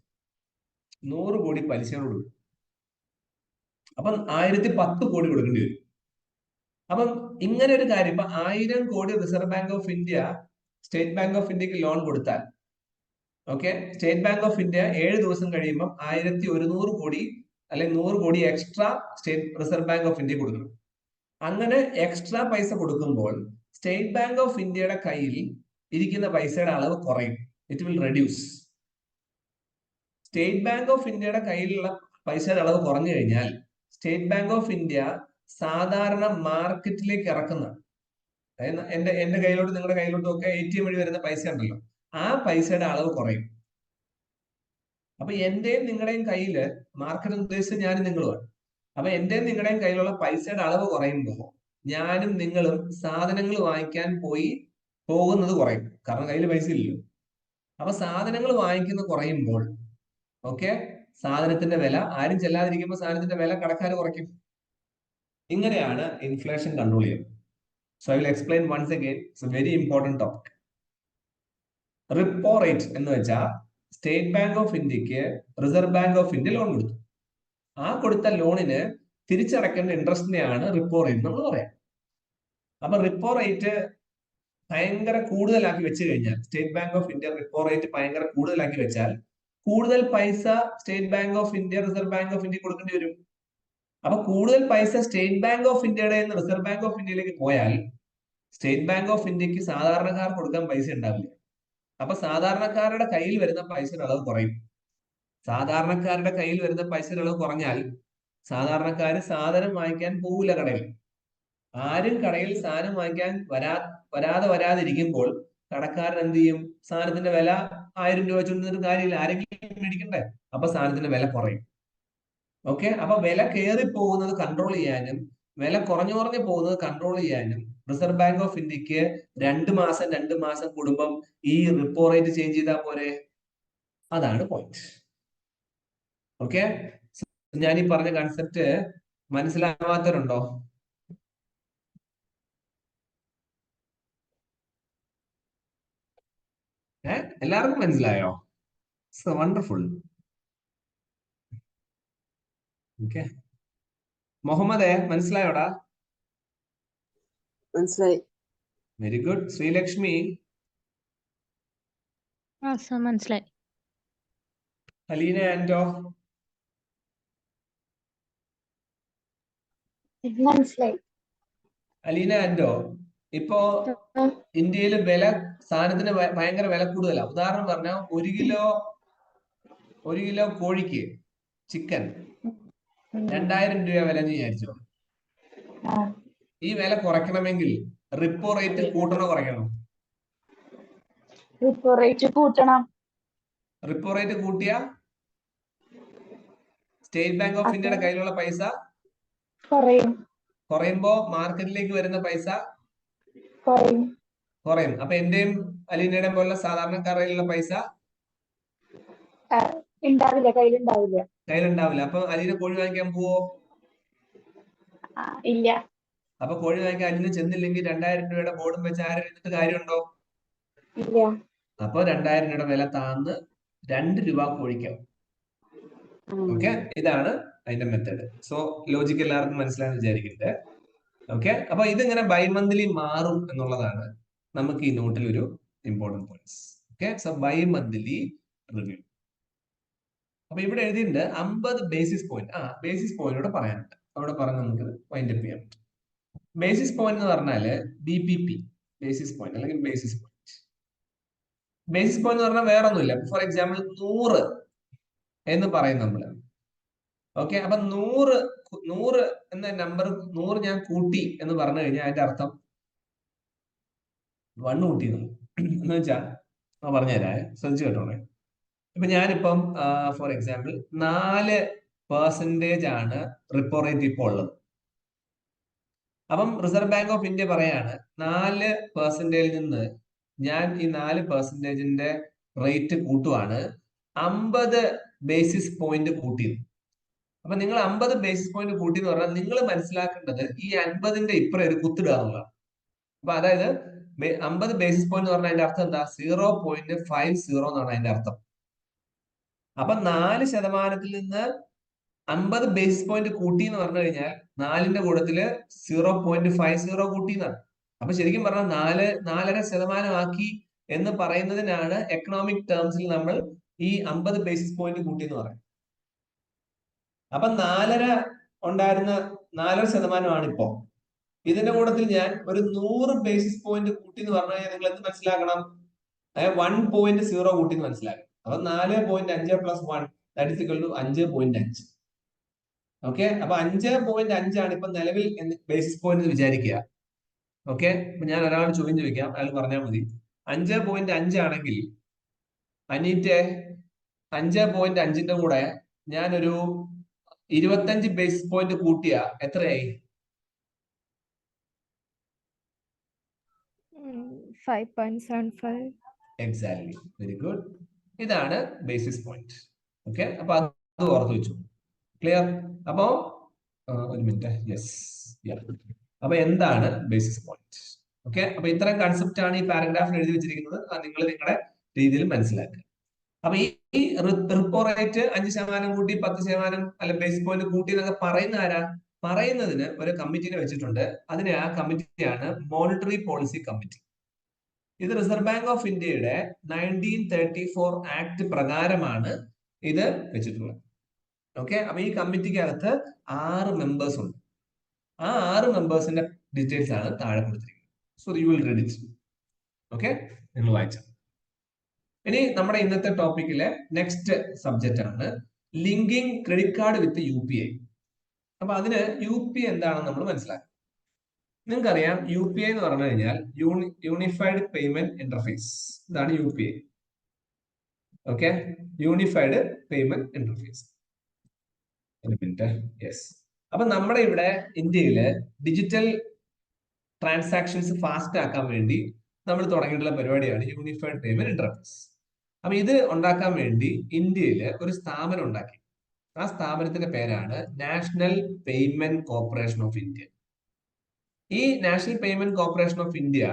S1: 100 കോടി പലിശ കൊടുക്കും. അപ്പം 1010 കോടി കൊടുക്കേണ്ടി വരും. അപ്പം ഇങ്ങനെ ഒരു കാര്യം, ഇപ്പൊ 1000 കോടി reserve bank of India state bank of ഇന്ത്യക്ക് ലോൺ കൊടുത്താൽ, okay, state bank of India 7 ദിവസം കഴിയുമ്പോൾ 1100 കോടി അല്ലെങ്കിൽ 100 കോടി extra state reserve bank of India കൊടുക്കണം. അങ്ങനെ എക്സ്ട്രാ പൈസ കൊടുക്കുമ്പോൾ സ്റ്റേറ്റ് ബാങ്ക് ഓഫ് ഇന്ത്യയുടെ കയ്യിൽ ഇരിക്കുന്ന പൈസയുടെ അളവ് കുറയും. It will reduce. State bank of ഇന്ത്യയുടെ കയ്യിലുള്ള പൈസയുടെ അളവ് കുറഞ്ഞു കഴിഞ്ഞാൽ സ്റ്റേറ്റ് ബാങ്ക് ഓഫ് ഇന്ത്യ സാധാരണ മാർക്കറ്റിലേക്ക് ഇറക്കുന്ന, അതായത് എന്റെ കയ്യിലോട്ട് നിങ്ങളുടെ കയ്യിലോട്ടും ഒക്കെ ATM വഴി വരുന്ന പൈസ ഉണ്ടല്ലോ, ആ പൈസയുടെ അളവ് കുറയും. അപ്പൊ എന്റെയും നിങ്ങളുടെയും കയ്യില്, മാർക്കറ്റ് ഉദ്ദേശിച്ച് ഞാനും നിങ്ങളുമാണ്, അപ്പൊ എന്റെയും നിങ്ങളുടെയും കയ്യിലുള്ള പൈസയുടെ അളവ് കുറയുമ്പോൾ ഞാനും നിങ്ങളും സാധനങ്ങൾ വാങ്ങിക്കാൻ പോകുന്നത് കുറയും. കാരണം കയ്യിൽ പൈസ ഇല്ലല്ലോ. അപ്പൊ സാധനങ്ങൾ വാങ്ങിക്കുന്നത് കുറയുമ്പോൾ, ഓക്കെ, സാധനത്തിന്റെ വില, ആരും ചെല്ലാതിരിക്കുമ്പോൾ സാധനത്തിന്റെ വില കടക്കാർ കുറയ്ക്കും. ഇങ്ങനെയാണ് ഇൻഫ്ലേഷൻ കൺട്രോൾ ചെയ്യുന്നത്. So I will explain once again. It's a very important topic. Repo rate എന്ന് വെച്ചാൽ സ്റ്റേറ്റ് ബാങ്ക് ഓഫ് ഇന്ത്യക്ക് reserve bank of India loan കൊടുത്തു. ആ കൊടുത്ത ലോണിന് തിരിച്ചടക്കേണ്ട ഇൻട്രസ്റ്റിനെയാണ് റിപ്പോ റേറ്റ് നമ്മൾ പറയാം. അപ്പൊ റിപ്പോ റേറ്റ് ഭയങ്കര കൂടുതലാക്കി വെച്ച് കഴിഞ്ഞാൽ, state bank of India repo rate ഭയങ്കര കൂടുതലാക്കി വെച്ചാൽ കൂടുതൽ പൈസ state bank of India reserve bank of India കൊടുക്കേണ്ടി വരും. അപ്പൊ കൂടുതൽ പൈസ സ്റ്റേറ്റ് ബാങ്ക് ഓഫ് ഇന്ത്യയുടെ നിന്ന് റിസർവ് ബാങ്ക് ഓഫ് ഇന്ത്യയിലേക്ക് പോയാൽ സ്റ്റേറ്റ് ബാങ്ക് ഓഫ് ഇന്ത്യക്ക് സാധാരണക്കാർ കൊടുക്കാൻ പൈസ ഉണ്ടാവില്ല. അപ്പൊ സാധാരണക്കാരുടെ കയ്യിൽ വരുന്ന പൈസയുടെ അളവ് കുറയും. സാധാരണക്കാരുടെ കയ്യിൽ വരുന്ന പൈസയുടെ അളവ് കുറഞ്ഞാൽ സാധാരണക്കാര് സാധനം വാങ്ങിക്കാൻ പോകില്ല കടയിൽ. ആരും കടയിൽ സാധനം വാങ്ങിക്കാൻ വരാതിരിക്കുമ്പോൾ കടക്കാരൻ എന്ത് ചെയ്യും? സാധനത്തിന്റെ വില 1000 രൂപ വെച്ചുകൊണ്ടിരുന്നിട്ട് കാര്യമില്ല, ആരെങ്കിലും മേടിക്കണ്ടേ? അപ്പൊ സാധനത്തിന്റെ വില കുറയും. ഓക്കെ, അപ്പൊ വില കയറി പോകുന്നത് കൺട്രോൾ ചെയ്യാനും വില കുറഞ്ഞു പോകുന്നത് കൺട്രോൾ ചെയ്യാനും റിസർവ് ബാങ്ക് ഓഫ് ഇന്ത്യക്ക് 2 മാസം കൂടുമ്പം ഈ റിപ്പോ റേറ്റ് ചേഞ്ച് ചെയ്താൽ പോരെ. അതാണ് പോയിന്റ്. ഓക്കെ, ഞാൻ ഈ പറഞ്ഞ കൺസെപ്റ്റ് മനസ്സിലാവാത്തവരുണ്ടോ? എല്ലാവർക്കും മനസ്സിലായോ? വണ്ടർഫുൾ. ഓക്കെ, മുഹമ്മദേ മനസ്സിലായോടാ?
S5: മനസ്സിലായി.
S1: Very good. ശ്രീലക്ഷ്മി?
S9: മനസ്സിലായി.
S1: അലീന ആൻഡോ?
S10: മനസ്സിലായി.
S1: അലീന ആൻഡോ, ഇപ്പോ ഇന്ത്യയിൽ സാധനത്തിന് ഭയങ്കര വില കൂടുതലാണ്. ഉദാഹരണം പറഞ്ഞാൽ 1 കിലോ കോഴിക്ക്, ചിക്കൻ 2000 രൂപ വില എന്ന് വിചാരിച്ചോ. ഈ വില കുറയ്ക്കണമെങ്കിൽ റിപ്പോ റേറ്റ് കൂട്ടണോ കുറയ്ക്കണോ?
S10: റിപ്പോ റേറ്റ് കൂട്ടണം.
S1: റിപ്പോ റേറ്റ് കൂട്ടിയ സ്റ്റേറ്റ് ബാങ്ക് ഓഫ് ഇന്ത്യയുടെ കയ്യിലുള്ള പൈസ കുറയുമ്പോ മാർക്കറ്റിലേക്ക് വരുന്ന പൈസ കുറയും. അപ്പൊ എന്റെയും അലീനയുടെയും പോലുള്ള സാധാരണക്കാരുടെ പൈസ കയ്യിലുണ്ടാവില്ല. അപ്പൊ അലീന കോഴി വാങ്ങിക്കാൻ പോവോ?
S10: ഇല്ല.
S1: അപ്പൊ കോഴി വാങ്ങിക്കാൻ അലീന ചെന്നില്ലെങ്കിൽ 2000 രൂപയുടെ ബോർഡും വെച്ച് ആരും ഇരുന്നിട്ട് കാര്യമുണ്ടോ?
S10: ഇല്ല.
S1: അപ്പൊ 2000 രൂപയുടെ വില താന്ന് 2 രൂപ കോഴിക്കാവും. ഓക്കെ, ഇതാണ് അതിന്റെ മെത്തേഡ്. സോ ലോജിക്ക് എല്ലാവർക്കും മനസ്സിലായെന്ന് വിചാരിക്കട്ടെ. ഓക്കെ, അപ്പൊ ഇതിങ്ങനെ ബൈ മന്ത്ലി മാറും എന്നുള്ളതാണ് നമുക്ക് ഈ നോട്ടിൽ ഒരു important points. Okay, so bimonthly review. അപ്പൊ ഇവിടെ എഴുതിയിട്ടുണ്ട് 50 ബേസിസ് പോയിന്റ്. ബേസിസ് പോയിന്റ് ഇവിടെ പറയാനുണ്ട്. അവിടെ പറഞ്ഞ് നമുക്ക് വൈൻഡ് അപ്പ് ചെയ്യാൻ പറ്റും. ബേസിസ് പോയിന്റ് എന്ന് പറഞ്ഞാല് BPP, ബേസിസ് പോയിന്റ് അല്ലെങ്കിൽ ബേസിസ് പോയിന്റ്. ബേസിസ് പോയിന്റ് എന്ന് പറഞ്ഞാൽ വേറെ ഒന്നുമില്ല. ഫോർ എക്സാമ്പിൾ 100 എന്ന് പറയും നമ്മള്. ഓക്കെ, അപ്പൊ 100 എന്ന നമ്പർ 100 ഞാൻ കൂട്ടി എന്ന് പറഞ്ഞു കഴിഞ്ഞാൽ അതിന്റെ അർത്ഥം 1 കൂട്ടി എന്ന് വെച്ചാ പറഞ്ഞുതരാം, ശ്രദ്ധിച്ചു കേട്ടോണേ. ഇപ്പൊ ഞാനിപ്പം ഫോർ എക്സാമ്പിൾ 4% ആണ് റിപ്പോ റേറ്റ് ഇപ്പോൾ ഉള്ളത്. അപ്പം റിസർവ് ബാങ്ക് ഓഫ് ഇന്ത്യ പറയാണ് 4% നിന്ന് ഞാൻ ഈ 4%ന്റെ റേറ്റ് കൂട്ടുവാണ്, 50 ബേസിസ് പോയിന്റ് കൂട്ടി. അപ്പൊ നിങ്ങൾ 50 ബേസിസ് പോയിന്റ് കൂട്ടി എന്ന് പറഞ്ഞാൽ നിങ്ങൾ മനസ്സിലാക്കേണ്ടത് ഈ 50ന്റെ ഇപ്പുറം ഒരു കുത്തിടുക എന്നുള്ളതാണ്. അപ്പൊ അതായത് 50 ബേസിസ് പോയിന്റ് എന്ന് പറഞ്ഞാൽ അതിന്റെ അർത്ഥം എന്താ? 0.50 എന്നാണ് അതിന്റെ അർത്ഥം. അപ്പൊ 4% നിന്ന് 50 ബേസിസ് പോയിന്റ് കൂട്ടി എന്ന് പറഞ്ഞു കഴിഞ്ഞാൽ 4ന്റെ കൂട്ടത്തില് 0.50 കൂട്ടി എന്നാണ്. അപ്പൊ ശരിക്കും പറഞ്ഞാൽ 4.5% ആക്കി എന്ന് പറയുന്നതിനാണ് എക്കണോമിക് ടേംസിൽ നമ്മൾ ഈ 50 ബേസിസ് പോയിന്റ് കൂട്ടി എന്ന് പറയുന്നത്. അപ്പൊ 4.5 ഉണ്ടായിരുന്ന 4% ഇപ്പോ. ഇതിന്റെ കൂട്ടത്തിൽ ഞാൻ ഒരു 100 ബേസിസ് പോയിന്റ് കൂട്ടി എന്ന് പറഞ്ഞു കഴിഞ്ഞാൽ നിങ്ങൾ എന്ത് മനസ്സിലാക്കണം? 1.0 കൂട്ടി എന്ന് മനസ്സിലാക്കണം. അപ്പൊ 4.5 + 1 that is equal to 5.5. Okay, അപ്പൊ 5.5 ആണ് ഇപ്പൊ നിലവിൽ ബേസിസ് പോയിന്റ് എന്ന് വിചാരിക്കുക. ഓക്കെ, അപ്പൊ ഞാൻ ഒരാൾ ചോദ്യം ചോദിക്കാം, അയാൾ പറഞ്ഞാൽ മതി. 5.5 ആണെങ്കിൽ അനീറ്റെ 5.5ന്റെ കൂടെ ഞാനൊരു 25 ബേസിസ് പോയിന്റ് കൂട്ടിയ എത്രയായി?
S10: 5.75.
S1: Exactly, very good. ഇതാണ് ബേസിസ് പോയിന്റ്. ഓക്കെ, അപ്പൊ അത് ഓർത്ത് വെച്ചു. ക്ലിയർ? അപ്പോ ഒരു മിനിറ്റ്. യെസ്, അപ്പൊ എന്താണ് ബേസിസ് പോയിന്റ്? ഓക്കെ, അപ്പൊ ഇത്തരം കൺസെപ്റ്റ് ആണ് ഈ പാരഗ്രാഫിൽ എഴുതി വെച്ചിരിക്കുന്നത്. നിങ്ങൾ നിങ്ങളുടെ രീതിയിൽ മനസ്സിലാക്കുക. അപ്പൊ ഈ റിപ്പോ റേറ്റ് 5% കൂട്ടി 10% അല്ല ബേസിസ് പോയിന്റ് കൂട്ടി എന്നൊക്കെ പറയുന്ന ആരാ? പറയുന്നതിന് ഒരു കമ്മിറ്റിനെ വെച്ചിട്ടുണ്ട്. ആ കമ്മിറ്റിയാണ് മോണിറ്ററി പോളിസി കമ്മിറ്റി. ഇത് റിസർവ് ബാങ്ക് ഓഫ് ഇന്ത്യയുടെ 1934 ആക്ട് പ്രകാരമാണ് ഇത് വെച്ചിട്ടുള്ളത്. ഓക്കെ, അപ്പൊ ഈ കമ്മിറ്റിക്കകത്ത് 6 മെമ്പേഴ്സ് ഉണ്ട്. ആ 6 മെമ്പേഴ്സിന്റെ ഡീറ്റെയിൽസ് ആണ് താഴെ കൊടുത്തിരിക്കുന്നത്. So you will read it. Okay, നിങ്ങൾ വായിച്ചു. ഇനി നമ്മുടെ ഇന്നത്തെ ടോപ്പിക്കിലെ നെക്സ്റ്റ് സബ്ജക്റ്റ് ആണ് ലിങ്കിങ് ക്രെഡിറ്റ് കാർഡ് വിത്ത് UPI. അപ്പൊ അതിന് UPI എന്താണെന്ന് നമ്മൾ മനസ്സിലാക്കും. നിങ്ങൾക്കറിയാം UPI എന്ന് പറഞ്ഞു കഴിഞ്ഞാൽ യൂണിഫൈഡ് പേയ്മെന്റ് ഇന്റർഫേസ്. ഇതാണ് UPI. Okay, unified payment interface. Yes. അപ്പൊ നമ്മുടെ ഇവിടെ ഇന്ത്യയില് ഡിജിറ്റൽ ട്രാൻസാക്ഷൻസ് ഫാസ്റ്റ് ആക്കാൻ വേണ്ടി നമ്മൾ തുടങ്ങിയിട്ടുള്ള പരിപാടിയാണ് യൂണിഫൈഡ് പേയ്മെന്റ് ഇന്റർഫേസ്. അപ്പൊ ഇത് ഉണ്ടാക്കാൻ വേണ്ടി ഇന്ത്യയിൽ ഒരു സ്ഥാപനം ഉണ്ടാക്കി. ആ സ്ഥാപനത്തിന്റെ പേരാണ് national payment corporation of India. ഈ national payment corporation of India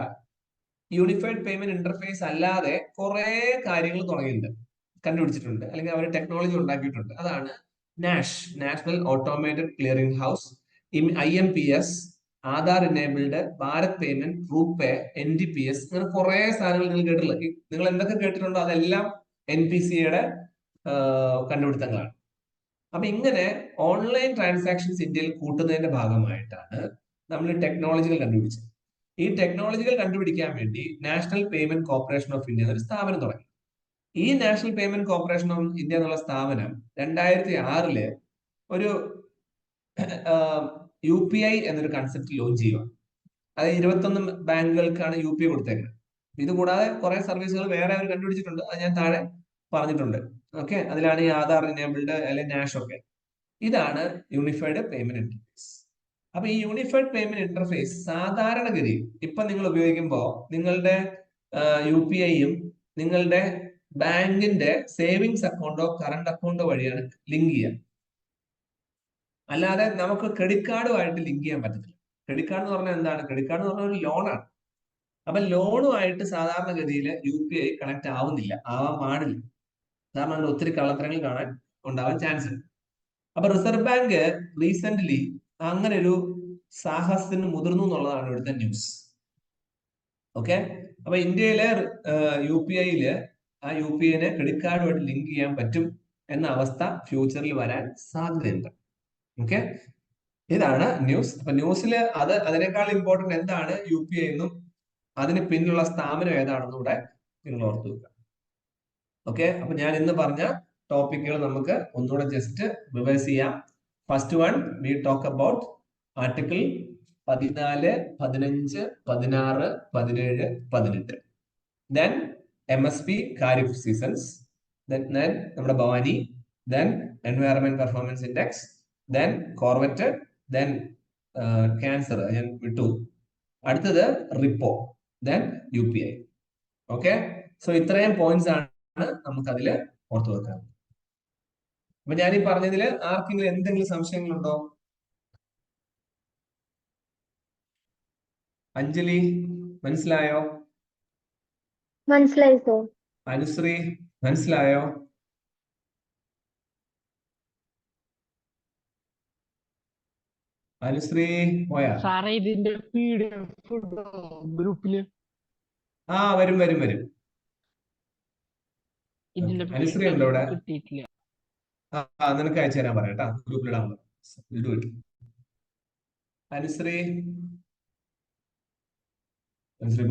S1: unified payment interface അല്ലാതെ കുറെ കാര്യങ്ങൾ തുടങ്ങിയിട്ടുണ്ട്, കണ്ടുപിടിച്ചിട്ടുണ്ട്, അല്ലെങ്കിൽ അവർ ടെക്നോളജി ഉണ്ടാക്കിയിട്ടുണ്ട്. അതാണ് NACH, national automated clearing house, IMPS, Aadhaar enabled, Bharat payment, RuPay, NDPS, അങ്ങനെ കുറെ സാധനങ്ങൾ നിങ്ങൾ കേട്ടിട്ടുള്ള. നിങ്ങൾ എന്തൊക്കെ കേട്ടിട്ടുണ്ടോ അതെല്ലാം NPCയുടെ കണ്ടുപിടുത്തങ്ങളാണ്. അപ്പൊ ഇങ്ങനെ ഓൺലൈൻ ട്രാൻസാക്ഷൻസ് ഇന്ത്യയിൽ കൂട്ടുന്നതിന്റെ ഭാഗമായിട്ടാണ് നമ്മൾ ടെക്നോളജികൾ കണ്ടുപിടിച്ചത്. ഈ ടെക്നോളജികൾ കണ്ടുപിടിക്കാൻ വേണ്ടി national payment corporation of India എന്നൊരു സ്ഥാപനം തുടങ്ങി. ഈ national payment corporation of India എന്നുള്ള സ്ഥാപനം 2006 ഒരു UPI എന്നൊരു കൺസെപ്റ്റ് ലോഞ്ച് ചെയ്യുക. അത് 21 ബാങ്കുകൾക്കാണ് UPI കൊടുത്തേക്കുന്നത്. ഇത് കൂടാതെ കുറെ സർവീസുകൾ വേറെ അവർ കണ്ടുപിടിച്ചിട്ടുണ്ട്, അത് ഞാൻ താഴെ പറഞ്ഞിട്ടുണ്ട്. ഓക്കെ, അതിലാണ് ഈ ആധാർ എനേബിൾഡ് അല്ലെങ്കിൽ നാഷ് ഒക്കെ. ഇതാണ് യൂണിഫൈഡ് പേയ്മെന്റ് ഇന്റർഫേസ്. അപ്പൊ ഈ യൂണിഫൈഡ് പേയ്മെന്റ് ഇന്റർഫേസ് സാധാരണഗതി ഇപ്പൊ നിങ്ങൾ ഉപയോഗിക്കുമ്പോൾ നിങ്ങളുടെ UPI-യും നിങ്ങളുടെ ബാങ്കിന്റെ സേവിങ്സ് അക്കൗണ്ടോ കറണ്ട് അക്കൗണ്ടോ വഴിയാണ് ലിങ്ക് ചെയ്യുക. അല്ലാതെ നമുക്ക് ക്രെഡിറ്റ് കാർഡുമായിട്ട് ലിങ്ക് ചെയ്യാൻ പറ്റത്തില്ല. ക്രെഡിറ്റ് കാർഡ് എന്ന് പറഞ്ഞാൽ എന്താണ്? ക്രെഡിറ്റ് കാർഡ് എന്ന് പറഞ്ഞാൽ ഒരു ലോണാണ്. അപ്പൊ ലോണുമായിട്ട് സാധാരണഗതിയിൽ UPI കണക്ട് ആവുന്നില്ല, ആവാൻ പാടില്ല. കാരണം അതിൽ ഒത്തിരി കള്ളത്തരങ്ങൾ ഉണ്ടാവാൻ ചാൻസ് ഉണ്ട്. അപ്പൊ റിസർവ് ബാങ്ക് റീസെന്റ്ലി അങ്ങനെ ഒരു സാഹസത്തിന് മുതിർന്നു എന്നുള്ളതാണ് ഇവിടുത്തെ ന്യൂസ്. ഓക്കെ, അപ്പൊ ഇന്ത്യയിലെ UPI-യില് ആ UPI-നെ ക്രെഡിറ്റ് കാർഡുമായിട്ട് ലിങ്ക് ചെയ്യാൻ പറ്റും എന്ന അവസ്ഥ ഫ്യൂച്ചറിൽ വരാൻ സാധ്യതയുണ്ട്. ഓക്കെ, ഇതാണ് ന്യൂസ്. അപ്പൊ ന്യൂസിൽ അതിനേക്കാൾ ഇമ്പോർട്ടന്റ് എന്താണ് UPI എന്നും അതിന് പിന്നിലുള്ള സ്ഥാപനം ഏതാണെന്നും കൂടെ നിങ്ങൾ ഓർത്തു വെക്കുക. ഓക്കെ, അപ്പൊ ഞാൻ ഇന്ന് പറഞ്ഞ ടോപ്പിക്കുകൾ നമുക്ക് ഒന്നുകൂടെ ജസ്റ്റ് റിവൈസ് ചെയ്യാം. First one, we talk about article 14, 15, 16, 17, 18. Then MSP kharif seasons, then നമ്മുടെ Bhavani, then environment performance index, then corvette, then cancer ഞാൻ വിട്ടു, അടുത്തത് repo, then UPI. Okay, so ഇത്രയും പോയിന്റ്സ് ആണ് നമുക്ക് അതിൽ ഓർത്തു വെക്കാൻ. അപ്പൊ ഞാൻ ഈ പറഞ്ഞതിൽ ആർക്കെങ്കിലും എന്തെങ്കിലും സംശയങ്ങളുണ്ടോ? അഞ്ജലി മനസ്സിലായോ?
S10: മനസ്സിലായി സർ.
S1: അനുശ്രീ മനസ്സിലായോ? അനുശ്രീ പോയാ?
S5: സാറേ ഇതിന്റെ PDF ഗ്രൂപ്പില്
S1: വരും.
S5: ഇതിന്റെ
S1: അനുശ്രീ ഉണ്ടോ ഇവിടെ?
S5: കിട്ടിയിട്ടില്ല.
S1: നിനക്ക് അയച്ചു തരാൻ പറയാം കേട്ടോ, ഗ്രൂപ്പിലിടാൻ പറയാം. അനുശ്രീ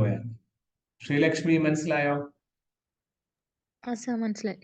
S1: പോയാ? ശ്രീലക്ഷ്മി മനസ്സിലായോ?
S10: മനസ്സിലായി.